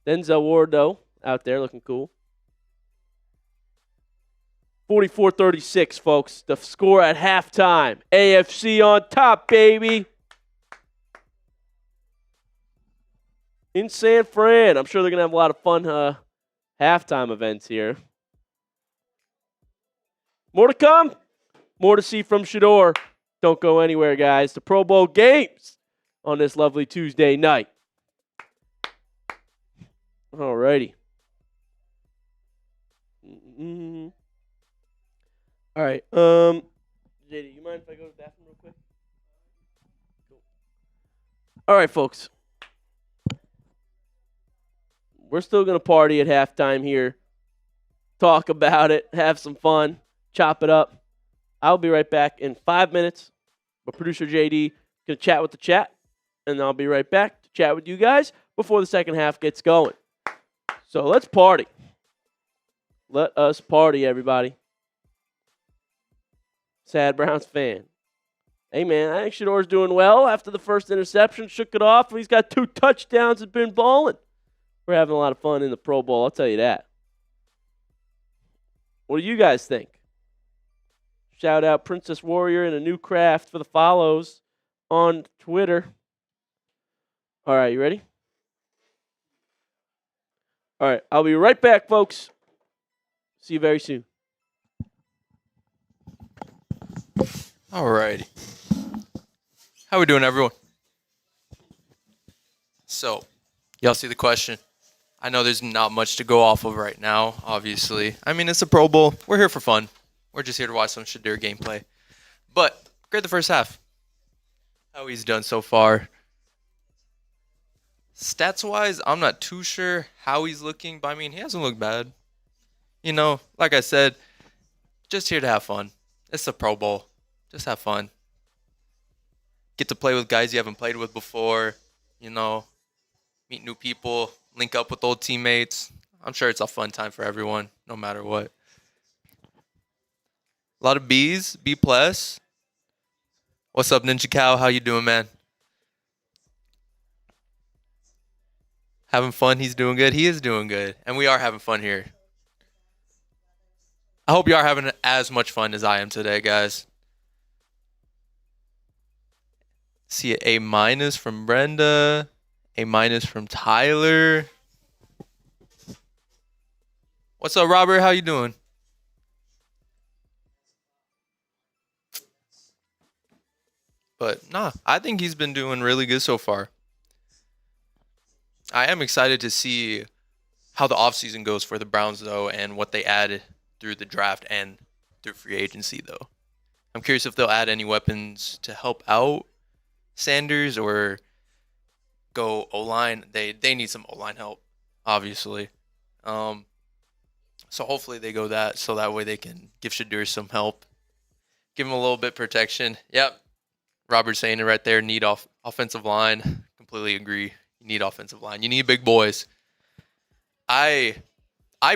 Denzel Ward, though, out there looking cool. 44-36, folks. The score at halftime. AFC on top, baby. In San Fran. I'm sure they're going to have a lot of fun halftime events here. More to come. More to see from Shedeur. Don't go anywhere, guys. The Pro Bowl games on this lovely Tuesday night. All righty. Mm-hmm. All right. JD, you mind if I go to the bathroom real quick? Cool. All right, folks. We're still going to party at halftime here. Talk about it. Have some fun. Chop it up. I'll be right back in 5 minutes. But producer JD is going to chat with the chat. And I'll be right back to chat with you guys before the second half gets going. So let's party. Let us party, everybody. Sad Browns fan. Hey, man, I think Shedeur's doing well after the first interception. Shook it off. He's got 2 touchdowns and been balling. We're having a lot of fun in the Pro Bowl, I'll tell you that. What do you guys think? Shout out Princess Warrior and a new craft for the follows on Twitter. All right, you ready? All right, I'll be right back, folks. See you very soon.
All righty. How we doing, everyone? So, y'all see the question? I know there's not much to go off of right now, obviously. I mean, it's a Pro Bowl. We're here for fun. We're just here to watch some Shedeur gameplay. But, grade the first half. How he's done so far. Stats-wise, I'm not too sure how he's looking, but I mean, he hasn't looked bad. You know, like I said, just here to have fun. It's the Pro Bowl. Just have fun. Get to play with guys you haven't played with before. You know, meet new people, link up with old teammates. I'm sure it's a fun time for everyone, no matter what. A lot of B's, B plus. What's up, Ninja Cow? How you doing, man? Having fun? He's doing good. He is doing good. And we are having fun here. I hope you are having as much fun as I am today, guys. See an A minus from Brenda. A minus from Tyler. What's up, Robert? How you doing? But nah, I think he's been doing really good so far. I am excited to see how the offseason goes for the Browns, though, and what they add through the draft and through free agency, though. I'm curious if they'll add any weapons to help out Sanders or go O-line. They need some O-line help, obviously. So hopefully they go that, so that way they can give Shedeur some help. Give him a little bit of protection. Yep. Robert's saying it right there. Need offensive line. Completely agree. You need offensive line. You need big boys. I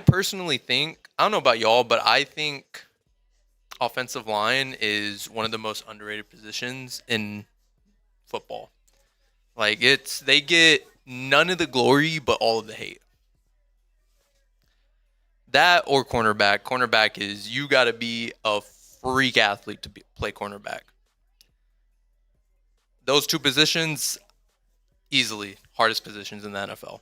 personally think, I don't know about y'all, but I think offensive line is one of the most underrated positions in football. Like, they get none of the glory but all of the hate. That or cornerback. Cornerback is, you got to be a freak athlete to play cornerback. Those two positions, easily hardest positions in the NFL.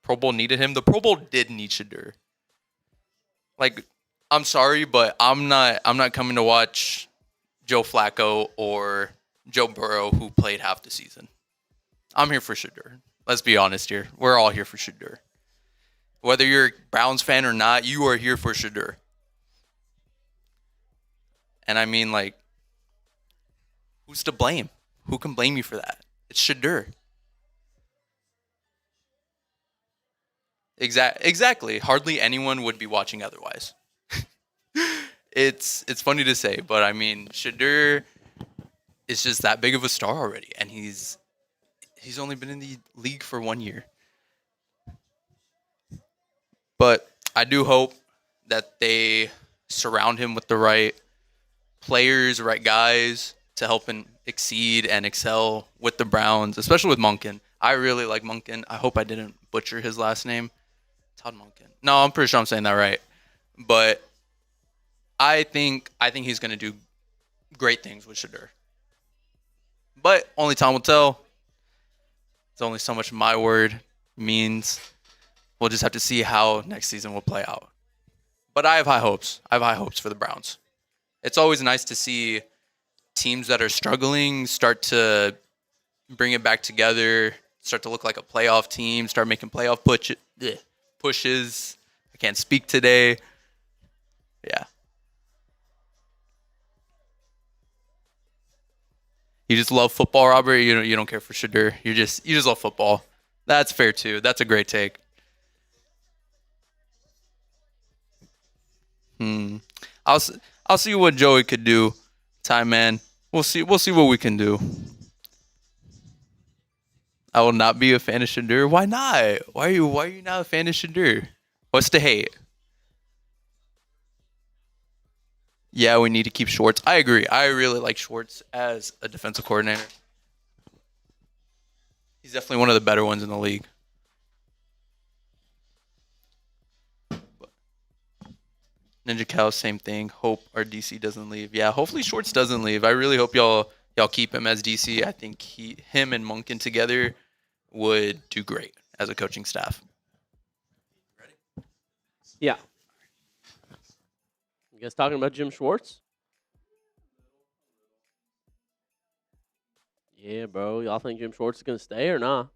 Pro Bowl needed him. The Pro Bowl did need Shedeur. Like, I'm sorry, but I'm not coming to watch Joe Flacco or Joe Burrow, who played half the season. I'm here for Shedeur. Let's be honest here. We're all here for Shedeur. Whether you're a Browns fan or not, you are here for Shedeur. And I mean, like, who's to blame? Who can blame you for that? It's Shedeur. Exactly. Hardly anyone would be watching otherwise. It's funny to say, but I mean, Shedeur is just that big of a star already, and he's only been in the league for 1 year. But I do hope that they surround him with the right players, right guys to help him exceed and excel with the Browns, especially with Monken. I really like Monken. I hope I didn't butcher his last name. Todd Monken. No, I'm pretty sure I'm saying that right. But I think he's going to do great things with Shedeur. But only time will tell. There's only so much my word means. We'll just have to see how next season will play out. But I have high hopes. I have high hopes for the Browns. It's always nice to see teams that are struggling start to bring it back together, start to look like a playoff team, start making playoff pushes. I can't speak today. Yeah. You just love football, Robert? You don't care for Shedeur. You just love football. That's fair too. That's a great take. I'll see what Joey could do. Time, man. We'll see what we can do. I will not be a fan of Shedeur. Why not? Why are you not a fan of Shedeur? What's the hate? Yeah, we need to keep Schwartz. I agree. I really like Schwartz as a defensive coordinator. He's definitely one of the better ones in the league. Ninja Cow, same thing. Hope our DC doesn't leave. Yeah, hopefully Schwartz doesn't leave. I really hope y'all keep him as DC. I think him and Monken together would do great as a coaching staff.
Ready? Yeah. You guys talking about Jim Schwartz? Yeah, bro. Y'all think Jim Schwartz is going to stay or not?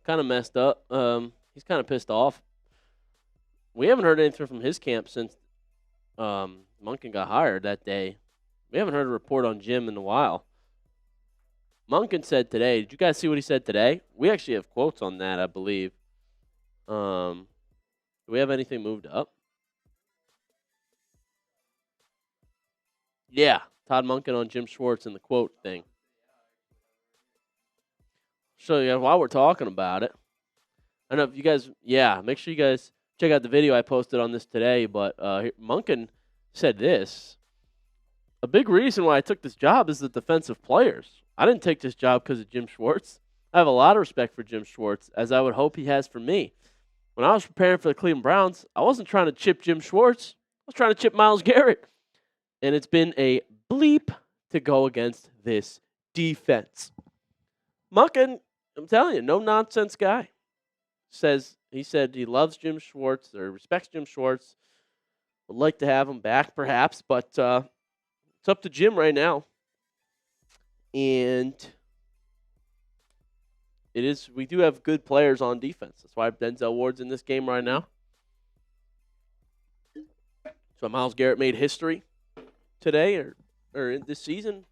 Kind of messed up. He's kind of pissed off. We haven't heard anything from his camp since Monken got hired that day. We haven't heard a report on Jim in a while. Munkin said today. Did you guys see what he said today? We actually have quotes on that, I believe. Do we have anything moved up? Yeah, Todd Munkin on Jim Schwartz and the quote thing. So yeah, while we're talking about it, I don't know if you guys, make sure you guys check out the video I posted on this today. But Munkin said this. A big reason why I took this job is the defensive players. I didn't take this job because of Jim Schwartz. I have a lot of respect for Jim Schwartz, as I would hope he has for me. When I was preparing for the Cleveland Browns, I wasn't trying to chip Jim Schwartz. I was trying to chip Myles Garrett. And it's been a bleep to go against this defense. Munkin, I'm telling you, no-nonsense guy. He said he loves Jim Schwartz or respects Jim Schwartz. Would like to have him back, perhaps, but it's up to Jim right now. And we do have good players on defense. That's why Denzel Ward's in this game right now. So Myles Garrett made history today or in this season.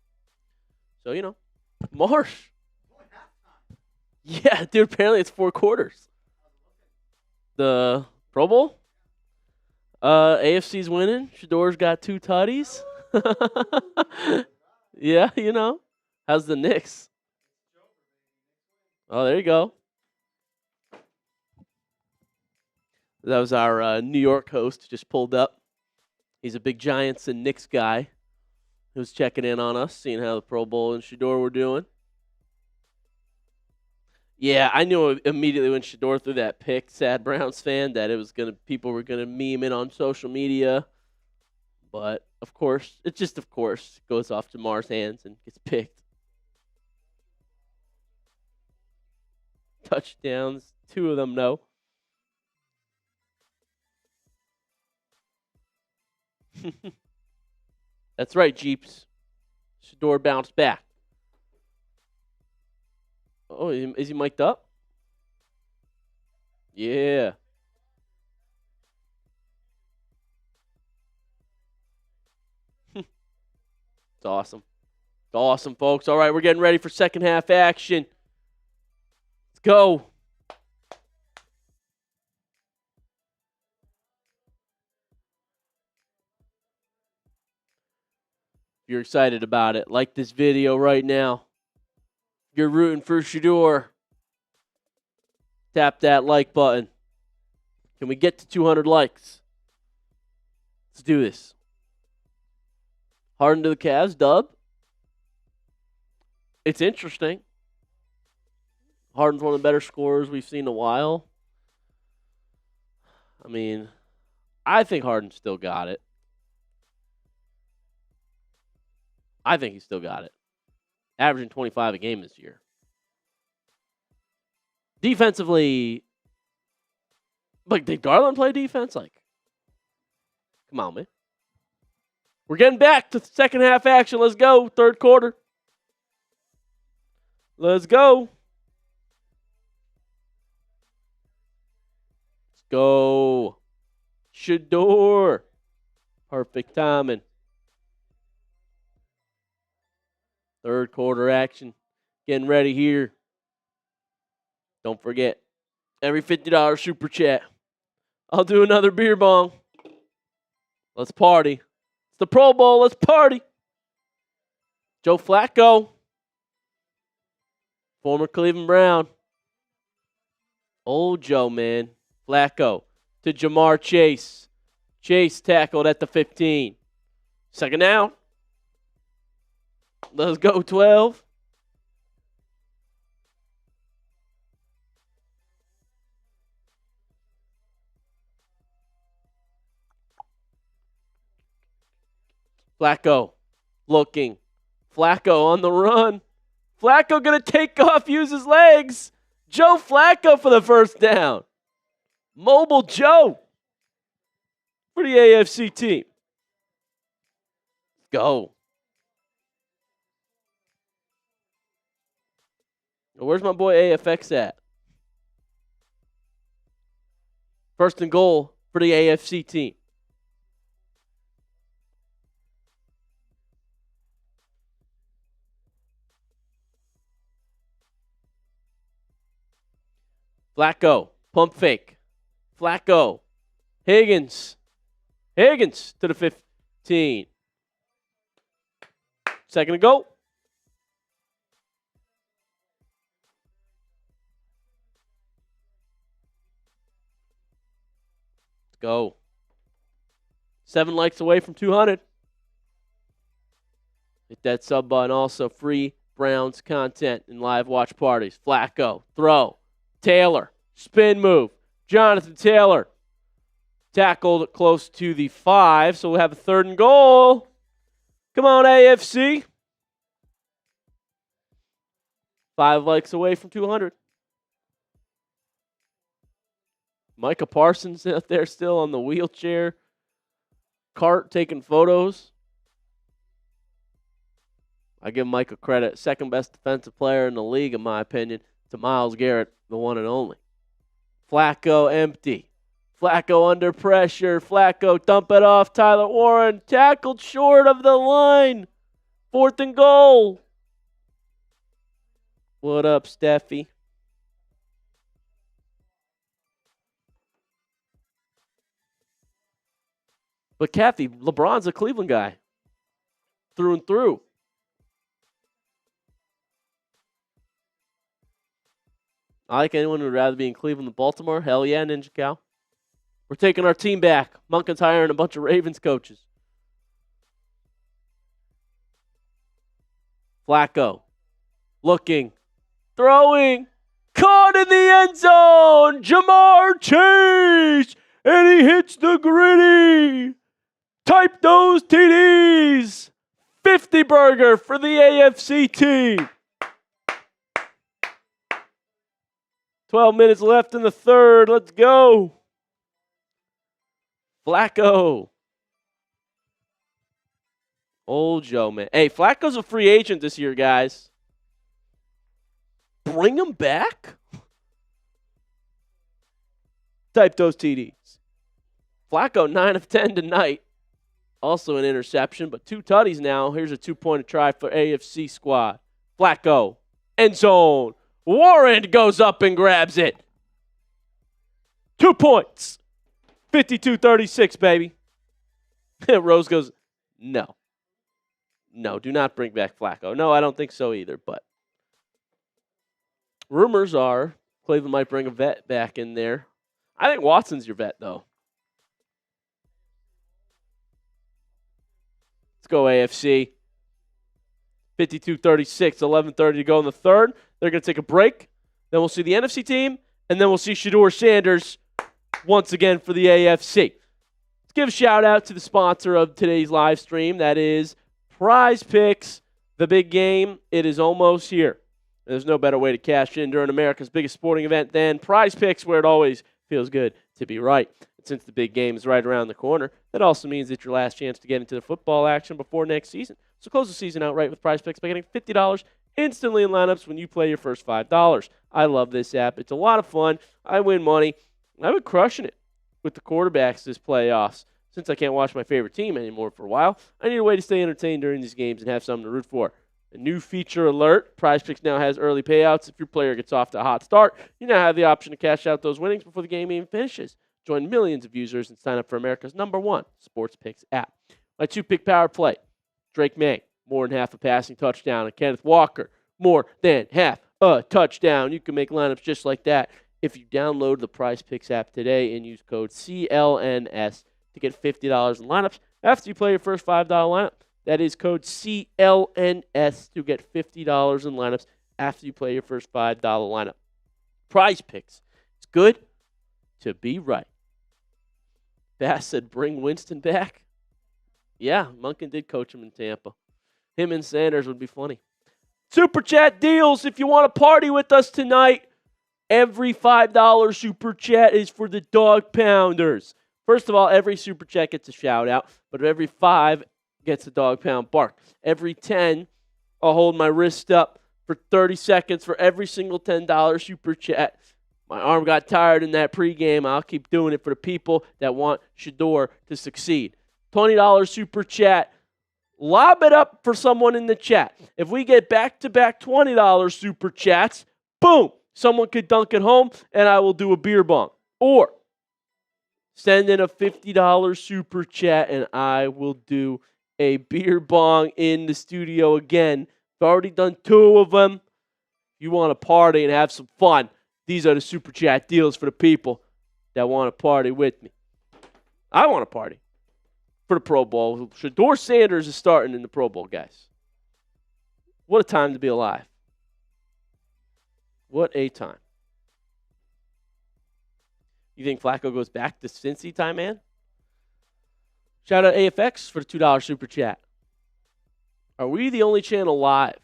So, Marsh. Yeah, dude, apparently it's 4 quarters. The Pro Bowl? AFC's winning. Shedor's got 2 tutties. Yeah, How's the Knicks? Oh, there you go. That was our New York host, just pulled up. He's a big Giants and Knicks guy who's checking in on us, seeing how the Pro Bowl and Shedeur were doing. Yeah, I knew immediately when Shedeur threw that pick, sad Browns fan, that people were gonna meme it on social media. But of course, goes off Jamar's hands and gets picked. Touchdowns, 2 of them, no. That's right, Jeeps. Shedeur bounced back. Oh, is he mic'd up? Yeah. It's awesome. It's awesome, folks. All right, we're getting ready for second half action. Let's go. If you're excited about it, like this video right now. If you're rooting for Shedeur, tap that like button. Can we get to 200 likes? Let's do this. Harden to the Cavs, dub. It's interesting. Harden's one of the better scorers we've seen in a while. I mean, I think Harden still got it. I think he still got it. Averaging 25 a game this year. Defensively, did Garland play defense? Come on, man. We're getting back to second half action. Let's go. Third quarter. Let's go. Let's go. Shedeur. Perfect timing. Third quarter action. Getting ready here. Don't forget, every $50 super chat, I'll do another beer bong. Let's party. It's the Pro Bowl. Let's party. Joe Flacco. Former Cleveland Brown. Old Joe, man. Flacco to Jamar Chase. Chase tackled at the 15. Second down. Let's go, 12. Flacco looking. Flacco on the run. Flacco going to take off, use his legs. Joe Flacco for the first down. Mobile Joe for the AFC team. Go. Where's my boy AFX at? First and goal for the AFC team. Flacco, pump fake. Flacco, Higgins to the 15. Second to go. Let's go. 7 likes away from 200. Hit that sub button. Also, free Browns content and live watch parties. Flacco, throw. Taylor, spin move. Jonathan Taylor tackled close to the 5, so we'll have a 3rd and goal. Come on, AFC. 5 likes away from 200. Micah Parsons out there still on the wheelchair cart taking photos. I give Micah credit. Second best defensive player in the league, in my opinion, to Myles Garrett, the one and only. Flacco empty. Flacco under pressure. Flacco dump it off. Tyler Warren tackled short of the line. 4th and goal. What up, Steffi? But Kathy, LeBron's a Cleveland guy. Through and through. I like anyone who would rather be in Cleveland than Baltimore. Hell yeah, Ninja Cow. We're taking our team back. Monken's hiring a bunch of Ravens coaches. Flacco. Looking. Throwing. Caught in the end zone. Jamar Chase. And he hits the gritty. Type those TDs. 50 burger for the AFC team. 12 minutes left in the 3rd. Let's go. Flacco. Old Joe, man. Hey, Flacco's a free agent this year, guys. Bring him back? Type those TDs. Flacco, 9 of 10 tonight. Also an interception, but 2 tutties now. Here's a 2-point try for AFC squad. Flacco. End zone. Warren goes up and grabs it. 2 points. 52-36, baby. Rose goes, no. No, do not bring back Flacco. No, I don't think so either, but rumors are Cleveland might bring a vet back in there. I think Watson's your vet, though. Let's go, AFC. 52-36, 11:30 to go in the 3rd. They're going to take a break. Then we'll see the NFC team, and then we'll see Shedeur Sanders once again for the AFC. Let's give a shout-out to the sponsor of today's live stream. That is Prize Picks, the big game. It is almost here. There's no better way to cash in during America's biggest sporting event than Prize Picks, where it always feels good to be right. And since the big game is right around the corner, that also means it's your last chance to get into the football action before next season. So close the season out right with Prize Picks by getting $50 instantly in lineups when you play your first $5. I love this app. It's a lot of fun. I win money. I've been crushing it with the quarterbacks this playoffs. Since I can't watch my favorite team anymore for a while, I need a way to stay entertained during these games and have something to root for. A new feature alert. Prize Picks now has early payouts. If your player gets off to a hot start, you now have the option to cash out those winnings before the game even finishes. Join millions of users and sign up for America's #1 sports picks app. My 2-pick power play. Drake May, more than half a passing touchdown. And Kenneth Walker, more than half a touchdown. You can make lineups just like that if you download the Prize Picks app today and use code CLNS to get $50 in lineups after you play your first $5 lineup. That is code CLNS to get $50 in lineups after you play your first $5 lineup. Prize Picks. It's good to be right. Bass said, bring Winston back. Yeah, Monken did coach him in Tampa. Him and Sanders would be funny. Super Chat deals. If you want to party with us tonight, every $5 Super Chat is for the Dog Pounders. First of all, every Super Chat gets a shout out, but every 5 gets a Dog Pound bark. Every 10, I'll hold my wrist up for 30 seconds for every single $10 Super Chat. My arm got tired in that pregame. I'll keep doing it for the people that want Shedeur to succeed. $20 Super Chat. Lob it up for someone in the chat. If we get back-to-back $20 Super Chats, boom, Someone could dunk it home, and I will do a beer bong. Or send in a $50 super chat, and I will do a beer bong in the studio again. I've already done 2 of them. You want to party and have some fun, these are the super chat deals for the people that want to party with me. I want to party for the Pro Bowl. Shedeur Sanders is starting in the Pro Bowl, guys. What a time to be alive. What a time. You think Flacco goes back to Cincy time, man? Shout out AFX for the $2 super chat. Are we the only channel live?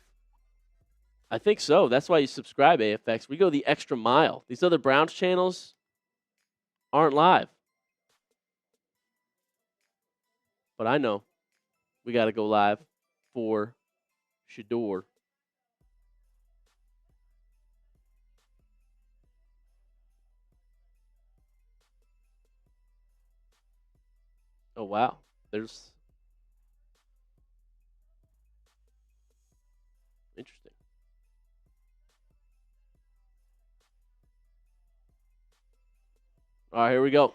I think so. That's why you subscribe, AFX. We go the extra mile. These other Browns channels aren't live. But I know we got to go live for Shedeur. Oh, wow. There's... Interesting. All right, here we go.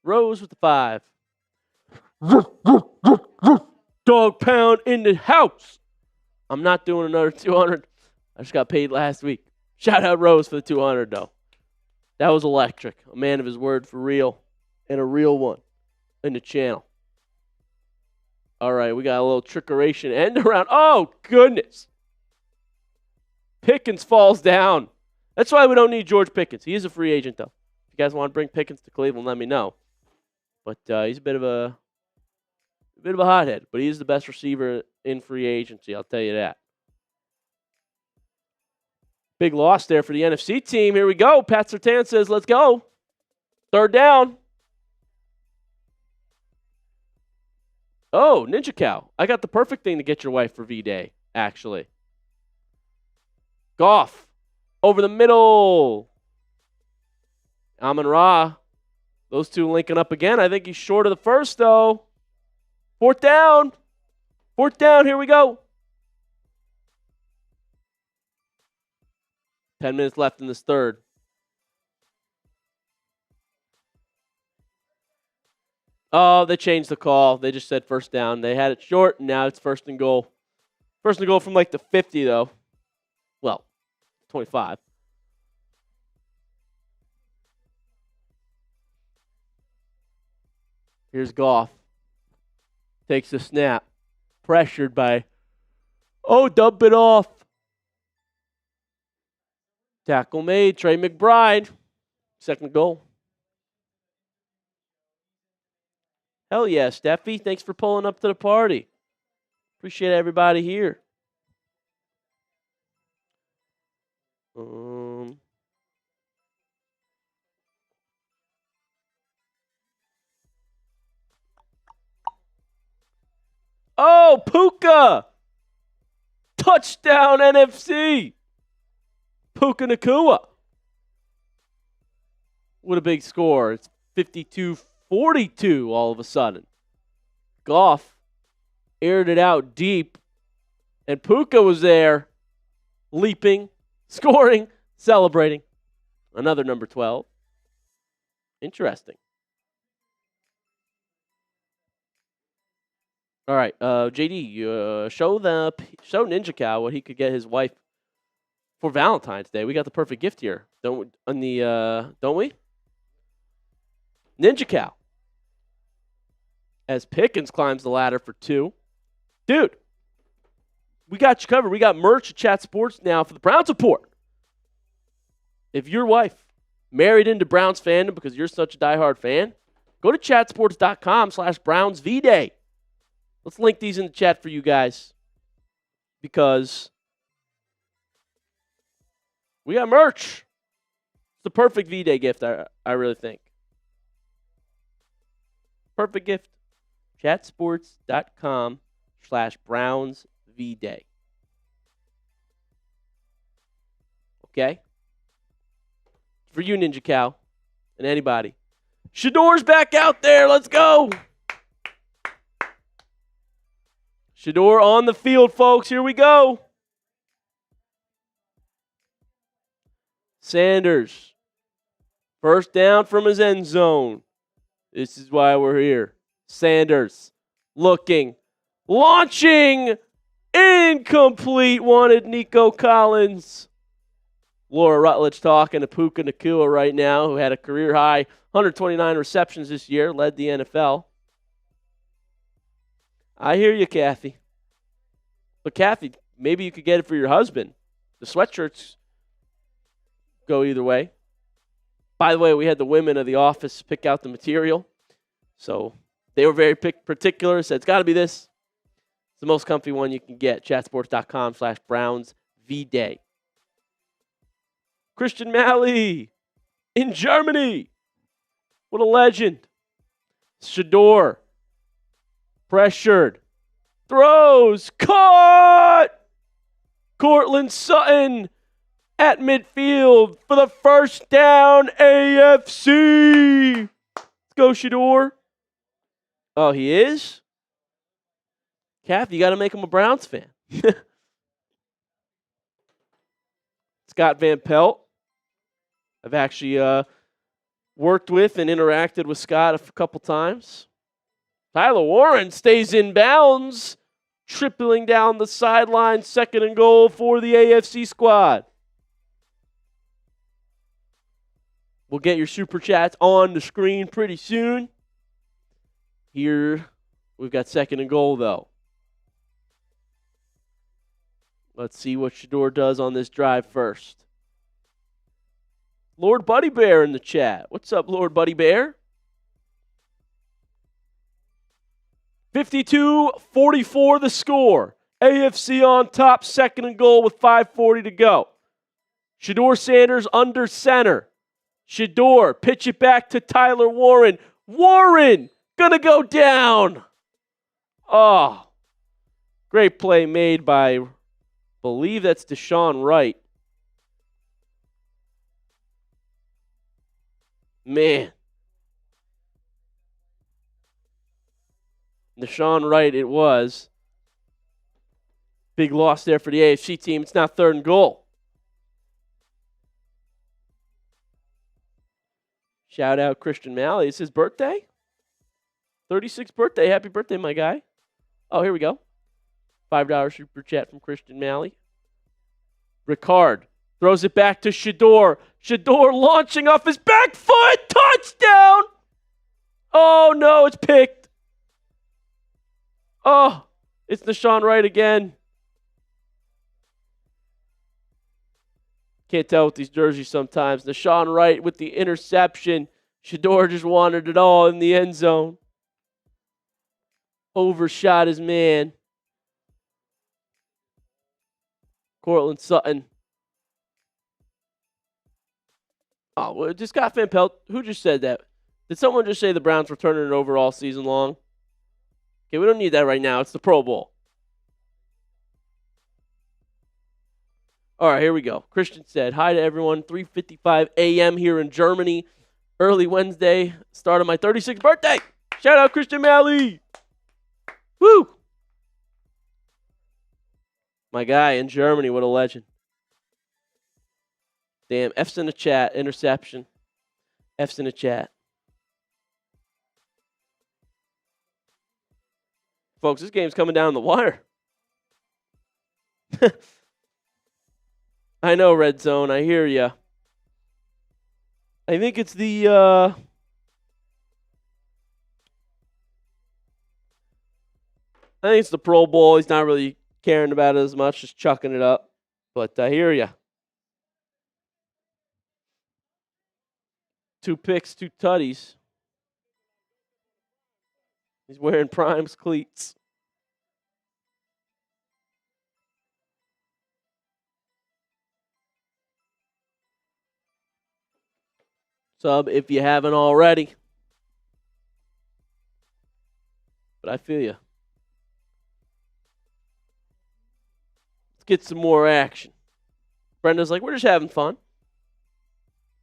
Rose with the 5. Dog pound in the house. I'm not doing another 200. I just got paid last week. Shout out Rose for the 200, though. That was electric. A man of his word for real. And a real one in the channel. All right, we got a little trickeration end around. Oh, goodness. Pickens falls down. That's why we don't need George Pickens. He is a free agent, though. If you guys want to bring Pickens to Cleveland, let me know. But he's a bit of a hothead. But he is the best receiver in free agency, I'll tell you that. Big loss there for the NFC team. Here we go. Pat Surtain says, let's go. 3rd down. Oh, Ninja Cow. I got the perfect thing to get your wife for V-Day, actually. Goff. Over the middle. Amon-Ra. Those two linking up again. I think he's short of the first, though. 4th down. 4th down. Here we go. 10 minutes left in this 3rd. Oh, they changed the call. They just said 1st down. They had it short, and now it's 1st and goal. 1st and goal from like the 50, though. Well, 25. Here's Goff. Takes the snap. Pressured by... Oh, dump it off. Tackle made. Trey McBride. 2nd goal. Hell yeah, Steffi. Thanks for pulling up to the party. Appreciate everybody here. Oh, Puka! Touchdown NFC! Puka Nacua. What a big score. It's 52-42 all of a sudden. Goff aired it out deep, and Puka was there, leaping, scoring, celebrating. Another number 12. Interesting. All right, JD, show Ninja Cow what he could get his wife for Valentine's Day. We got the perfect gift here, don't we? Ninja Cow. As Pickens climbs the ladder for 2. Dude, we got you covered. We got merch at Chat Sports now for the Browns support. If your wife married into Browns fandom because you're such a diehard fan, go to chatsports.com/BrownsVDay. Let's link these in the chat for you guys because we got merch. It's the perfect V-Day gift, I really think. Perfect gift. Chatsports.com/BrownsVDay. Okay? For you, Ninja Cow, and anybody. Shedeur's back out there. Let's go. Shedeur on the field, folks. Here we go. Sanders. First down from his end zone. This is why we're here. Sanders looking. Launching. Incomplete. Wanted Nico Collins. Laura Rutledge talking to Puka Nacua right now, who had a career-high 129 receptions this year, led the NFL. I hear you, Kathy. But, Kathy, maybe you could get it for your husband. The sweatshirts go either way. By the way, we had the women of the office pick out the material. So they were very particular. Said, it's got to be this. It's the most comfy one you can get. chatsports.com/BrownsVDay. Christian Malley in Germany. What a legend. Shedeur. Pressured. Throws. Caught. Cortland Sutton at midfield for the first down. AFC. Let's go, Shedeur. Oh, he is? Kathy, you got to make him a Browns fan. Scott Van Pelt. I've actually worked with and interacted with Scott a couple times. Tyler Warren stays in bounds, tripling down the sideline, 2nd and goal for the AFC squad. We'll get your super chats on the screen pretty soon. Here, we've got 2nd and goal, though. Let's see what Shedeur does on this drive first. Lord Buddy Bear in the chat. What's up, Lord Buddy Bear? 52-44 the score. AFC on top, 2nd and goal with 5:40 to go. Shedeur Sanders under center. Shedeur, pitch it back to Tyler Warren. Warren, gonna go down. Oh, great play made by, I believe that's Deshaun Wright. Man. Deshaun Wright it was. Big loss there for the AFC team. It's now 3rd and goal. Shout out Christian Malley. It's his birthday? 36th birthday. Happy birthday, my guy. Oh, here we go. $5 super chat from Christian Malley. Ricard throws it back to Shedeur. Shedeur launching off his back foot. Touchdown! Oh, no, it's picked. Oh, it's Deshaun Wright again. Can't tell with these jerseys sometimes. Deshaun Wright with the interception. Shedeur just wanted it all in the end zone. Overshot his man. Cortland Sutton. Oh, well, just got Van Pelt. Who just said that? Did someone just say the Browns were turning it over all season long? Okay, we don't need that right now. It's the Pro Bowl. All right, here we go. Christian said, hi to everyone. 3:55 a.m. here in Germany. Early Wednesday, start of my 36th birthday. Shout out Christian Malley. Woo! My guy in Germany, what a legend. Damn, F's in the chat, interception. F's in the chat. Folks, this game's coming down the wire. I know, Red Zone, I hear ya. I think it's the I think it's the Pro Bowl. He's not really caring about it as much, just chucking it up. But I hear ya. 2 picks, 2 tutties. He's wearing Prime's cleats. Sub if you haven't already. But I feel you. Let's get some more action. Brenda's like, we're just having fun.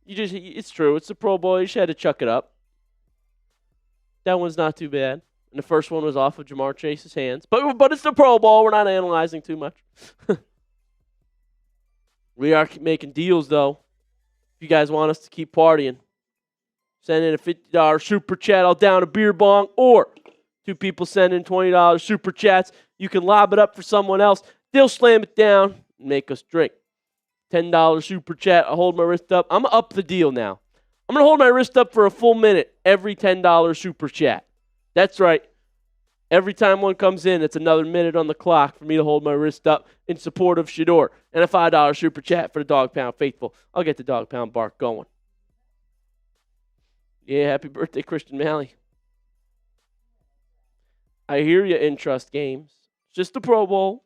It's true. It's the Pro Bowl. You just had to chuck it up. That one's not too bad. And the first one was off of Jamar Chase's hands. But it's the Pro Bowl. We're not analyzing too much. We are making deals, though. If you guys want us to keep partying, send in a $50 super chat. I'll down a beer bong. Or 2 people send in $20 super chats. You can lob it up for someone else. They'll slam it down and make us drink. $10 super chat. I'll hold my wrist up. I'm going to up the deal now. I'm going to hold my wrist up for a full minute every $10 super chat. That's right. Every time one comes in, it's another minute on the clock for me to hold my wrist up in support of Shedeur. And a $5 super chat for the Dog Pound faithful. I'll get the Dog Pound bark going. Yeah, happy birthday, Christian Malley. I hear you, in trust games. It's just a Pro Bowl.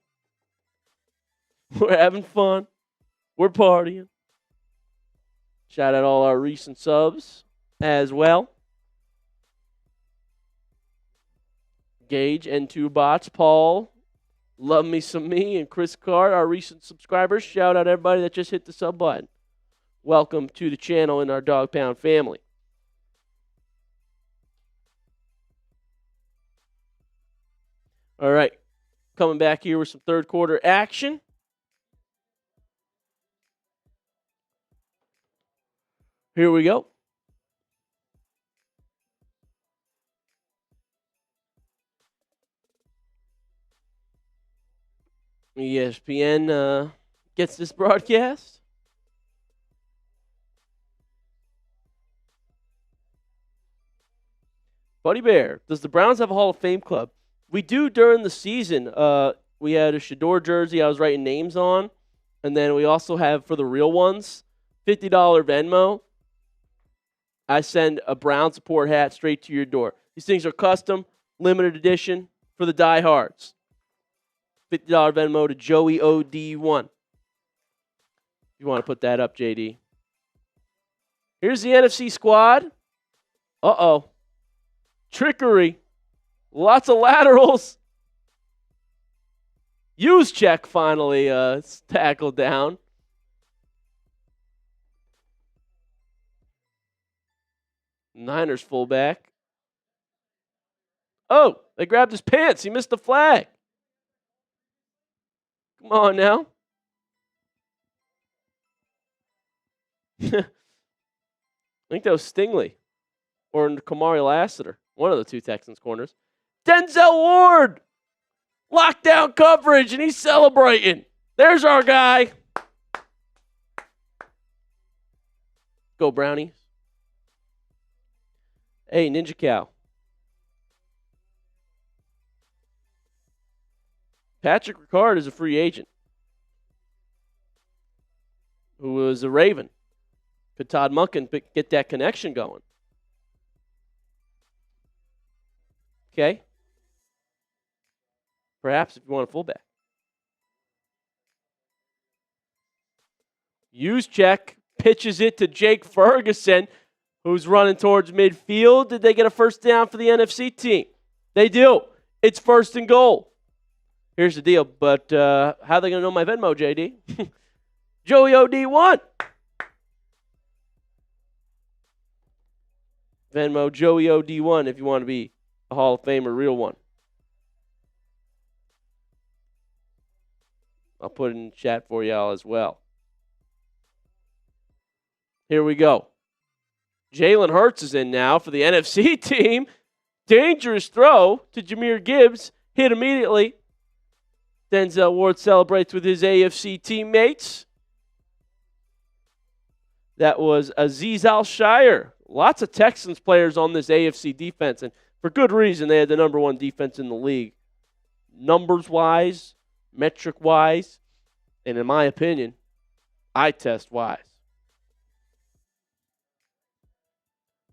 We're having fun. We're partying. Shout out all our recent subs as well. Gage, N2 Bots, Paul, Love Me Some Me, and Chris Carr, our recent subscribers. Shout out everybody that just hit the sub button. Welcome to the channel and our Dog Pound family. All right, coming back here with some third quarter action. Here we go. ESPN gets this broadcast. Buddy Bear, does the Browns have a Hall of Fame club? We do during the season. We had a Shedeur jersey I was writing names on. And then we also have, for the real ones, $50 Venmo. I send a Brown support hat straight to your door. These things are custom, limited edition for the diehards. $50 Venmo to Joey OD1. You want to put that up, JD. Here's the NFC squad. Uh-oh. Trickery. Lots of laterals. Use check finally tackled down. Niners fullback. Oh, they grabbed his pants. He missed the flag. Come on now. I think that was Stingley or Kamari Lassiter, one of the 2 Texans corners. Denzel Ward, lockdown coverage, and he's celebrating. There's our guy. Go Brownies. Hey, Ninja Cow. Patrick Ricard is a free agent who was a Raven. Could Todd Monken get that connection going? Okay. Perhaps if you want a fullback. Use check. Pitches it to Jake Ferguson, who's running towards midfield. Did they get a first down for the NFC team? They do. It's 1st and goal. Here's the deal, but how are they going to know my Venmo, JD? Joey OD1. Venmo Joey OD1 if you want to be a Hall of Famer, real one. I'll put it in the chat for y'all as well. Here we go. Jalen Hurts is in now for the NFC team. Dangerous throw to Jahmyr Gibbs. Hit immediately. Denzel Ward celebrates with his AFC teammates. That was Azeez Al-Shire. Lots of Texans players on this AFC defense, and for good reason. They had the number 1 defense in the league. Numbers-wise, metric-wise, and in my opinion, eye test-wise.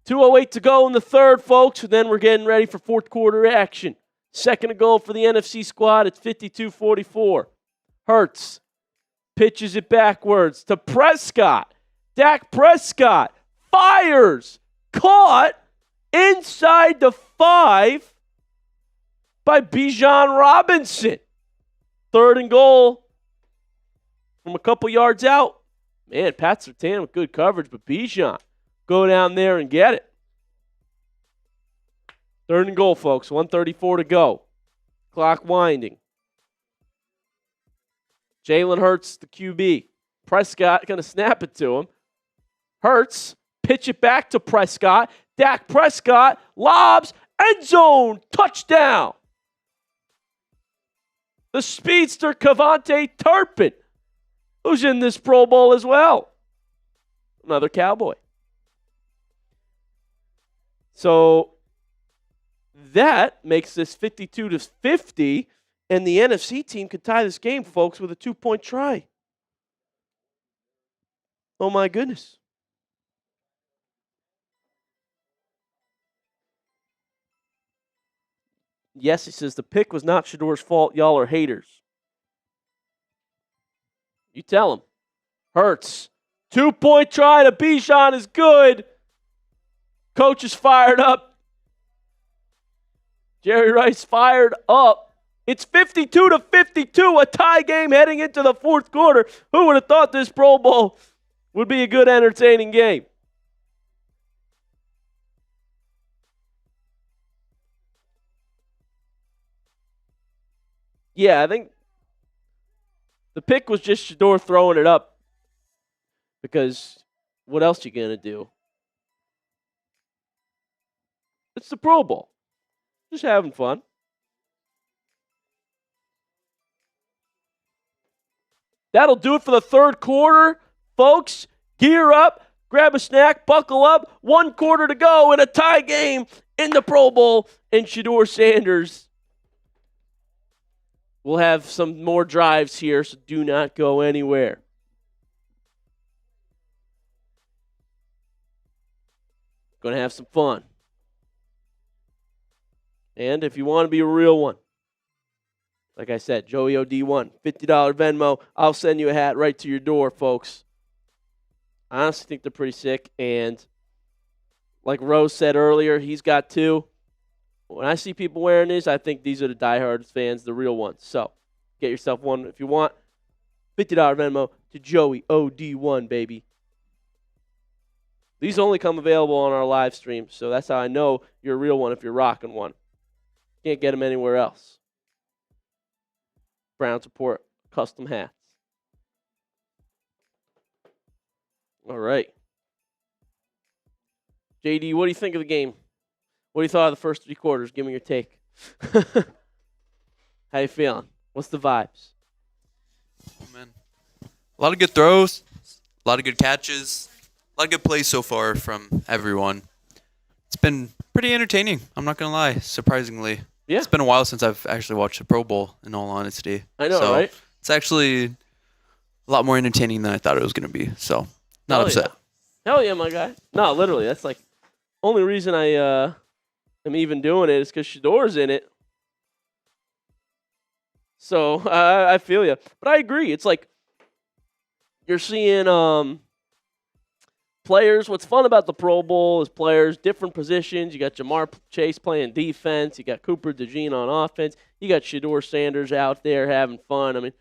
2:08 to go in the third, folks, and then we're getting ready for fourth quarter action. 2nd and goal for the NFC squad. It's 52-44. Hurts pitches it backwards to Prescott. Dak Prescott fires. Caught inside the 5 by Bijan Robinson. 3rd and goal from a couple yards out. Man, Pat Surtain with good coverage, but Bijan, go down there and get it. 3rd and goal, folks. 1:34 to go. Clock winding. Jalen Hurts, the QB. Prescott going to snap it to him. Hurts, pitch it back to Prescott. Dak Prescott lobs, end zone, touchdown. The speedster Cavante Turpin, who's in this Pro Bowl as well. Another Cowboy. So that makes this 52-50, and the NFC team could tie this game, folks, with a 2-point try. Oh, my goodness. Yes, he says the pick was not Shedor's fault. Y'all are haters. You tell him. Hurts. 2-point try to Bijan is good. Coach is fired up. Jerry Rice fired up. It's 52-52, a tie game heading into the fourth quarter. Who would have thought this Pro Bowl would be a good, entertaining game? Yeah, I think the pick was just Shedeur throwing it up because what else you going to do? It's the Pro Bowl. Just having fun. That'll do it for the third quarter. Folks, gear up, grab a snack, buckle up. 1 quarter to go in a tie game in the Pro Bowl, and Shedeur Sanders. We'll have some more drives here, so do not go anywhere. Going to have some fun. And if you want to be a real one, like I said, Joey OD1, $50 Venmo. I'll send you a hat right to your door, folks. I honestly think they're pretty sick. And like Rose said earlier, he's got 2. When I see people wearing these, I think these are the diehard fans, the real ones. So get yourself one if you want. $50 Venmo to Joey OD1, baby. These only come available on our live stream, so that's how I know you're a real one if you're rocking one. Can't get them anywhere else. Browns Report custom hats. All right. JD, what do you think of the game? What do you thought of the first 3 quarters? Give me your take. How you feeling? What's the vibes?
Oh, man. A lot of good throws, a lot of good catches, a lot of good plays so far from everyone. It's been pretty entertaining, I'm not going to lie, surprisingly. Yeah. It's been a while since I've actually watched a Pro Bowl, in all honesty.
I know, right?
It's actually a lot more entertaining than I thought it was going to be, so not upset.
Yeah. Hell yeah, my guy. No, literally, that's like only reason I am even doing it is because Shedeur's in it. So I feel you. But I agree. It's like you're seeing players. What's fun about the Pro Bowl is players, different positions. You got Jamar Chase playing defense. You got Cooper DeJean on offense. You got Shedeur Sanders out there having fun. I mean,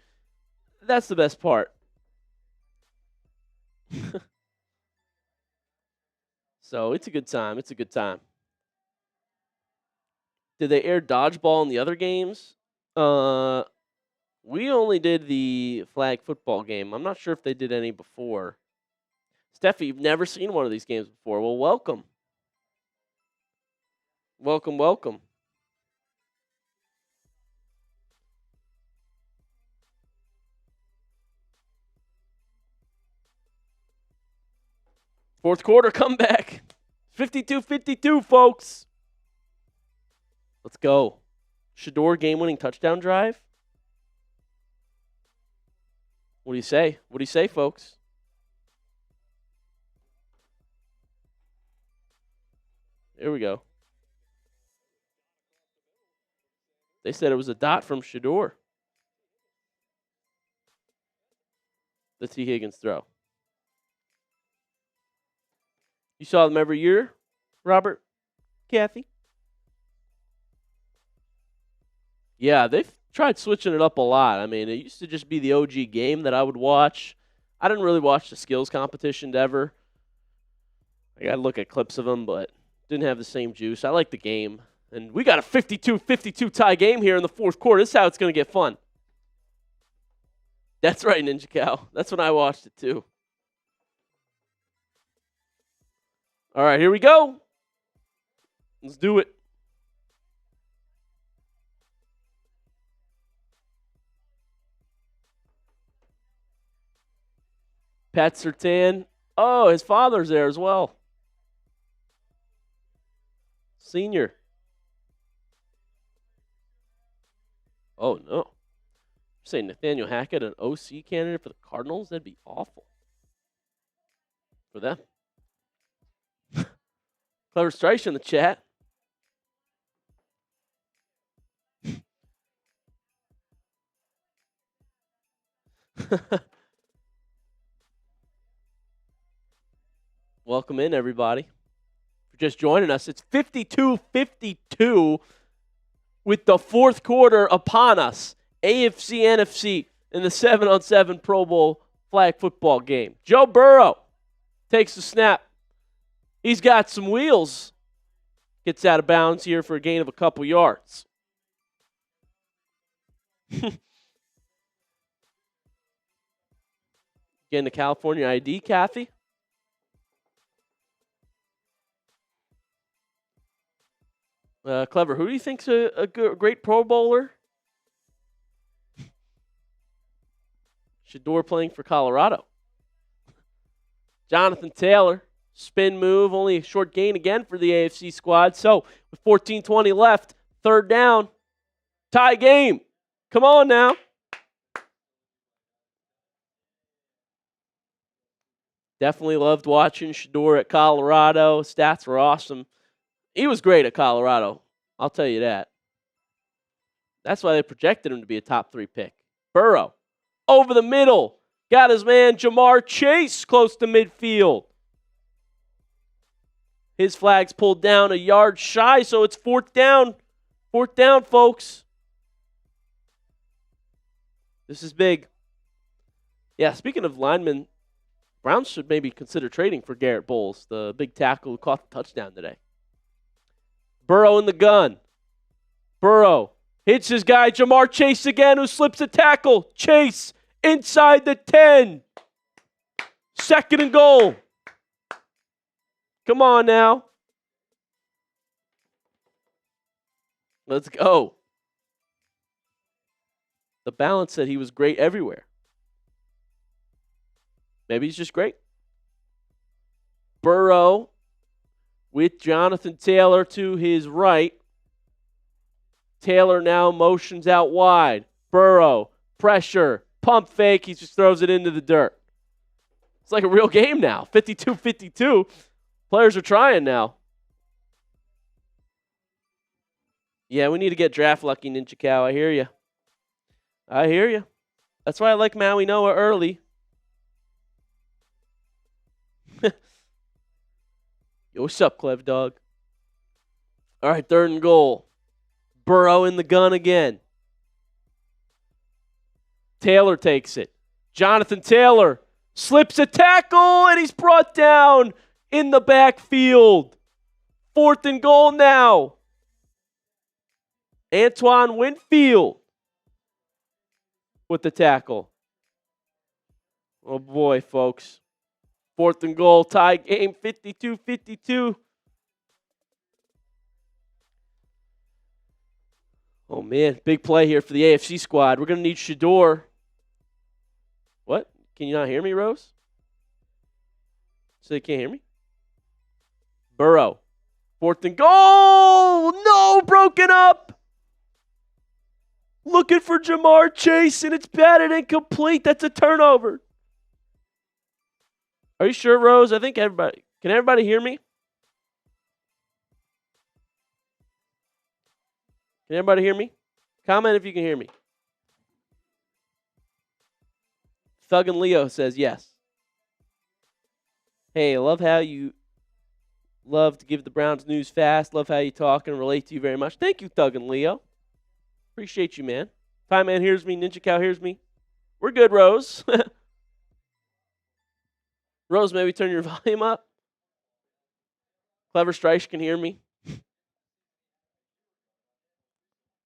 that's the best part. So it's a good time. It's a good time. Did they air dodgeball in the other games? We only did the flag football game. I'm not sure if they did any before. Steffi, you've never seen one of these games before. Well, welcome. Welcome, welcome. Fourth quarter comeback. 52-52, folks. Let's go. Shedeur game-winning touchdown drive. What do you say? What do you say, folks? Here we go. They said it was a dot from Shedeur. The T. Higgins throw. You saw them every year, Robert? Kathy? Yeah, they've tried switching it up a lot. I mean, it used to just be the OG game that I would watch. I didn't really watch the skills competition ever. I got to look at clips of them, but didn't have the same juice. I like the game. And we got a 52-52 tie game here in the fourth quarter. This is how it's going to get fun. That's right, Ninja Cow. That's when I watched it, too. All right, here we go. Let's do it. Pat Surtain. Oh, his father's there as well. Senior. Oh, no. You're saying Nathaniel Hackett, an OC candidate for the Cardinals? That'd be awful for them. Clever Strife in the chat. Welcome in, everybody. For just joining us, it's 52-52 with the fourth quarter upon us. AFC, NFC in the 7-on-7 Pro Bowl flag football game. Joe Burrow takes the snap. He's got some wheels. Gets out of bounds here for a gain of a couple yards. Getting the California ID, Kathy. Clever, who do you think's a great Pro Bowler? Shedeur playing for Colorado. Jonathan Taylor, spin move, only a short gain again for the AFC squad. So with 14:20 left, third down, tie game. Come on now. Definitely loved watching Shedeur at Colorado. Stats were awesome. He was great at Colorado. I'll tell you that. That's why they projected him to be a top 3 pick. Burrow, over the middle. Got his man Jamar Chase close to midfield. His flag's pulled down a yard shy, so it's fourth down. Fourth down, folks. This is big. Yeah, speaking of linemen, Browns should maybe consider trading for Garrett Bowles, the big tackle who caught the touchdown today. Burrow in the gun. Burrow hits his guy, Jamar Chase again, who slips a tackle. Chase inside the 10. 2nd and goal. Come on now. Let's go. The balance said he was great everywhere. Maybe he's just great. Burrow with Jonathan Taylor to his right. Taylor now motions out wide. Burrow, pressure, pump fake. He just throws it into the dirt. It's like a real game now. 52-52. Players are trying now. Yeah, we need to get draft lucky, Ninja Cow. I hear you. I hear you. That's why I like Maui Noah early. Yo, what's up, Clev Dog? All right, 3rd and goal. Burrow in the gun again. Taylor takes it. Jonathan Taylor slips a tackle, and he's brought down in the backfield. 4th and goal now. Antoine Winfield with the tackle. Oh, boy, folks. 4th and goal, tie game, 52-52. Oh, man, big play here for the AFC squad. We're going to need Shedeur. What? Can you not hear me, Rose? So you can't hear me? Burrow. 4th and goal! No, broken up! Looking for Jamar Chase, and it's batted incomplete. That's a turnover. Are you sure, Rose? I think everybody. Can everybody hear me? Can everybody hear me? Comment if you can hear me. Thug and Leo says yes. Hey, I love how you love to give the Browns news fast. Love how you talk and relate to you very much. Thank you, Thug and Leo. Appreciate you, man. Pie Man hears me. Ninja Cow hears me. We're good, Rose. Rose, maybe turn your volume up. Clever Strife can hear me.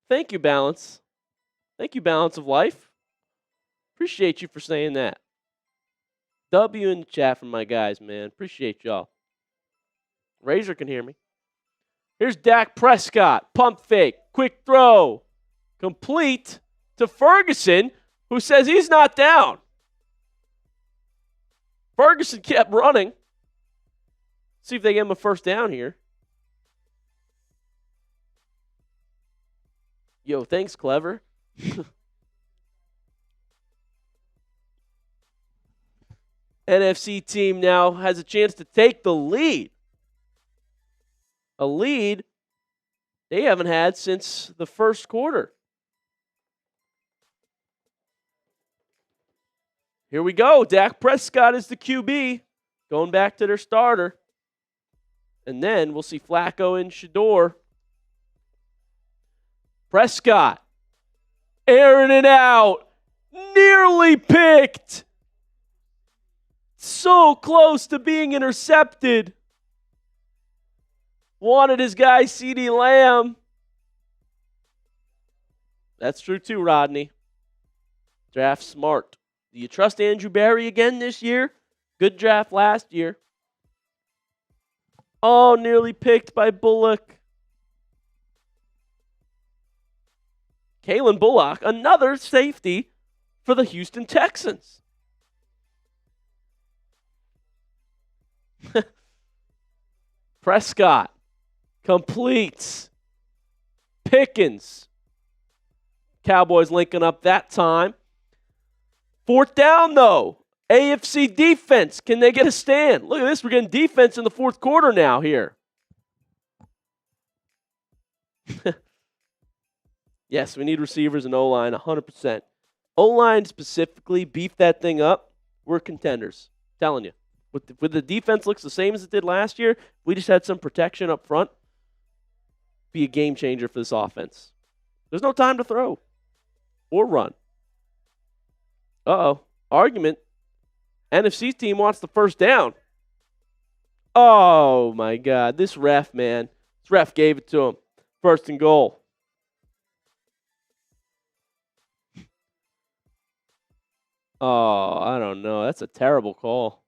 Thank you, Balance. Thank you, Balance of Life. Appreciate you for saying that. W in the chat from my guys, man. Appreciate y'all. Razor can hear me. Here's Dak Prescott. Pump fake. Quick throw. Complete to Ferguson, who says he's not down. Ferguson kept running. See if they get him a first down here. Yo, thanks, Clever. NFC team now has a chance to take the lead. A lead they haven't had since the first quarter. Here we go. Dak Prescott is the QB, going back to their starter. And then we'll see Flacco and Shedeur. Prescott, airing it out. Nearly picked. So close to being intercepted. Wanted his guy, CeeDee Lamb. That's true too, Rodney. Draft smart. Do you trust Andrew Berry again this year? Good draft last year. Oh, nearly picked by Bullock. Kalen Bullock, another safety for the Houston Texans. Prescott completes. Pickens. Cowboys linking up that time. Fourth down, though. AFC defense. Can they get a stand? Look at this. We're getting defense in the fourth quarter now here. Yes, we need receivers and O-line 100%. O-line specifically, beef that thing up. We're contenders. Telling you. With the defense looks the same as it did last year, we just had some protection up front. Be a game changer for this offense. There's no time to throw or run. Uh-oh. Argument. NFC team wants the first down. Oh, my God. This ref, man. This ref gave it to him. First and goal. Oh, I don't know. That's a terrible call.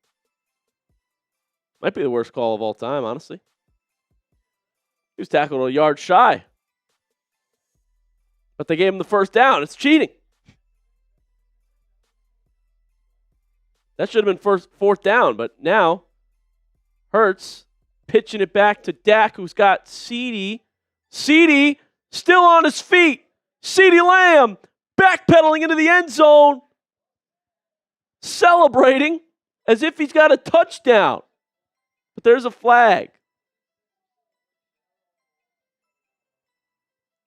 Might be the worst call of all time, honestly. He was tackled a yard shy. But they gave him the first down. It's cheating. That should have been fourth down, but now Hurts pitching it back to Dak, who's got CeeDee. CeeDee still on his feet. CeeDee Lamb backpedaling into the end zone, celebrating as if he's got a touchdown. But there's a flag.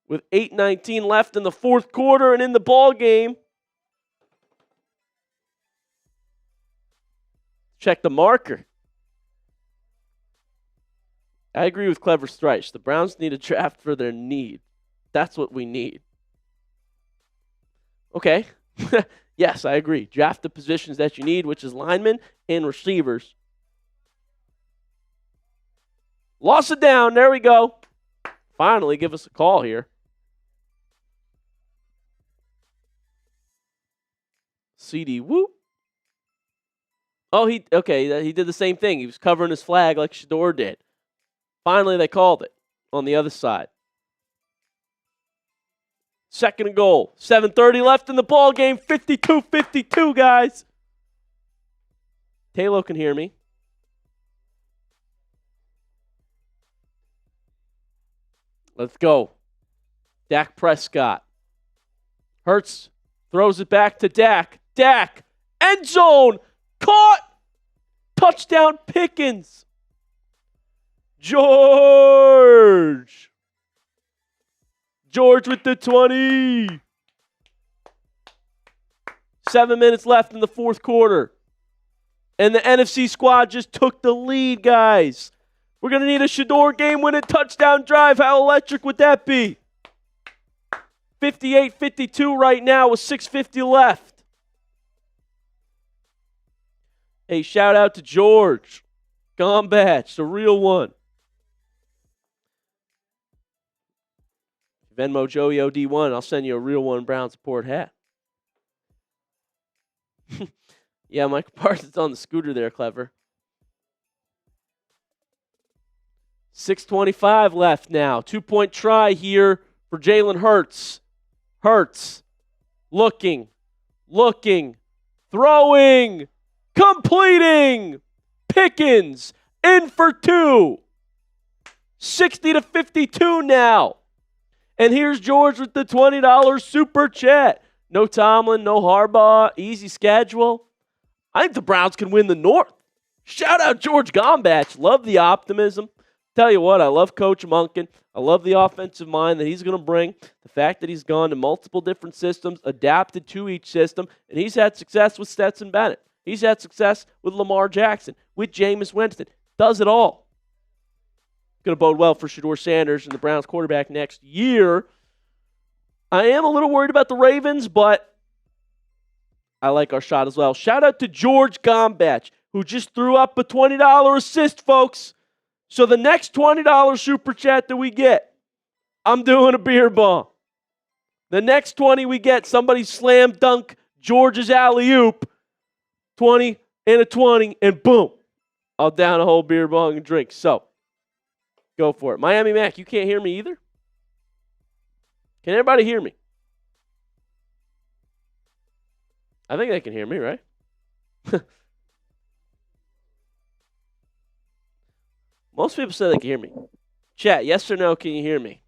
With 8:19 left in the fourth quarter and in the ball game. Check the marker. I agree with Clever Stretch. The Browns need a draft for their need. That's what we need. Okay. Yes, I agree. Draft the positions that you need, which is linemen and receivers. Lost it down. There we go. Finally, give us a call here. CeeDee, whoop. Oh, he did the same thing. He was covering his flag like Shedeur did. Finally, they called it on the other side. Second and goal. 7:30 left in the ball game. 52-52, guys. Taylor can hear me. Let's go. Dak Prescott. Hurts throws it back to Dak. Dak, end zone. Caught. Touchdown Pickens. George with the 20. 7 minutes left in the fourth quarter. And the NFC squad just took the lead, guys. We're going to need a Shedeur game-winning touchdown drive. How electric would that be? 58-52 right now with 6:50 left. Hey, shout out to George. Gombatch, the real one. Venmo Joey OD1. I'll send you a real one Brown support hat. Yeah, Michael Parsons on the scooter there, Clever. 6:25 left now. 2-point try here for Jalen Hurts. Hurts. Looking. Throwing. Completing. Pickens. In for 2. 60-52 now. And here's George with the $20 super chat. No Tomlin, no Harbaugh, easy schedule. I think the Browns can win the North. Shout out George Gombach. Love the optimism. Tell you what, I love Coach Monken. I love the offensive mind that he's going to bring. The fact that he's gone to multiple different systems, adapted to each system, and he's had success with Stetson Bennett. He's had success with Lamar Jackson, with Jameis Winston. Does it all. Going to bode well for Shedeur Sanders and the Browns quarterback next year. I am a little worried about the Ravens, but I like our shot as well. Shout out to George Gombach, who just threw up a $20 assist, folks. So the next $20 super chat that we get, I'm doing a beer bong. The next 20 we get, somebody slam dunk George's alley-oop, 20 and a 20, and boom, I'll down a whole beer bong and drink. So go for it. Miami Mac, you can't hear me either? Can everybody hear me? I think they can hear me, right? Most people say they can hear me. Chat, yes or no, can you hear me?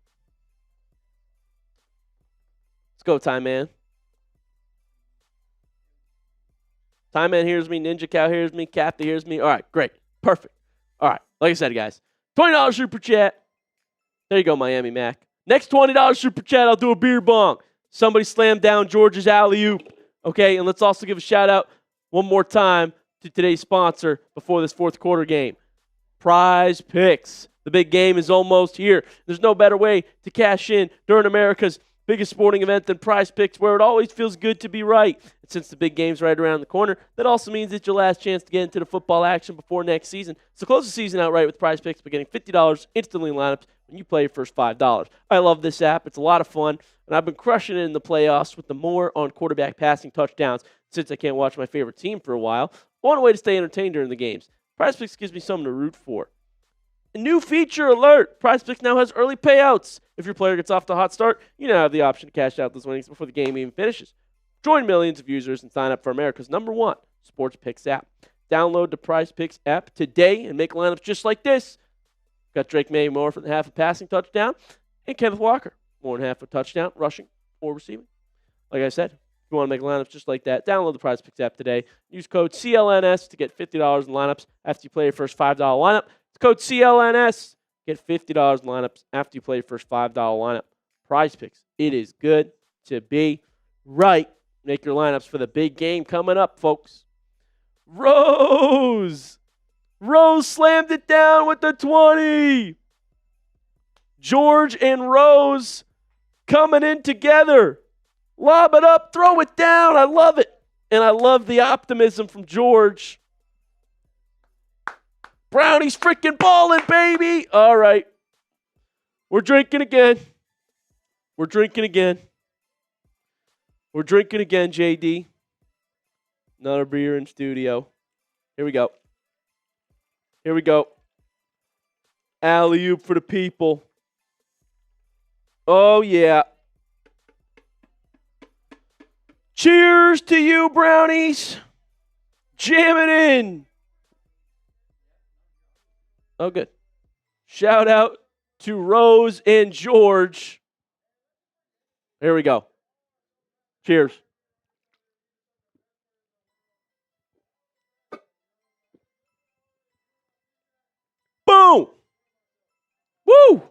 Let's go, Time Man. Time Man hears me. Ninja Cow hears me. Kathy hears me. All right, great. Perfect. All right, like I said, guys, $20 super chat. There you go, Miami Mac. Next $20 super chat, I'll do a beer bong. Somebody slam down George's alley-oop. Okay, and let's also give a shout-out one more time to today's sponsor before this fourth quarter game. Prize Picks. The big game is almost here. There's no better way to cash in during America's biggest sporting event than Prize Picks, where it always feels good to be right. And since the big game's right around the corner, that also means it's your last chance to get into the football action before next season. So close the season out right with Prize Picks by getting $50 instantly in lineups when you play your first $5. I love this app. It's a lot of fun, and I've been crushing it in the playoffs with the more on quarterback passing touchdowns since I can't watch my favorite team for a while. One way to stay entertained during the games. Prize Picks gives me something to root for. A new feature alert. Prize Picks now has early payouts. If your player gets off to a hot start, you now have the option to cash out those winnings before the game even finishes. Join millions of users and sign up for America's #1 sports picks app. Download the Prize Picks app today and make lineups just like this. Got Drake May more than half a passing touchdown, and Kenneth Walker more than half a touchdown, rushing or receiving. Like I said, if you want to make lineups just like that, download the Prize Picks app today. Use code CLNS to get $50 in lineups after you play your first $5 lineup. It's code CLNS. Get $50 in lineups after you play your first $5 lineup. Prize Picks. It is good to be right. Make your lineups for the big game coming up, folks. Rose slammed it down with the 20. George and Rose coming in together. Lob it up, throw it down. I love it. And I love the optimism from George. Brownie's freaking balling, baby. All right. We're drinking again. We're drinking again, JD. Another beer in studio. Here we go. Alley-oop for the people. Oh, yeah. Cheers to you, Brownies. Jam it in. Oh, good. Shout out to Rose and George. Here we go. Cheers. Boom. Woo.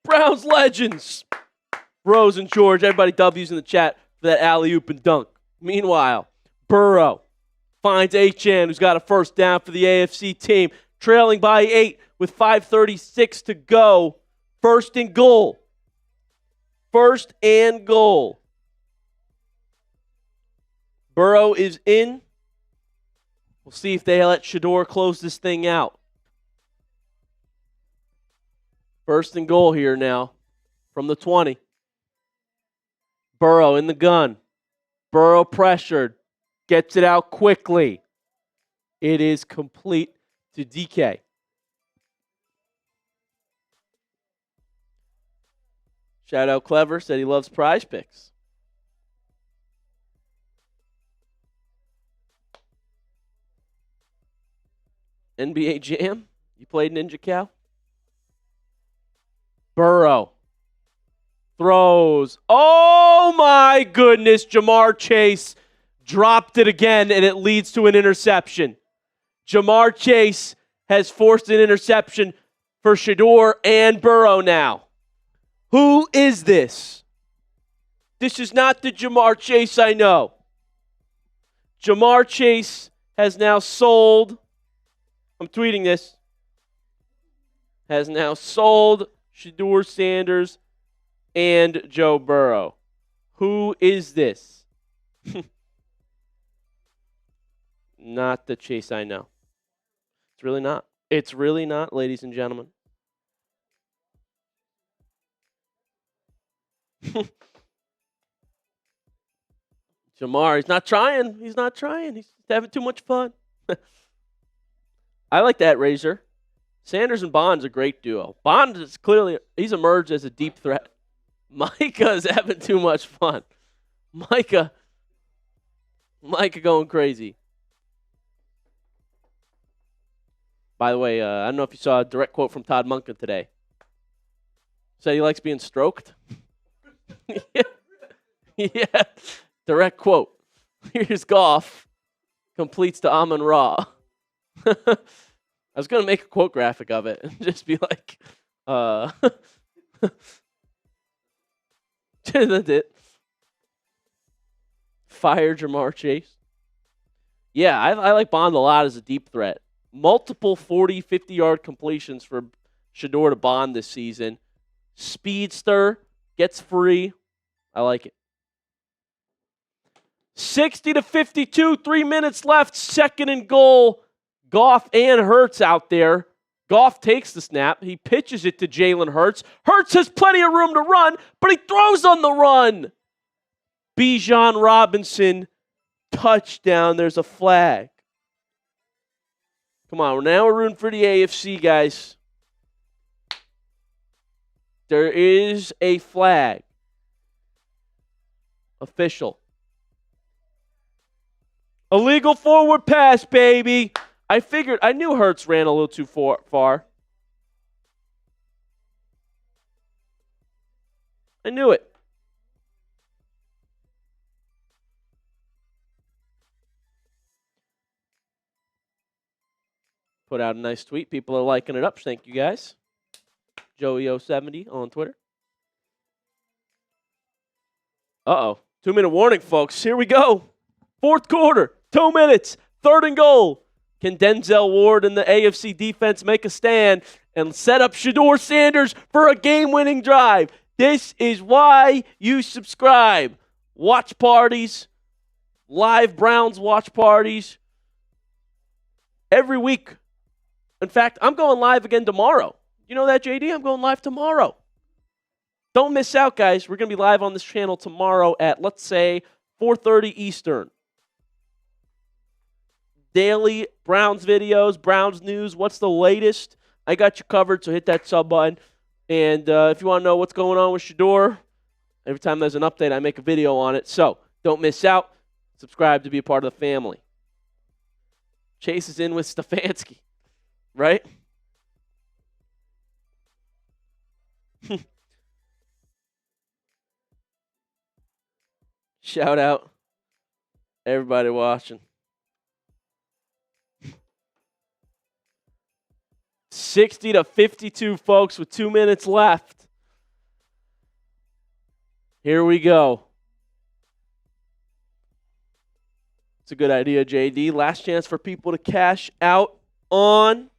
Browns legends. Rose and George. Everybody W's in the chat for that alley-oop and dunk. Meanwhile, Burrow finds Achane, who's got a first down for the AFC team, trailing by 8 with 5:36 to go. First and goal. Burrow is in. We'll see if they let Shedeur close this thing out. First and goal here now from the 20. Burrow in the gun. Burrow pressured. Gets it out quickly. It is complete to DK. Shout out Clever, said he loves Prize Picks. NBA Jam, you played Ninja Cow? Burrow throws. Oh my goodness, Jamar Chase dropped it again, and it leads to an interception. Jamar Chase has forced an interception for Shedeur and Burrow now. Who is this? This is not the Jamar Chase I know. Jamar Chase has now sold, I'm tweeting this, has now sold Shedeur Sanders and Joe Burrow. Who is this? Not the Chase I know. It's really not. It's really not, ladies and gentlemen. Jamar, he's not trying. He's not trying. He's having too much fun. I like that, Razor. Sanders and Bond's a great duo. Bond is clearly, he's emerged as a deep threat. Micah is having too much fun. Micah going crazy. By the way, I don't know if you saw a direct quote from Todd Monken today. Said he likes being stroked. Yeah. Direct quote. Here's Goff. Completes to Amon-Ra. I was going to make a quote graphic of it and just be like, that's it. Fire Jamar Chase. Yeah, I like Bond a lot as a deep threat. Multiple 40, 50-yard completions for Shedeur to Bond this season. Speedster, gets free. I like it. 60-52, 3 minutes left, second and goal. Goff and Hurts out there. Goff takes the snap. He pitches it to Jalen Hurts. Hurts has plenty of room to run, but he throws on the run. Bijan Robinson, touchdown. There's a flag. Come on, now we're rooting for the AFC, guys. There is a flag. Official. Illegal forward pass, baby. I knew Hurts ran a little too far. I knew it. Put out a nice tweet. People are liking it up. Thank you, guys. Joey070 on Twitter. Uh-oh. 2-minute warning, folks. Here we go. Fourth quarter. 2 minutes. Third and goal. Can Denzel Ward and the AFC defense make a stand and set up Shedeur Sanders for a game-winning drive? This is why you subscribe. Watch parties. Live Browns watch parties. Every week. In fact, I'm going live again tomorrow. You know that, JD? I'm going live tomorrow. Don't miss out, guys. We're going to be live on this channel tomorrow at, let's say, 4:30 Eastern. Daily Browns videos, Browns news, what's the latest? I got you covered, so hit that sub button. And if you want to know what's going on with Shedeur, every time there's an update, I make a video on it. So don't miss out. Subscribe to be a part of the family. Chase is in with Stefanski, right? Shout out everybody watching. 60-52, folks, with 2 minutes left. Here we go. It's a good idea, JD. Last chance for people to cash out on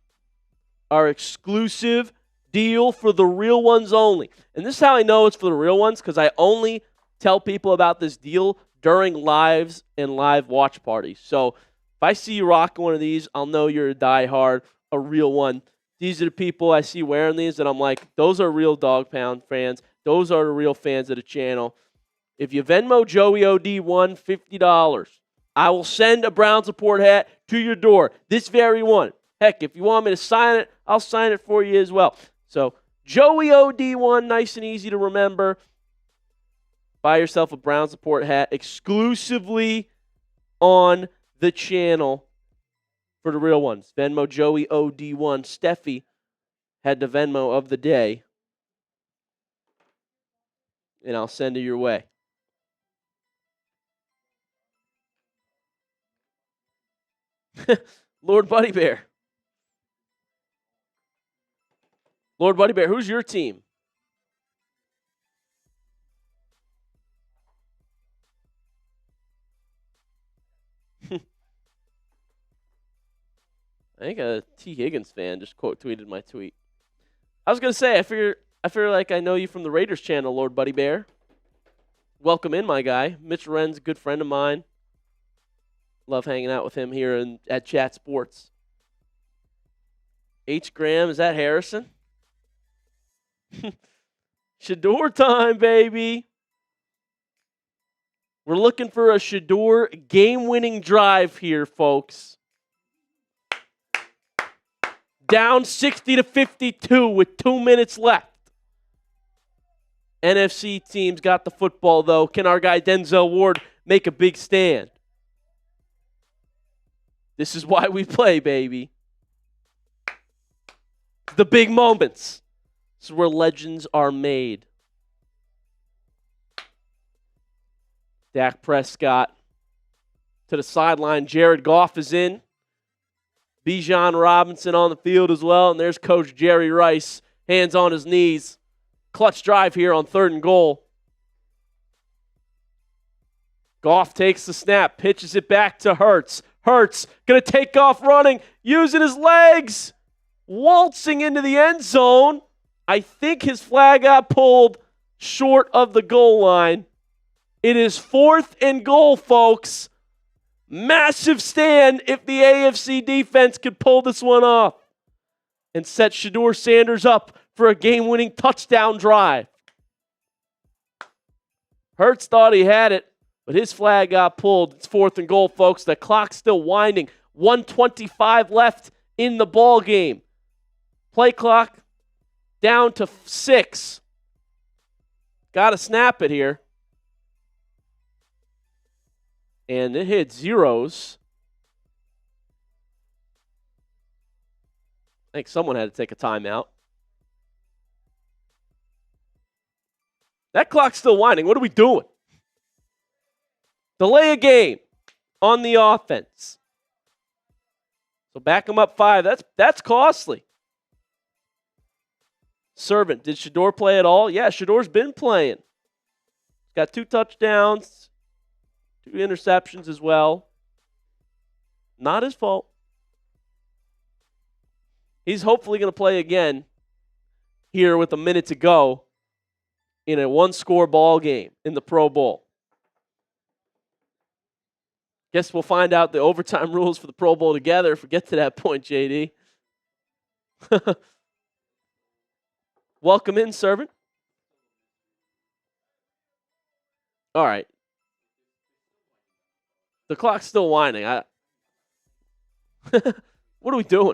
our exclusive deal for the real ones only. And this is how I know it's for the real ones, because I only tell people about this deal during lives and live watch parties. So if I see you rocking one of these, I'll know you're a diehard, a real one. These are the people I see wearing these, and I'm like, those are real Dog Pound fans. Those are the real fans of the channel. If you Venmo Joey OD1 $50, I will send a Brown support hat to your door. This very one. Heck, if you want me to sign it, I'll sign it for you as well. So Joey OD1, nice and easy to remember. Buy yourself a Brown Support hat exclusively on the channel for the real ones. Venmo Joey OD1. Steffi had the Venmo of the day. And I'll send it your way. Lord Buddy Bear. Lord Buddy Bear, who's your team? I think a T. Higgins fan just quote tweeted my tweet. I was gonna say, I figure like I know you from the Raiders channel, Lord Buddy Bear. Welcome in, my guy. Mitch Wren's a good friend of mine. Love hanging out with him here at Chat Sports. H. Graham, is that Harrison? Shedeur time, baby. We're looking for a Shedeur game-winning drive here, folks. Down 60-52 with 2 minutes left. NFC teams got the football, though. Can our guy Denzel Ward make a big stand? This is why we play, baby. The big moments. This is where legends are made. Dak Prescott to the sideline. Jared Goff is in. Bijan Robinson on the field as well. And there's Coach Jerry Rice, hands on his knees. Clutch drive here on 3rd and goal. Goff takes the snap, pitches it back to Hurts. Hurts going to take off running, using his legs, waltzing into the end zone. I think his flag got pulled short of the goal line. It is 4th and goal, folks. Massive stand if the AFC defense could pull this one off and set Shedeur Sanders up for a game-winning touchdown drive. Hurts thought he had it, but his flag got pulled. It's 4th and goal, folks. The clock's still winding. 1:25 left in the ball game. Play clock down to 6. Got to snap it here. And it hit zeros. I think someone had to take a timeout. That clock's still winding. What are we doing? Delay a game on the offense. So back them up 5. That's costly. Servant, did Shedeur play at all? Yeah, Shedeur's been playing. Got 2 touchdowns, 2 interceptions as well. Not his fault. He's hopefully going to play again here with a minute to go in a 1-score ball game in the Pro Bowl. Guess we'll find out the overtime rules for the Pro Bowl together if we get to that point, JD. Welcome in, servant. All right. The clock's still winding. What are we doing?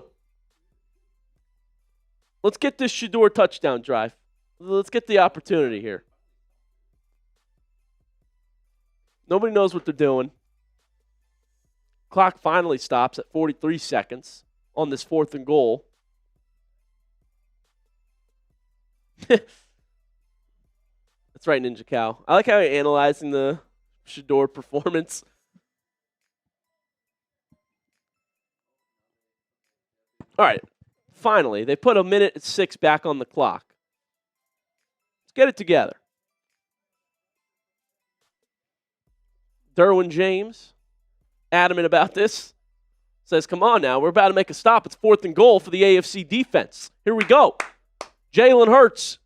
Let's get this Shedeur touchdown drive. Let's get the opportunity here. Nobody knows what they're doing. Clock finally stops at 43 seconds on this 4th and goal. That's right, Ninja Cow. I like how you're analyzing the Shedeur performance. All right. Finally, they put 1:06 back on the clock. Let's get it together. Derwin James, adamant about this, says, come on now, we're about to make a stop. It's 4th and goal for the AFC defense. Here we go. Jalen Hurts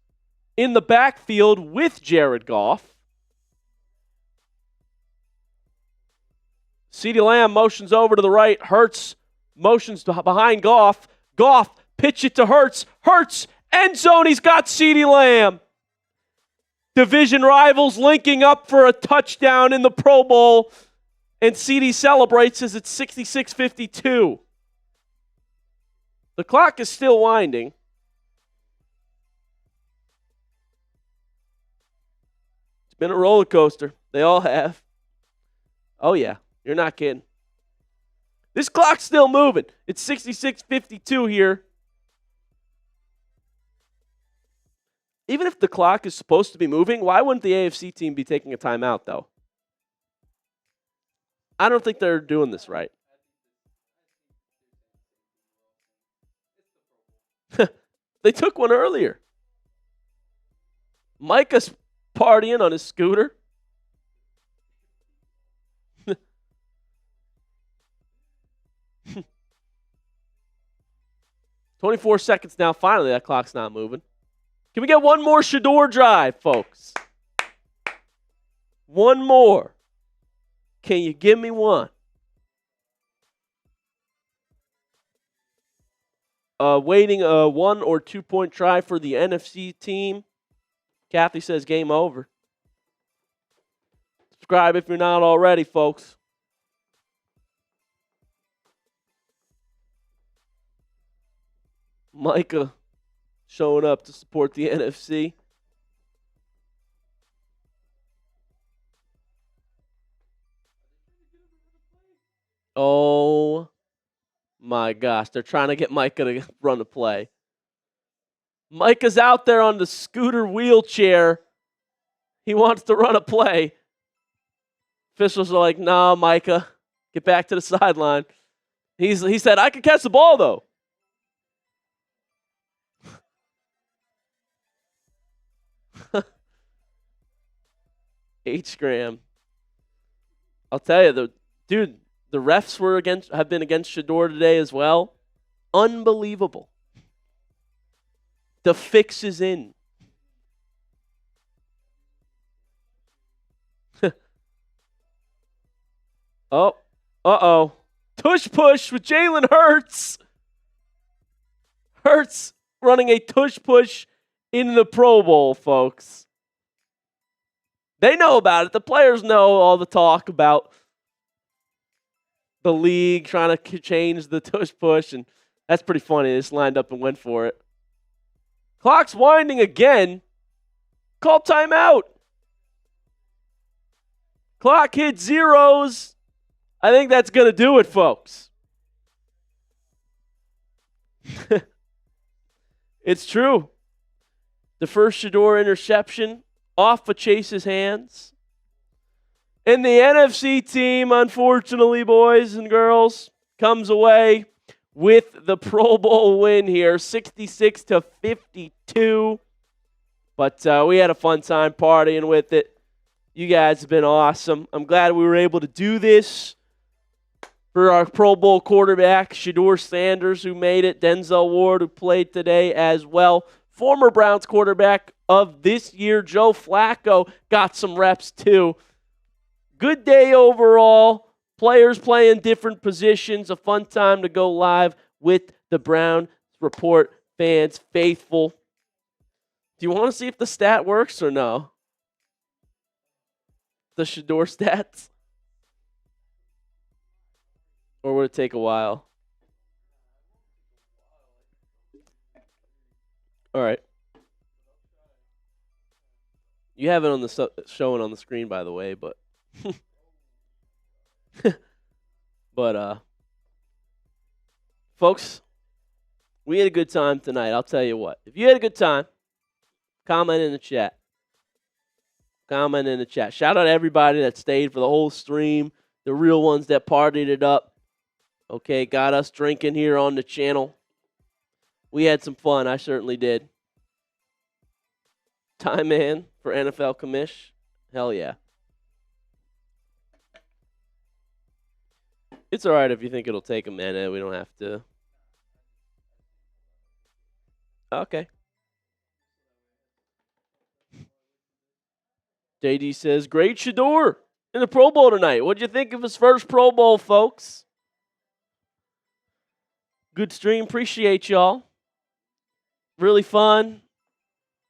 in the backfield with Jared Goff. CeeDee Lamb motions over to the right. Hurts motions behind Goff. Goff, pitch it to Hurts. Hurts, end zone. He's got CeeDee Lamb. Division rivals linking up for a touchdown in the Pro Bowl. And CeeDee celebrates as it's 66-52. The clock is still winding. It's been a roller coaster. They all have. Oh, yeah. You're not kidding. This clock's still moving. It's 66:52 here. Even if the clock is supposed to be moving, why wouldn't the AFC team be taking a timeout, though? I don't think they're doing this right. They took one earlier. Micah's partying on his scooter. 24 seconds now. Finally, that clock's not moving. Can we get one more Shedeur drive, folks? One more. Can you give me one? Waiting a 1 or 2 point try for the NFC team. Kathy says game over. Subscribe if you're not already, folks. Micah showing up to support the NFC. Oh my gosh, they're trying to get Micah to run a play. Micah's out there on the scooter wheelchair. He wants to run a play. Officials are like, nah, Micah, get back to the sideline. He said, I can catch the ball, though. H-Gram. I'll tell you, the refs have been against Shedeur today as well. Unbelievable. The fix is in. Oh, uh-oh. Tush push with Jalen Hurts. Hurts running a tush push in the Pro Bowl, folks. They know about it. The players know all the talk about the league trying to change the tush push, and that's pretty funny. They just lined up and went for it. Clock's winding again. Call timeout. Clock hit zeros. I think that's going to do it, folks. It's true. The first Shedeur interception off of Chase's hands. And the NFC team, unfortunately, boys and girls, comes away with the Pro Bowl win here, 66-52. But we had a fun time partying with it. You guys have been awesome. I'm glad we were able to do this for our Pro Bowl quarterback, Shedeur Sanders, who made it, Denzel Ward, who played today as well. Former Browns quarterback of this year, Joe Flacco, got some reps too. Good day overall. Players playing different positions. A fun time to go live with the Brown Report fans, faithful. Do you want to see if the stat works or no? The Shedeur stats? Or would it take a while? All right. You have it on the showing on the screen, by the way, but folks, we had a good time tonight. I'll tell you what. If you had a good time, comment in the chat. Comment in the chat. Shout out to everybody that stayed for the whole stream, the real ones that partied it up. Okay, got us drinking here on the channel. We had some fun. I certainly did. Time man for NFL commish. Hell yeah. It's all right if you think it'll take a minute. We don't have to. Okay. JD says, great Shedeur in the Pro Bowl tonight. What'd you think of his first Pro Bowl, folks? Good stream. Appreciate y'all. Really fun.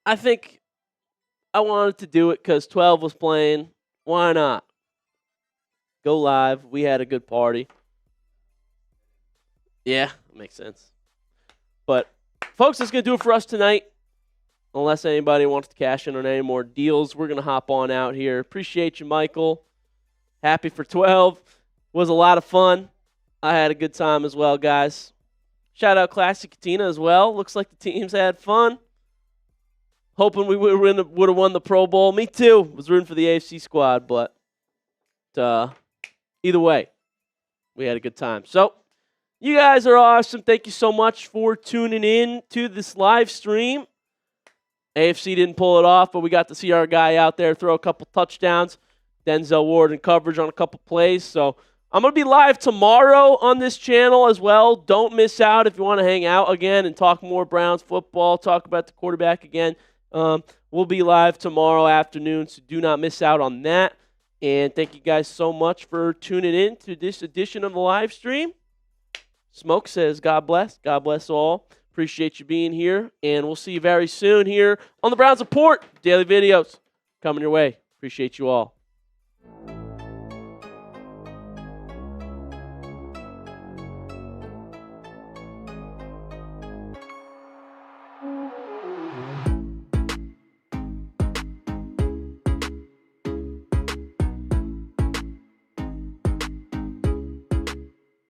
I think I wanted to do it because 12 was playing. Why not? Go live. We had a good party. Yeah, makes sense. But, folks, that's going to do it for us tonight. Unless anybody wants to cash in on any more deals, we're going to hop on out here. Appreciate you, Michael. Happy for 12. Was a lot of fun. I had a good time as well, guys. Shout out Classic Katina as well. Looks like the teams had fun. Hoping we would have won the Pro Bowl. Me too. Was rooting for the AFC squad, but either way, we had a good time. So, you guys are awesome. Thank you so much for tuning in to this live stream. AFC didn't pull it off, but we got to see our guy out there throw a couple touchdowns. Denzel Ward in coverage on a couple plays. So, I'm going to be live tomorrow on this channel as well. Don't miss out if you want to hang out again and talk more Browns football, talk about the quarterback again. We'll be live tomorrow afternoon, so do not miss out on that. And thank you guys so much for tuning in to this edition of the live stream. Smoke says, God bless. God bless all. Appreciate you being here, and we'll see you very soon here on the Browns Report. Daily videos coming your way. Appreciate you all.